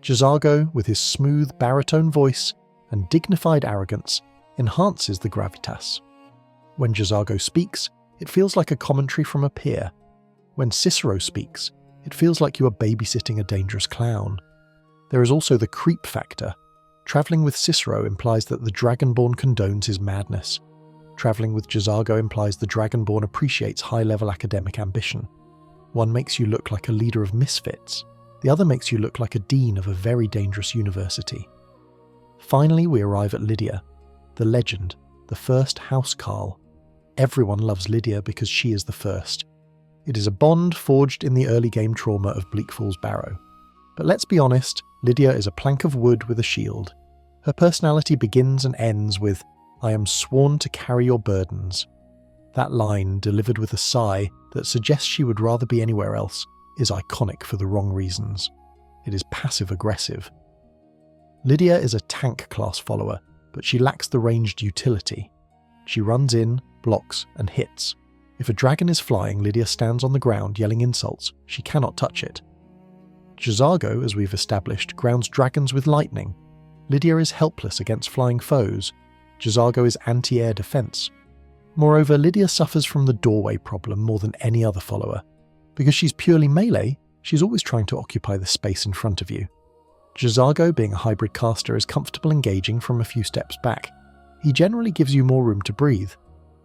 A: Jazargo, with his smooth baritone voice and dignified arrogance, enhances the gravitas. When Jazargo speaks, it feels like a commentary from a peer. When Cicero speaks, it feels like you are babysitting a dangerous clown. There is also the creep factor. Travelling with Cicero implies that the Dragonborn condones his madness. Travelling with Jazargo implies the Dragonborn appreciates high-level academic ambition. One makes you look like a leader of misfits. The other makes you look like a dean of a very dangerous university. Finally, we arrive at Lydia, the legend, the first housecarl. Everyone loves Lydia because she is the first. It is a bond forged in the early game trauma of Bleak Falls Barrow. But let's be honest, Lydia is a plank of wood with a shield. Her personality begins and ends with, "I am sworn to carry your burdens." That line, delivered with a sigh that suggests she would rather be anywhere else, is iconic for the wrong reasons. It is passive-aggressive. Lydia is a tank class follower, but she lacks the ranged utility. She runs in, blocks, and hits. If a dragon is flying, Lydia stands on the ground yelling insults. She cannot touch it. Jazargo, as we've established, grounds dragons with lightning. Lydia is helpless against flying foes. Jazargo is anti-air defense. Moreover, Lydia suffers from the doorway problem more than any other follower. Because she's purely melee, she's always trying to occupy the space in front of you. Jazargo, being a hybrid caster, is comfortable engaging from a few steps back. He generally gives you more room to breathe,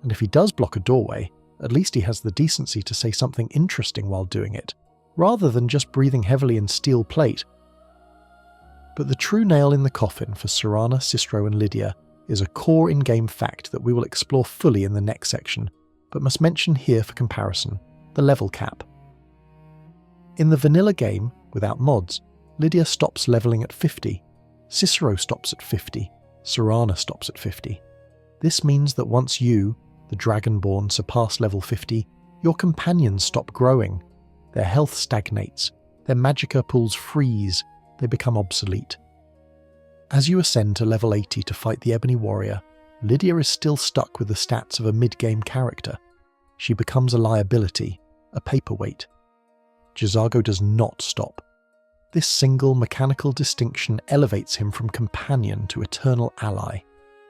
A: and if he does block a doorway, at least he has the decency to say something interesting while doing it, rather than just breathing heavily in steel plate. But the true nail in the coffin for Serana, Cicero and Lydia is a core in-game fact that we will explore fully in the next section, but must mention here for comparison: the level cap. In the vanilla game, without mods, Lydia stops leveling at 50, Cicero stops at 50, Serana stops at 50. This means that once you, the Dragonborn, surpass level 50, your companions stop growing. Their health stagnates, their magicka pools freeze, they become obsolete. As you ascend to level 80 to fight the Ebony Warrior, Lydia is still stuck with the stats of a mid-game character. She becomes a liability, a paperweight. Jazargo does not stop. This single mechanical distinction elevates him from companion to eternal ally.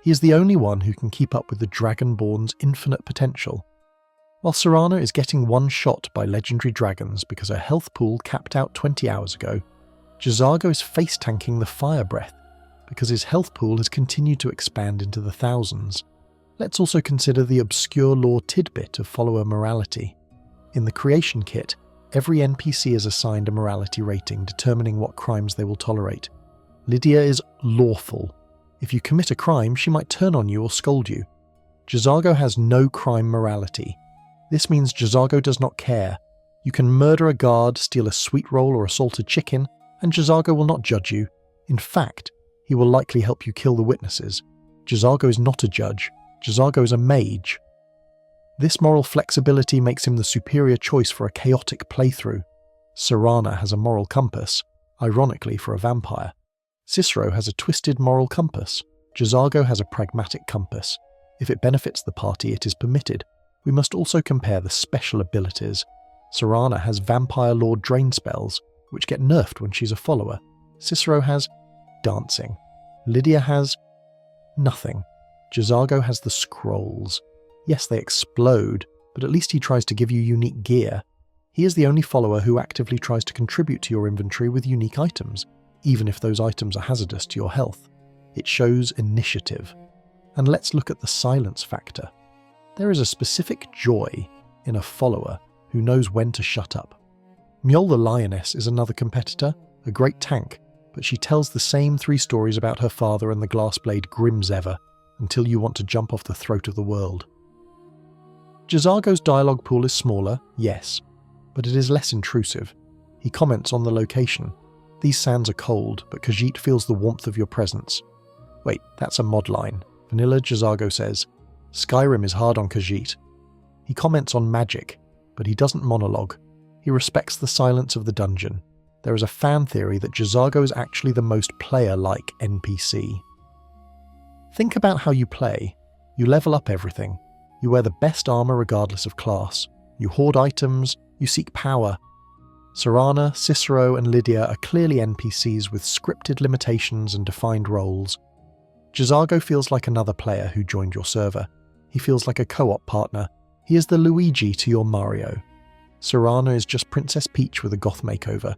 A: He is the only one who can keep up with the Dragonborn's infinite potential. While Serana is getting one shot by legendary dragons because her health pool capped out 20 hours ago, Jazargo is face-tanking the fire breath because his health pool has continued to expand into the thousands. Let's also consider the obscure lore tidbit of follower morality. In the creation kit, every NPC is assigned a morality rating determining what crimes they will tolerate. Lydia is lawful. If you commit a crime, she might turn on you or scold you. Jazargo has no crime morality. This means Jazargo does not care. You can murder a guard, steal a sweet roll or assault a chicken, and Jazargo will not judge you. In fact, he will likely help you kill the witnesses. Jazargo is not a judge. Jazargo is a mage. This moral flexibility makes him the superior choice for a chaotic playthrough. Serana has a moral compass, ironically for a vampire. Cicero has a twisted moral compass. Jazargo has a pragmatic compass. If it benefits the party, it is permitted. We must also compare the special abilities. Serana has Vampire Lord Drain spells, which get nerfed when she's a follower. Cicero has dancing. Lydia has nothing. Jazargo has the scrolls. Yes, they explode, but at least he tries to give you unique gear. He is the only follower who actively tries to contribute to your inventory with unique items, even if those items are hazardous to your health. It shows initiative. And let's look at the silence factor. There is a specific joy in a follower who knows when to shut up. Mjol the Lioness is another competitor, a great tank, but she tells the same 3 stories about her father and the Glassblade Grimzever until you want to jump off the throat of the world. Jazargo's dialogue pool is smaller, yes, but it is less intrusive. He comments on the location. These sands are cold, but Khajiit feels the warmth of your presence. Wait, that's a mod line. Vanilla Jazargo says, Skyrim is hard on Khajiit. He comments on magic, but he doesn't monologue. He respects the silence of the dungeon. There is a fan theory that Jazargo is actually the most player-like NPC. Think about how you play. You level up everything. You wear the best armor regardless of class. You hoard items. You seek power. Serana, Cicero, and Lydia are clearly NPCs with scripted limitations and defined roles. Jazargo feels like another player who joined your server. He feels like a co-op partner. He is the Luigi to your Mario. Serana is just Princess Peach with a goth makeover.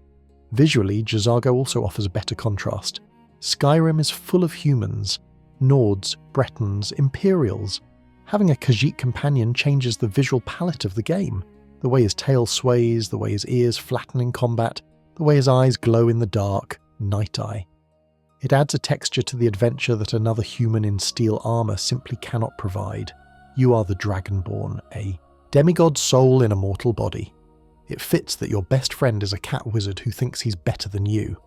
A: Visually, Jazargo also offers a better contrast. Skyrim is full of humans. Nords, Bretons, Imperials. Having a Khajiit companion changes the visual palette of the game. The way his tail sways, the way his ears flatten in combat, the way his eyes glow in the dark, Night Eye. It adds a texture to the adventure that another human in steel armor simply cannot provide. You are the Dragonborn, a demigod soul in a mortal body. It fits that your best friend is a cat wizard who thinks he's better than you.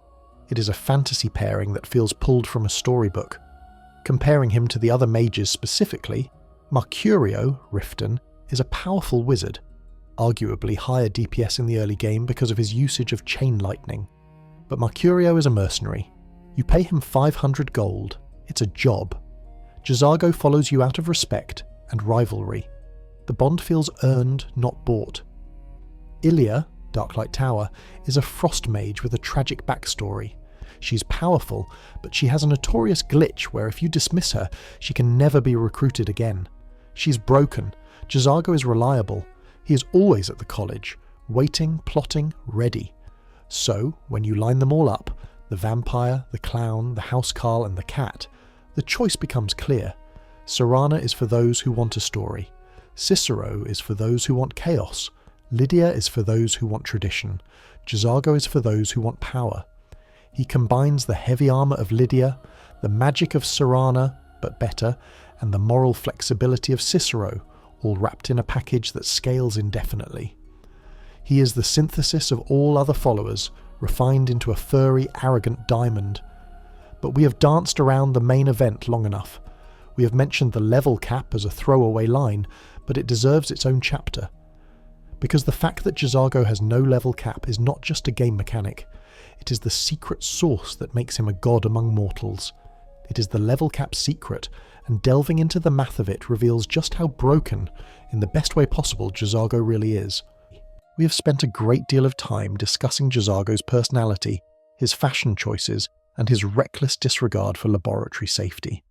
A: It is a fantasy pairing that feels pulled from a storybook. Comparing him to the other mages specifically, Mercurio, Riften, is a powerful wizard, arguably higher DPS in the early game because of his usage of chain lightning. But Mercurio is a mercenary. You pay him 500 gold. It's a job. Jazargo follows you out of respect and rivalry. The bond feels earned, not bought. Ilia, Darklight Tower, is a frost mage with a tragic backstory. She's powerful, but she has a notorious glitch where if you dismiss her, she can never be recruited again. She's broken. Jazargo is reliable. He is always at the college, waiting, plotting, ready. So, when you line them all up, the vampire, the clown, the housecarl and the cat, the choice becomes clear. Serana is for those who want a story. Cicero is for those who want chaos. Lydia is for those who want tradition. Jazargo is for those who want power. He combines the heavy armour of Lydia, the magic of Serana, but better, and the moral flexibility of Cicero, all wrapped in a package that scales indefinitely. He is the synthesis of all other followers, refined into a furry, arrogant diamond. But we have danced around the main event long enough. We have mentioned the level cap as a throwaway line, but it deserves its own chapter. Because the fact that Jazargo has no level cap is not just a game mechanic, it is the secret sauce that makes him a god among mortals. It is the level cap secret, and delving into the math of it reveals just how broken, in the best way possible, Jazargo really is. We have spent a great deal of time discussing Jazargo's personality, his fashion choices, and his reckless disregard for laboratory safety.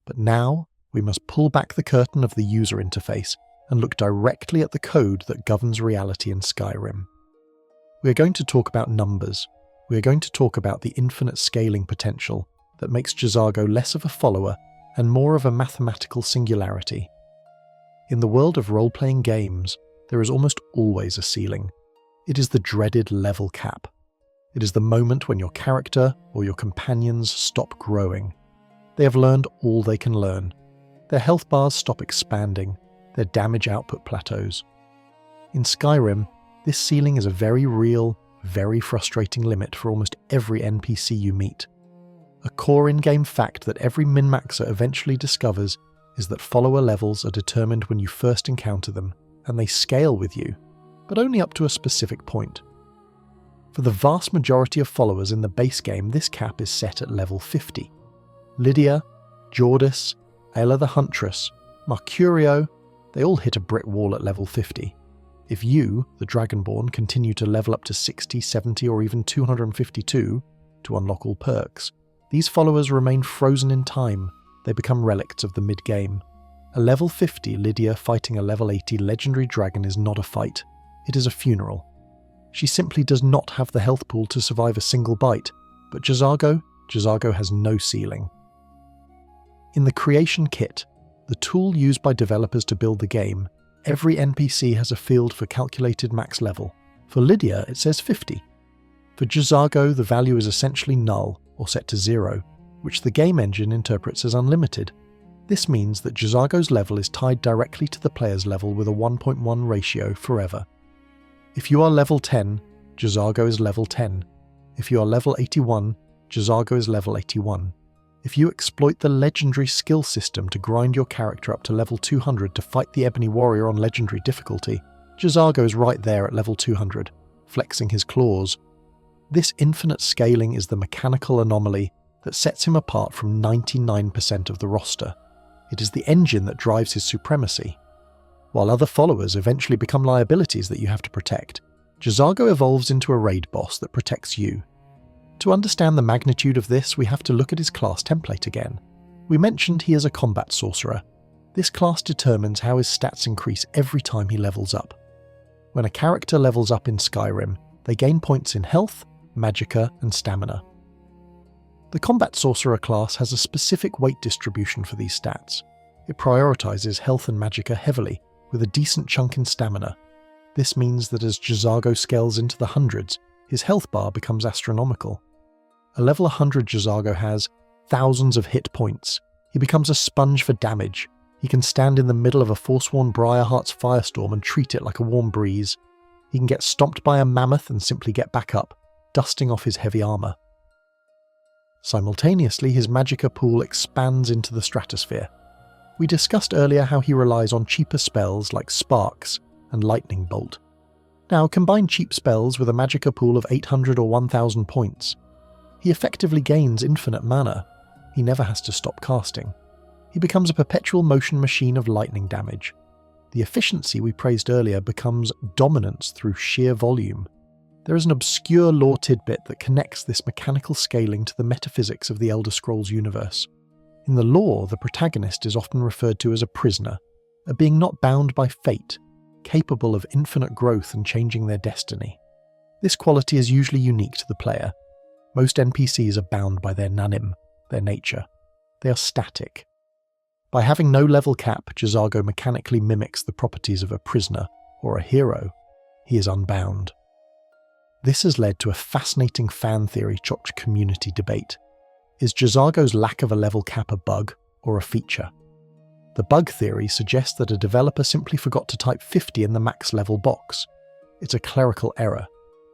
A: But now, we must pull back the curtain of the user interface and look directly at the code that governs reality in Skyrim. We are going to talk about numbers. We are going to talk about the infinite scaling potential that makes Jazargo less of a follower and more of a mathematical singularity. In the world of role-playing games, there is almost always a ceiling. It is the dreaded level cap. It is the moment when your character or your companions stop growing. They have learned all they can learn. Their health bars stop expanding. Their damage output plateaus. In Skyrim, this ceiling is a very real, very frustrating limit for almost every NPC you meet. A core in-game fact that every min-maxer eventually discovers is that follower levels are determined when you first encounter them, and they scale with you, but only up to a specific point. For the vast majority of followers in the base game, this cap is set at level 50. Lydia, Jordis, Ayla the Huntress, Mercurio, they all hit a brick wall at level 50. If you, the Dragonborn, continue to level up to 60, 70 or even 252 to unlock all perks, these followers remain frozen in time. They become relics of the mid-game. A level 50 Lydia fighting a level 80 legendary dragon is not a fight. It is a funeral. She simply does not have the health pool to survive a single bite, but Jazargo has no ceiling. In the creation kit, the tool used by developers to build the game, every NPC has a field for calculated max level. For Lydia, it says 50. For Jazargo, the value is essentially null, or set to 0, which the game engine interprets as unlimited. This means that Jazargo's level is tied directly to the player's level with a 1.1 ratio forever. If you are level 10, Jazargo is level 10. If you are level 81, Jazargo is level 81. If you exploit the legendary skill system to grind your character up to level 200 to fight the Ebony Warrior on legendary difficulty, Jazargo is right there at level 200, flexing his claws. This infinite scaling is the mechanical anomaly that sets him apart from 99% of the roster. It is the engine that drives his supremacy. While other followers eventually become liabilities that you have to protect, Jazargo evolves into a raid boss that protects you. To understand the magnitude of this, we have to look at his class template again. We mentioned he is a combat sorcerer. This class determines how his stats increase every time he levels up. When a character levels up in Skyrim, they gain points in health, magicka, and stamina. The combat sorcerer class has a specific weight distribution for these stats. It prioritizes health and magicka heavily, with a decent chunk in stamina. This means that as Jazargo scales into the hundreds, his health bar becomes astronomical. A level 100 Jazargo has thousands of hit points. He becomes a sponge for damage. He can stand in the middle of a Forsworn Briarheart's firestorm and treat it like a warm breeze. He can get stomped by a mammoth and simply get back up, dusting off his heavy armour. Simultaneously, his magicka pool expands into the stratosphere. We discussed earlier how he relies on cheaper spells like Sparks and Lightning Bolt. Now combine cheap spells with a magicka pool of 800 or 1000 points. He effectively gains infinite mana. He never has to stop casting. He becomes a perpetual motion machine of lightning damage. The efficiency we praised earlier becomes dominance through sheer volume. There is an obscure lore tidbit that connects this mechanical scaling to the metaphysics of the Elder Scrolls universe. In the lore, the protagonist is often referred to as a prisoner, a being not bound by fate, capable of infinite growth and changing their destiny. This quality is usually unique to the player. Most NPCs are bound by their nanim, their nature. They are static. By having no level cap, Jazargo mechanically mimics the properties of a prisoner or a hero. He is unbound. This has led to a fascinating fan theory-chocked community debate. Is Jazargo's lack of a level cap a bug or a feature? The bug theory suggests that a developer simply forgot to type 50 in the max level box. It's a clerical error.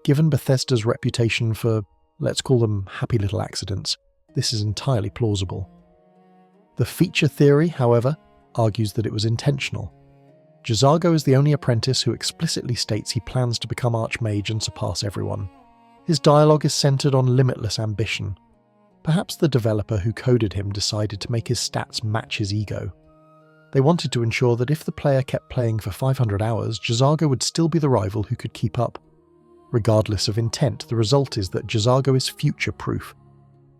A: Given Bethesda's reputation for, let's call them happy little accidents, this is entirely plausible. The feature theory, however, argues that it was intentional. Jazargo is the only apprentice who explicitly states he plans to become Archmage and surpass everyone. His dialogue is centered on limitless ambition. Perhaps the developer who coded him decided to make his stats match his ego. They wanted to ensure that if the player kept playing for 500 hours, Jazargo would still be the rival who could keep up. Regardless of intent, the result is that Jazargo is future-proof.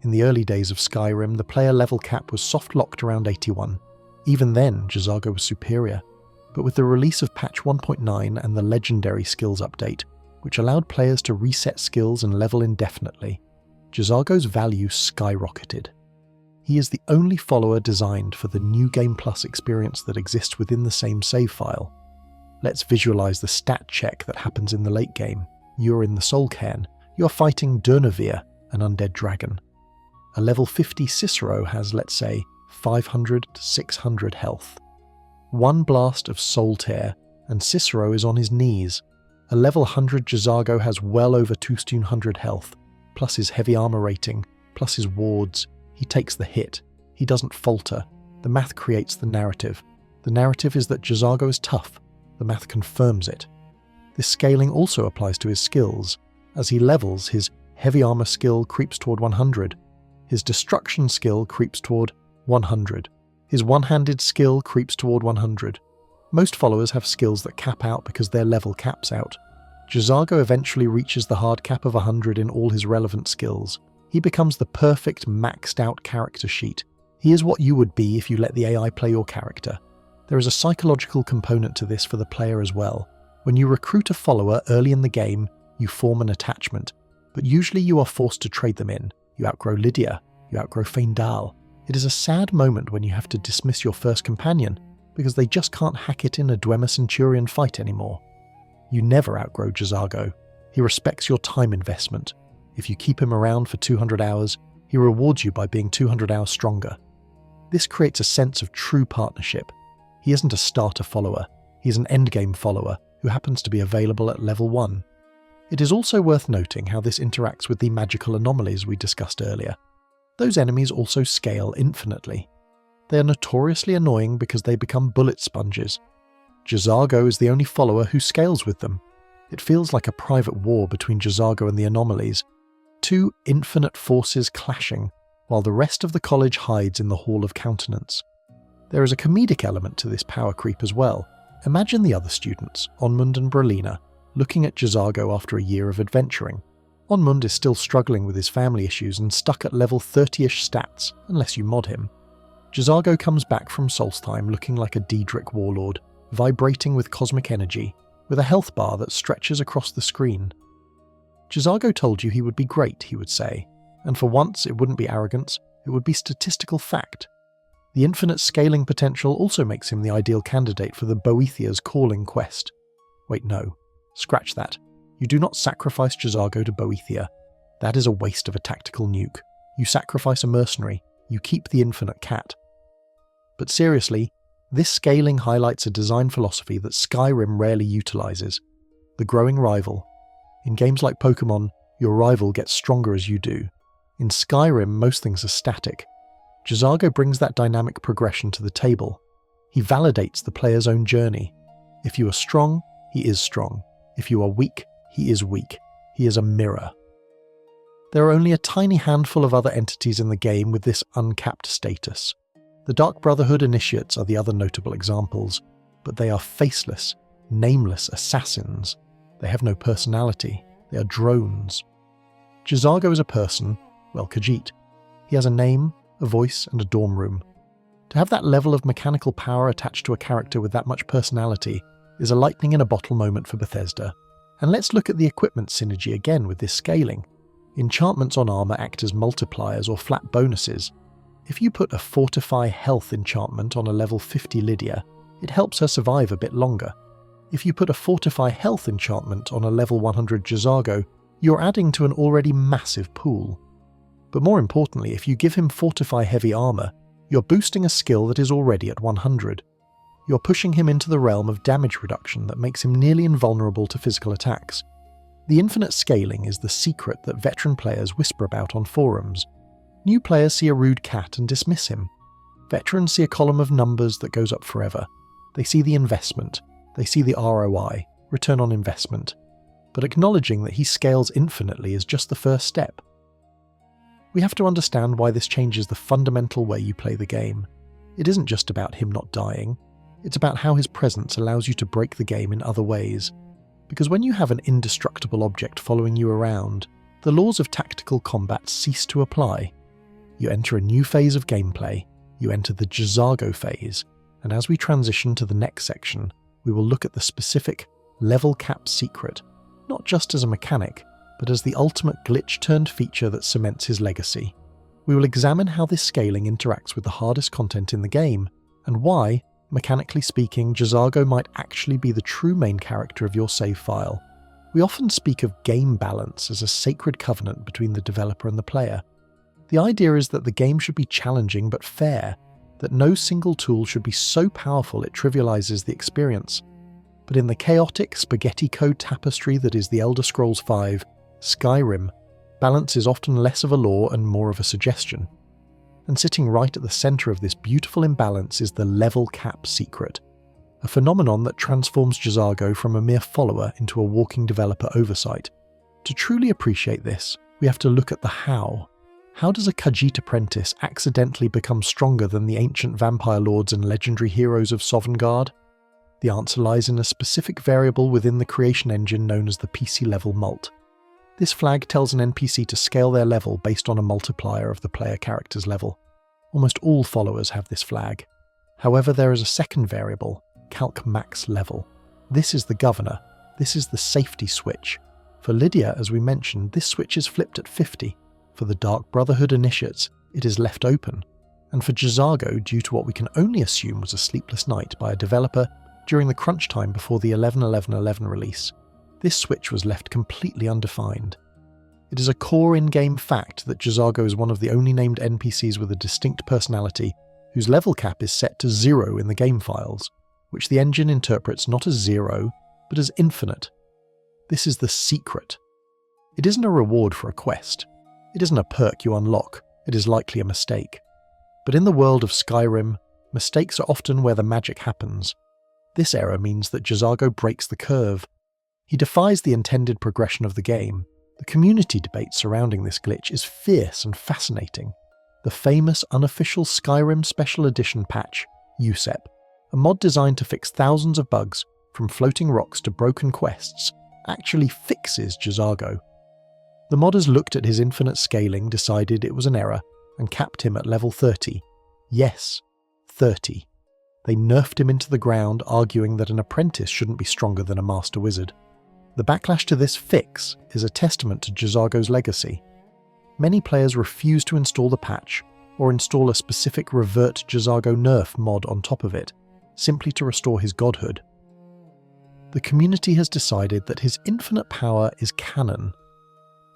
A: In the early days of Skyrim, the player level cap was soft-locked around 81. Even then, Jazargo was superior. But with the release of patch 1.9 and the legendary skills update, which allowed players to reset skills and level indefinitely, Jazargo's value skyrocketed. He is the only follower designed for the New Game Plus experience that exists within the same save file. Let's visualize the stat check that happens in the late game. You're in the Soul Cairn. You're fighting Durnavir, an undead dragon. A level 50 Cicero has, let's say, 500 to 600 health. One blast of Soul Tear, and Cicero is on his knees. A level 100 Jazargo has well over 200 health, plus his heavy armor rating, plus his wards. He takes the hit. He doesn't falter. The math creates the narrative. The narrative is that Jazargo is tough. The math confirms it. This scaling also applies to his skills. As he levels, his heavy armor skill creeps toward 100. His destruction skill creeps toward 100. His one-handed skill creeps toward 100. Most followers have skills that cap out because their level caps out. Jazargo eventually reaches the hard cap of 100 in all his relevant skills. He becomes the perfect maxed-out character sheet. He is what you would be if you let the AI play your character. There is a psychological component to this for the player as well. When you recruit a follower early in the game, you form an attachment, but usually you are forced to trade them in. You outgrow Lydia, you outgrow Feindal. It is a sad moment when you have to dismiss your first companion, because they just can't hack it in a Dwemer Centurion fight anymore. You never outgrow Jazargo. He respects your time investment. If you keep him around for 200 hours, he rewards you by being 200 hours stronger. This creates a sense of true partnership. He isn't a starter follower, he's an endgame follower who happens to be available at level 1. It is also worth noting how this interacts with the magical anomalies we discussed earlier. Those enemies also scale infinitely. They are notoriously annoying because they become bullet sponges. Jazargo is the only follower who scales with them. It feels like a private war between Jazargo and the anomalies, two infinite forces clashing, while the rest of the college hides in the Hall of Countenance. There is a comedic element to this power creep as well. Imagine the other students, Onmund and Brelina, looking at Jazargo after a year of adventuring. Onmund is still struggling with his family issues and stuck at level 30-ish stats, unless you mod him. Jazargo comes back from Solstheim looking like a Daedric warlord, vibrating with cosmic energy, with a health bar that stretches across the screen. Jazargo told you he would be great, he would say, and for once it wouldn't be arrogance, it would be statistical fact. The infinite scaling potential also makes him the ideal candidate for the Boethia's calling quest. Wait, no. Scratch that. You do not sacrifice Jazargo to Boethia. That is a waste of a tactical nuke. You sacrifice a mercenary. You keep the infinite cat. But seriously, this scaling highlights a design philosophy that Skyrim rarely utilizes. The growing rival. In games like Pokemon, your rival gets stronger as you do. In Skyrim, most things are static. Jazargo brings that dynamic progression to the table. He validates the player's own journey. If you are strong, he is strong. If you are weak, he is weak. He is a mirror. There are only a tiny handful of other entities in the game with this uncapped status. The Dark Brotherhood initiates are the other notable examples, but they are faceless, nameless assassins. They have no personality. They are drones. Jazargo is a person, well, Khajiit. He has a name, a voice, and a dorm room. To have that level of mechanical power attached to a character with that much personality is a lightning in a bottle moment for Bethesda. And let's look at the equipment synergy again with this scaling. Enchantments on armor act as multipliers or flat bonuses. If you put a Fortify Health enchantment on a level 50 Lydia, it helps her survive a bit longer. If you put a Fortify Health enchantment on a level 100 Jazargo, you're adding to an already massive pool. But more importantly, if you give him Fortify Heavy Armor, you're boosting a skill that is already at 100. You're pushing him into the realm of damage reduction that makes him nearly invulnerable to physical attacks. The infinite scaling is the secret that veteran players whisper about on forums. New players see a rude cat and dismiss him. Veterans see a column of numbers that goes up forever. They see the investment. They see the ROI, return on investment. But acknowledging that he scales infinitely is just the first step. We have to understand why this changes the fundamental way you play the game. It isn't just about him not dying. It's about how his presence allows you to break the game in other ways. Because when you have an indestructible object following you around, the laws of tactical combat cease to apply. You enter a new phase of gameplay, you enter the Jazargo phase, and as we transition to the next section, we will look at the specific level cap secret, not just as a mechanic, but as the ultimate glitch-turned feature that cements his legacy. We will examine how this scaling interacts with the hardest content in the game, and why, mechanically speaking, Jazargo might actually be the true main character of your save file. We often speak of game balance as a sacred covenant between the developer and the player. The idea is that the game should be challenging but fair, that no single tool should be so powerful it trivializes the experience. But in the chaotic spaghetti code tapestry that is the Elder Scrolls V, Skyrim, balance is often less of a law and more of a suggestion. And sitting right at the centre of this beautiful imbalance is the level cap secret, a phenomenon that transforms Jazargo from a mere follower into a walking developer oversight. To truly appreciate this, we have to look at the how. How does a Khajiit apprentice accidentally become stronger than the ancient vampire lords and legendary heroes of Sovngarde? The answer lies in a specific variable within the creation engine known as the PC level mult. This flag tells an NPC to scale their level based on a multiplier of the player character's level. Almost all followers have this flag. However, there is a second variable, calc max level. This is the governor. This is the safety switch. For Lydia, as we mentioned, this switch is flipped at 50. For the Dark Brotherhood initiates, it is left open. And for Jazargo, due to what we can only assume was a sleepless night by a developer during the crunch time before the 11.11.11 release, this switch was left completely undefined. It is a core in-game fact that Jazargo is one of the only named NPCs with a distinct personality whose level cap is set to 0 in the game files, which the engine interprets not as 0, but as infinite. This is the secret. It isn't a reward for a quest. It isn't a perk you unlock. It is likely a mistake. But in the world of Skyrim, mistakes are often where the magic happens. This error means that Jazargo breaks the curve. He defies the intended progression of the game. The community debate surrounding this glitch is fierce and fascinating. The famous unofficial Skyrim Special Edition patch, USEP, a mod designed to fix thousands of bugs, from floating rocks to broken quests, actually fixes Jazargo. The modders looked at his infinite scaling, decided it was an error, and capped him at level 30. Yes, 30. They nerfed him into the ground, arguing that an apprentice shouldn't be stronger than a master wizard. The backlash to this fix is a testament to Jazargo's legacy. Many players refuse to install the patch, or install a specific Revert Jazargo nerf mod on top of it, simply to restore his godhood. The community has decided that his infinite power is canon.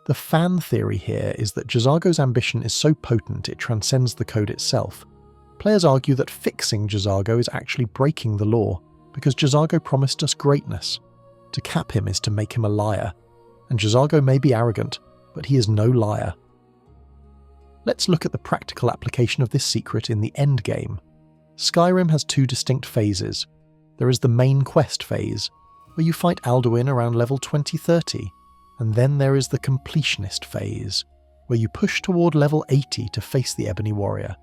A: The fan theory here is that Jazargo's ambition is so potent it transcends the code itself. Players argue that fixing Jazargo is actually breaking the law, because Jazargo promised us greatness. To cap him is to make him a liar, and Jazargo may be arrogant, but he is no liar. Let's look at the practical application of this secret in the endgame. Skyrim has two distinct phases. There is the main quest phase, where you fight Alduin around level 20-30, and then there is the completionist phase, where you push toward level 80 to face the Ebony Warrior.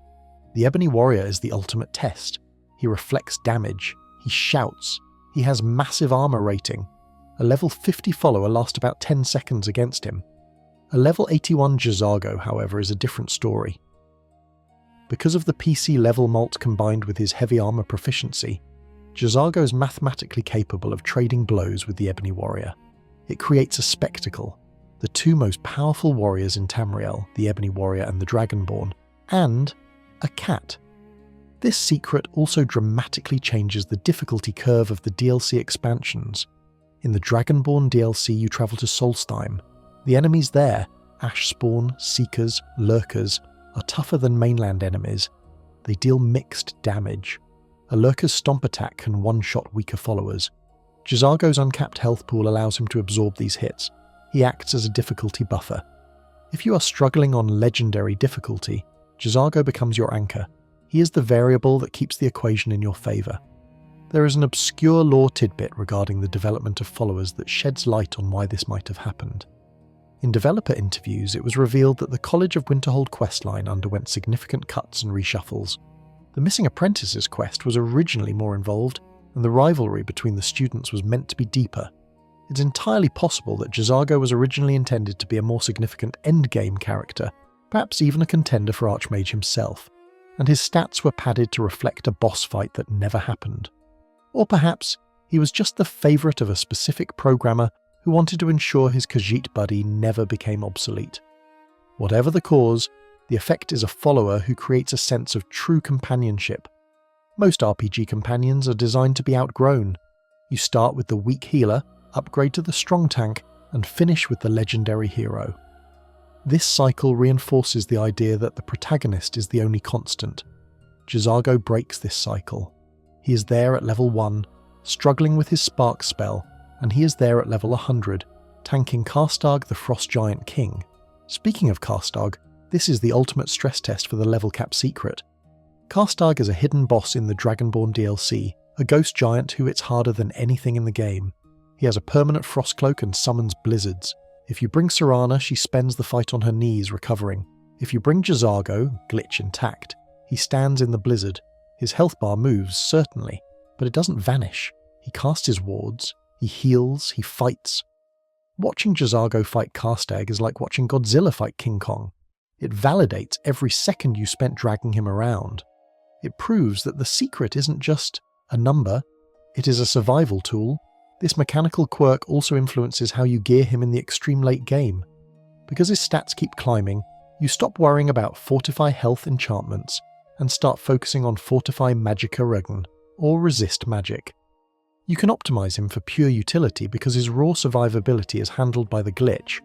A: The Ebony Warrior is the ultimate test. He reflects damage, he shouts, he has massive armor rating. A level 50 follower lasts about 10 seconds against him. A level 81 Jazargo, however, is a different story. Because of the PC level malt combined with his heavy armor proficiency, Jazargo is mathematically capable of trading blows with the Ebony Warrior. It creates a spectacle, the two most powerful warriors in Tamriel, the Ebony Warrior and the Dragonborn, and a cat. This secret also dramatically changes the difficulty curve of the DLC expansions. In the Dragonborn DLC you travel to Solstheim. The enemies there, Ashspawn, Seekers, Lurkers, are tougher than mainland enemies. They deal mixed damage. A Lurker's stomp attack can one-shot weaker followers. Jazargo's uncapped health pool allows him to absorb these hits. He acts as a difficulty buffer. If you are struggling on legendary difficulty, Jazargo becomes your anchor. He is the variable that keeps the equation in your favour. There is an obscure lore tidbit regarding the development of followers that sheds light on why this might have happened. In developer interviews, it was revealed that the College of Winterhold questline underwent significant cuts and reshuffles. The Missing Apprentices quest was originally more involved, and the rivalry between the students was meant to be deeper. It's entirely possible that Jazargo was originally intended to be a more significant endgame character, perhaps even a contender for Archmage himself, and his stats were padded to reflect a boss fight that never happened. Or perhaps he was just the favourite of a specific programmer who wanted to ensure his Khajiit buddy never became obsolete. Whatever the cause, the effect is a follower who creates a sense of true companionship. Most RPG companions are designed to be outgrown. You start with the weak healer, upgrade to the strong tank, and finish with the legendary hero. This cycle reinforces the idea that the protagonist is the only constant. Jazargo breaks this cycle. He is there at level 1, struggling with his spark spell, and he is there at level 100, tanking Karstag the Frost Giant King. Speaking of Karstag, this is the ultimate stress test for the level cap secret. Karstag is a hidden boss in the Dragonborn DLC, a ghost giant who hits harder than anything in the game. He has a permanent frost cloak and summons blizzards. If you bring Serana, she spends the fight on her knees recovering. If you bring Jazargo, glitch intact, he stands in the blizzard. His health bar moves, certainly, but it doesn't vanish. He casts his wards, he heals, he fights. Watching Jazargo fight Karstag is like watching Godzilla fight King Kong. It validates every second you spent dragging him around. It proves that the secret isn't just a number, it is a survival tool. This mechanical quirk also influences how you gear him in the extreme late game. Because his stats keep climbing, you stop worrying about Fortify health enchantments and start focusing on Fortify Magicka Regen, or Resist Magic. You can optimize him for pure utility because his raw survivability is handled by the glitch.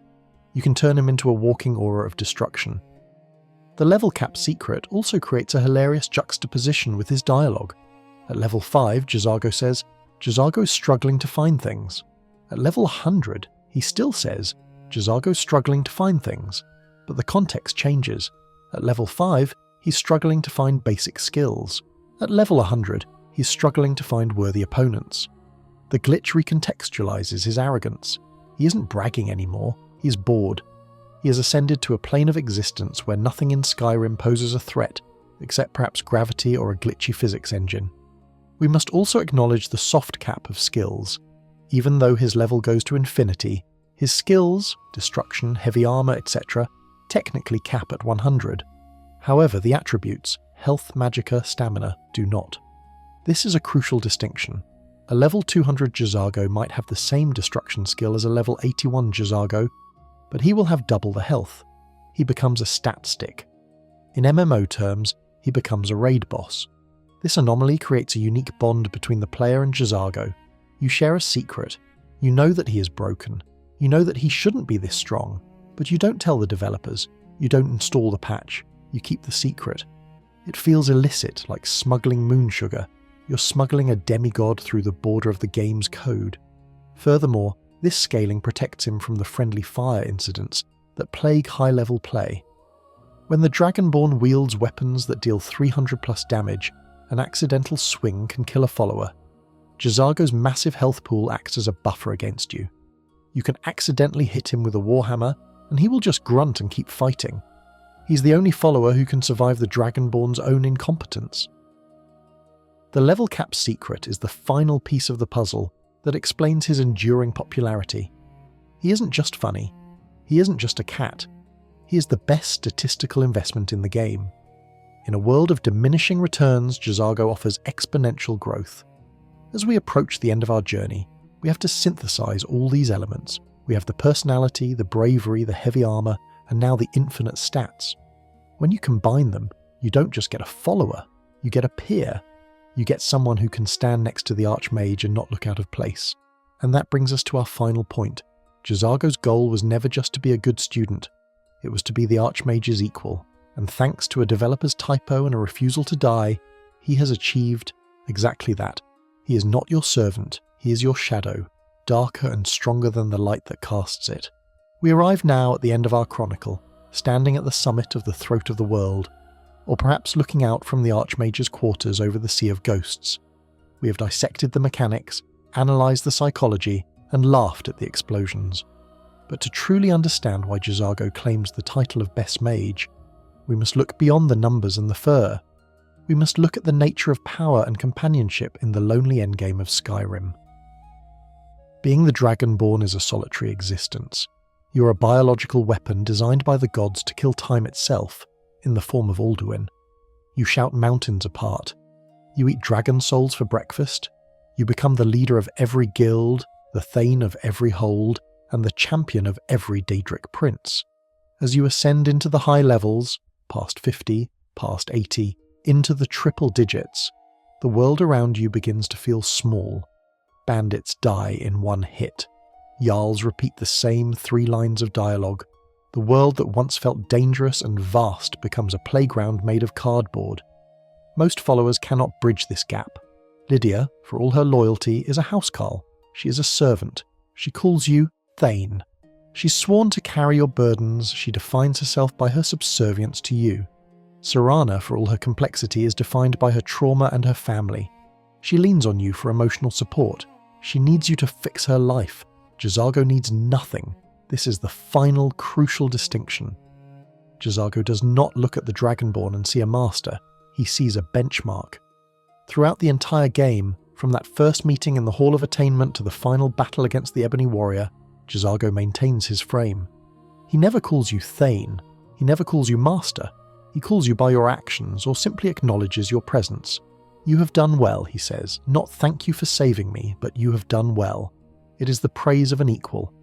A: You can turn him into a walking aura of destruction. The level cap secret also creates a hilarious juxtaposition with his dialogue. At level 5, Jazargo says, Jazargo's struggling to find things. At level 100, he still says, Jazargo's struggling to find things. But the context changes. At level 5, he's struggling to find basic skills. At level 100, he's struggling to find worthy opponents. The glitch recontextualizes his arrogance. He isn't bragging anymore, he is bored. He has ascended to a plane of existence where nothing in Skyrim poses a threat, except perhaps gravity or a glitchy physics engine. We must also acknowledge the soft cap of skills. Even though his level goes to infinity, his skills, destruction, heavy armor, etc., technically cap at 100. However, the attributes, health, magicka, stamina, do not. This is a crucial distinction. A level 200 Jazargo might have the same destruction skill as a level 81 Jazargo, but he will have double the health. He becomes a stat stick. In MMO terms, he becomes a raid boss. This anomaly creates a unique bond between the player and Jazargo. You share a secret. You know that he is broken. You know that he shouldn't be this strong, but you don't tell the developers. You don't install the patch. You keep the secret. It feels illicit, like smuggling moon sugar. You're smuggling a demigod through the border of the game's code. Furthermore, this scaling protects him from the friendly fire incidents that plague high-level play. When the Dragonborn wields weapons that deal 300 plus damage, an accidental swing can kill a follower. Jazargo's massive health pool acts as a buffer against you. You can accidentally hit him with a warhammer, and he will just grunt and keep fighting. He's the only follower who can survive the Dragonborn's own incompetence. The level cap secret is the final piece of the puzzle that explains his enduring popularity. He isn't just funny. He isn't just a cat. He is the best statistical investment in the game. In a world of diminishing returns, Jazargo offers exponential growth. As we approach the end of our journey, we have to synthesize all these elements. We have the personality, the bravery, the heavy armor, and now the infinite stats. When you combine them, you don't just get a follower, you get a peer. You get someone who can stand next to the Archmage and not look out of place. And that brings us to our final point. Jazargo's goal was never just to be a good student. It was to be the Archmage's equal. And thanks to a developer's typo and a refusal to die, he has achieved exactly that. He is not your servant, he is your shadow, darker and stronger than the light that casts it. We arrive now at the end of our chronicle, standing at the summit of the throat of the world, or perhaps looking out from the Archmage's quarters over the Sea of Ghosts. We have dissected the mechanics, analysed the psychology, and laughed at the explosions. But to truly understand why Jazargo claims the title of Best Mage, we must look beyond the numbers and the fur. We must look at the nature of power and companionship in the lonely endgame of Skyrim. Being the Dragonborn is a solitary existence. You are a biological weapon designed by the gods to kill time itself, in the form of Alduin. You shout mountains apart. You eat dragon souls for breakfast. You become the leader of every guild, the thane of every hold, and the champion of every Daedric prince. As you ascend into the high levels, past 50, past 80, into the triple digits, the world around you begins to feel small. Bandits die in one hit. Jarls repeat the same 3 lines of dialogue. The world that once felt dangerous and vast becomes a playground made of cardboard. Most followers cannot bridge this gap. Lydia, for all her loyalty, is a housecarl. She is a servant. She calls you Thane. She's sworn to carry your burdens. She defines herself by her subservience to you. Serana, for all her complexity, is defined by her trauma and her family. She leans on you for emotional support. She needs you to fix her life. Jazargo needs nothing. This is the final, crucial distinction. Jazargo does not look at the Dragonborn and see a master. He sees a benchmark. Throughout the entire game, from that first meeting in the Hall of Attainment to the final battle against the Ebony Warrior, Jazargo maintains his frame. He never calls you Thane. He never calls you Master. He calls you by your actions or simply acknowledges your presence. You have done well, he says. Not thank you for saving me, but you have done well. It is the praise of an equal.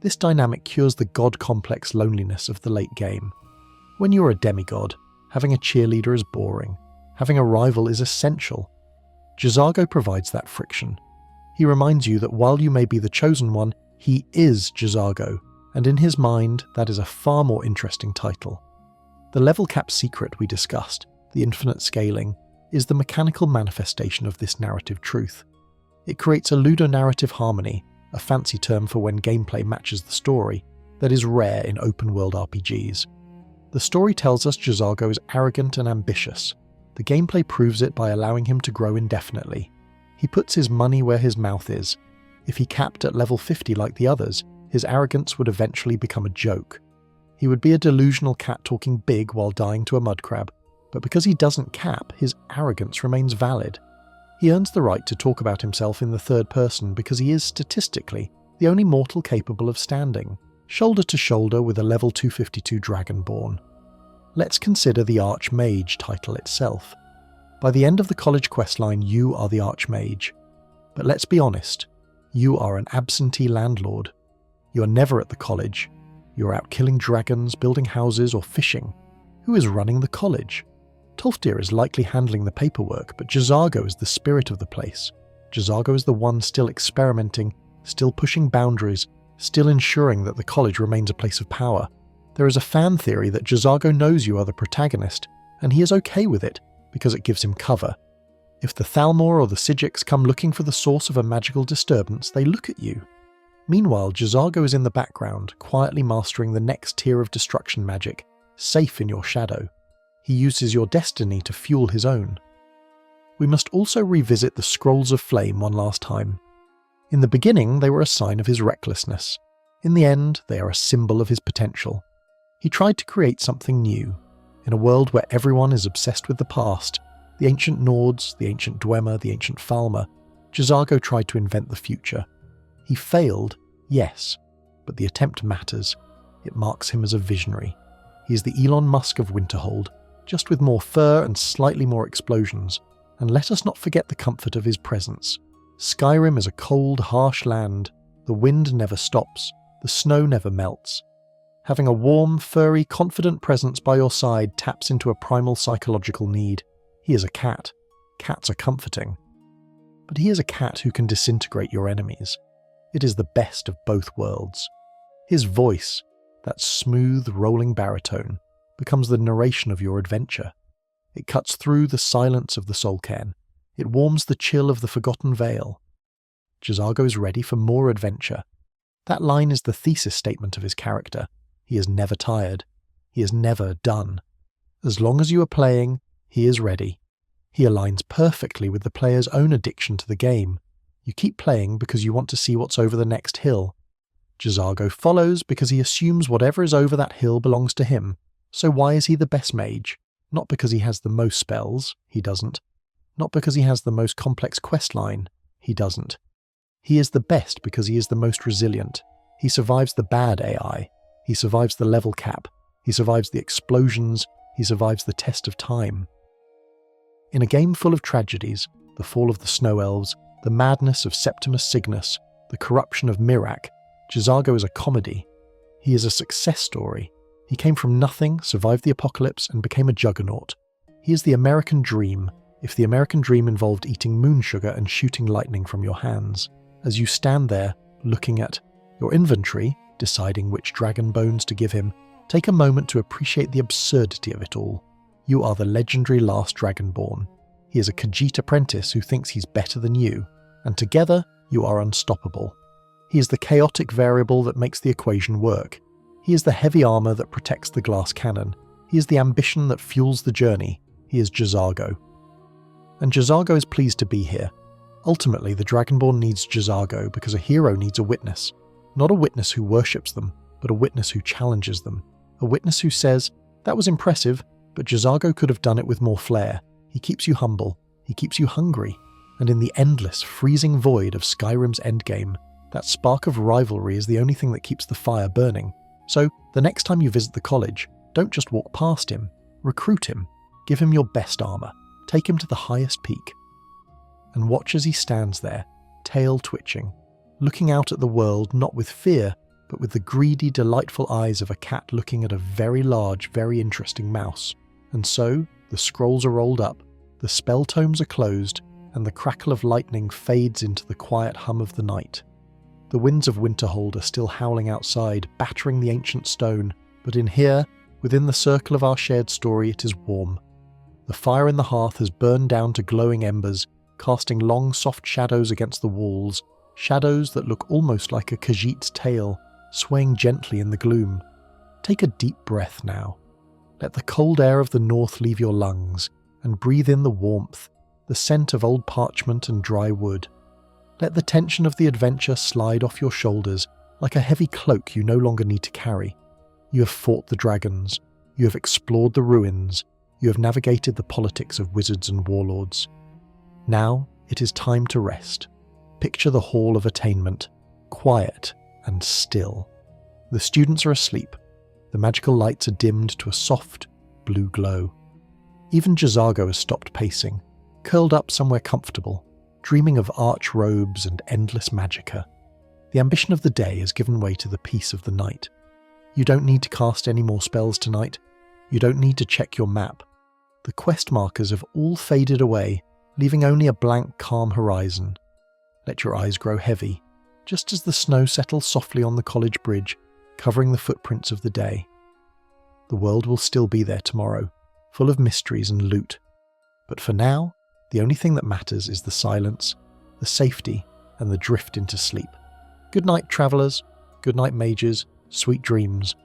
A: This dynamic cures the god-complex loneliness of the late game. When you are a demigod, having a cheerleader is boring. Having a rival is essential. Jazargo provides that friction. He reminds you that while you may be the chosen one, he is Jazargo, and in his mind, that is a far more interesting title. The level cap secret we discussed, the infinite scaling, is the mechanical manifestation of this narrative truth. It creates a ludonarrative harmony, a fancy term for when gameplay matches the story, that is rare in open-world RPGs. The story tells us Jazargo is arrogant and ambitious. The gameplay proves it by allowing him to grow indefinitely. He puts his money where his mouth is. If he capped at level 50 like the others, his arrogance would eventually become a joke. He would be a delusional cat talking big while dying to a mudcrab, but because he doesn't cap, his arrogance remains valid. He earns the right to talk about himself in the third person because he is, statistically, the only mortal capable of standing, shoulder to shoulder with a level 252 Dragonborn. Let's consider the Archmage title itself. By the end of the college questline, you are the Archmage. But let's be honest, you are an absentee landlord. You are never at the college. You are out killing dragons, building houses, or fishing. Who is running the college? Tolfdir is likely handling the paperwork, but Jazargo is the spirit of the place. Jazargo is the one still experimenting, still pushing boundaries, still ensuring that the college remains a place of power. There is a fan theory that Jazargo knows you are the protagonist, and he is okay with it, because it gives him cover. If the Thalmor or the Sijiks come looking for the source of a magical disturbance, they look at you. Meanwhile, Jazargo is in the background, quietly mastering the next tier of destruction magic, safe in your shadow. He uses your destiny to fuel his own. we must also revisit the Scrolls of Flame one last time. In the beginning, they were a sign of his recklessness. In the end, they are a symbol of his potential. He tried to create something new. In a world where everyone is obsessed with the past, the ancient Nords, the ancient Dwemer, the ancient Falmer, Jazargo tried to invent the future. He failed, yes, but the attempt matters. It marks him as a visionary. He is the Elon Musk of Winterhold, just with more fur and slightly more explosions. And let us not forget the comfort of his presence. Skyrim is a cold, harsh land. The wind never stops. The snow never melts. Having a warm, furry, confident presence by your side taps into a primal psychological need. He is a cat. Cats are comforting. But he is a cat who can disintegrate your enemies. It is the best of both worlds. His voice, that smooth, rolling baritone, becomes the narration of your adventure. It cuts through the silence of the soul cairn. It warms the chill of the forgotten vale. Jazargo is ready for more adventure. That line is the thesis statement of his character. He is never tired. He is never done. As long as you are playing, he is ready. He aligns perfectly with the player's own addiction to the game. You keep playing because you want to see what's over the next hill. Jazargo follows because he assumes whatever is over that hill belongs to him. So why is he the best mage? Not because he has the most spells, he doesn't. Not because he has the most complex questline, he doesn't. He is the best because he is the most resilient. He survives the bad AI. He survives the level cap. He survives the explosions. He survives the test of time. In a game full of tragedies, the fall of the Snow Elves, the madness of Septimus Cygnus, the corruption of Mirac, Jazargo is a comedy. He is a success story. He came from nothing, survived the apocalypse, and became a juggernaut. He is the American dream, if the American dream involved eating moon sugar and shooting lightning from your hands. As you stand there, looking at your inventory, deciding which dragon bones to give him, take a moment to appreciate the absurdity of it all. You are the legendary last Dragonborn. He is a Khajiit apprentice who thinks he's better than you, and together you are unstoppable. He is the chaotic variable that makes the equation work. He is the heavy armor that protects the glass cannon. He is the ambition that fuels the journey. He is Jazargo. And Jazargo is pleased to be here. Ultimately, the Dragonborn needs Jazargo because a hero needs a witness. Not a witness who worships them, but a witness who challenges them. A witness who says, "That was impressive, but Jazargo could have done it with more flair." He keeps you humble. He keeps you hungry. And in the endless, freezing void of Skyrim's endgame, that spark of rivalry is the only thing that keeps the fire burning. So, the next time you visit the college, don't just walk past him. Recruit him. Give him your best armor. Take him to the highest peak. And watch as he stands there, tail twitching, looking out at the world not with fear, but with the greedy, delightful eyes of a cat looking at a very large, very interesting mouse. And so, the scrolls are rolled up, the spell tomes are closed, and the crackle of lightning fades into the quiet hum of the night. The winds of Winterhold are still howling outside, battering the ancient stone, but in here, within the circle of our shared story, it is warm. The fire in the hearth has burned down to glowing embers, casting long, soft shadows against the walls, shadows that look almost like a Khajiit's tail, swaying gently in the gloom. Take a deep breath now. Let the cold air of the north leave your lungs, and breathe in the warmth, the scent of old parchment and dry wood. Let the tension of the adventure slide off your shoulders like a heavy cloak you no longer need to carry. You have fought the dragons. You have explored the ruins. You have navigated the politics of wizards and warlords. Now it is time to rest. Picture the Hall of Attainment, quiet and still. The students are asleep. The magical lights are dimmed to a soft, blue glow. Even Jazargo has stopped pacing, curled up somewhere comfortable, dreaming of arch robes and endless magicka. The ambition of the day has given way to the peace of the night. You don't need to cast any more spells tonight. You don't need to check your map. The quest markers have all faded away, leaving only a blank, calm horizon. Let your eyes grow heavy, just as the snow settles softly on the college bridge, covering the footprints of the day. The world will still be there tomorrow, full of mysteries and loot. But for now, the only thing that matters is the silence, the safety, and the drift into sleep. Good night, travellers. Good night, mages. Sweet dreams.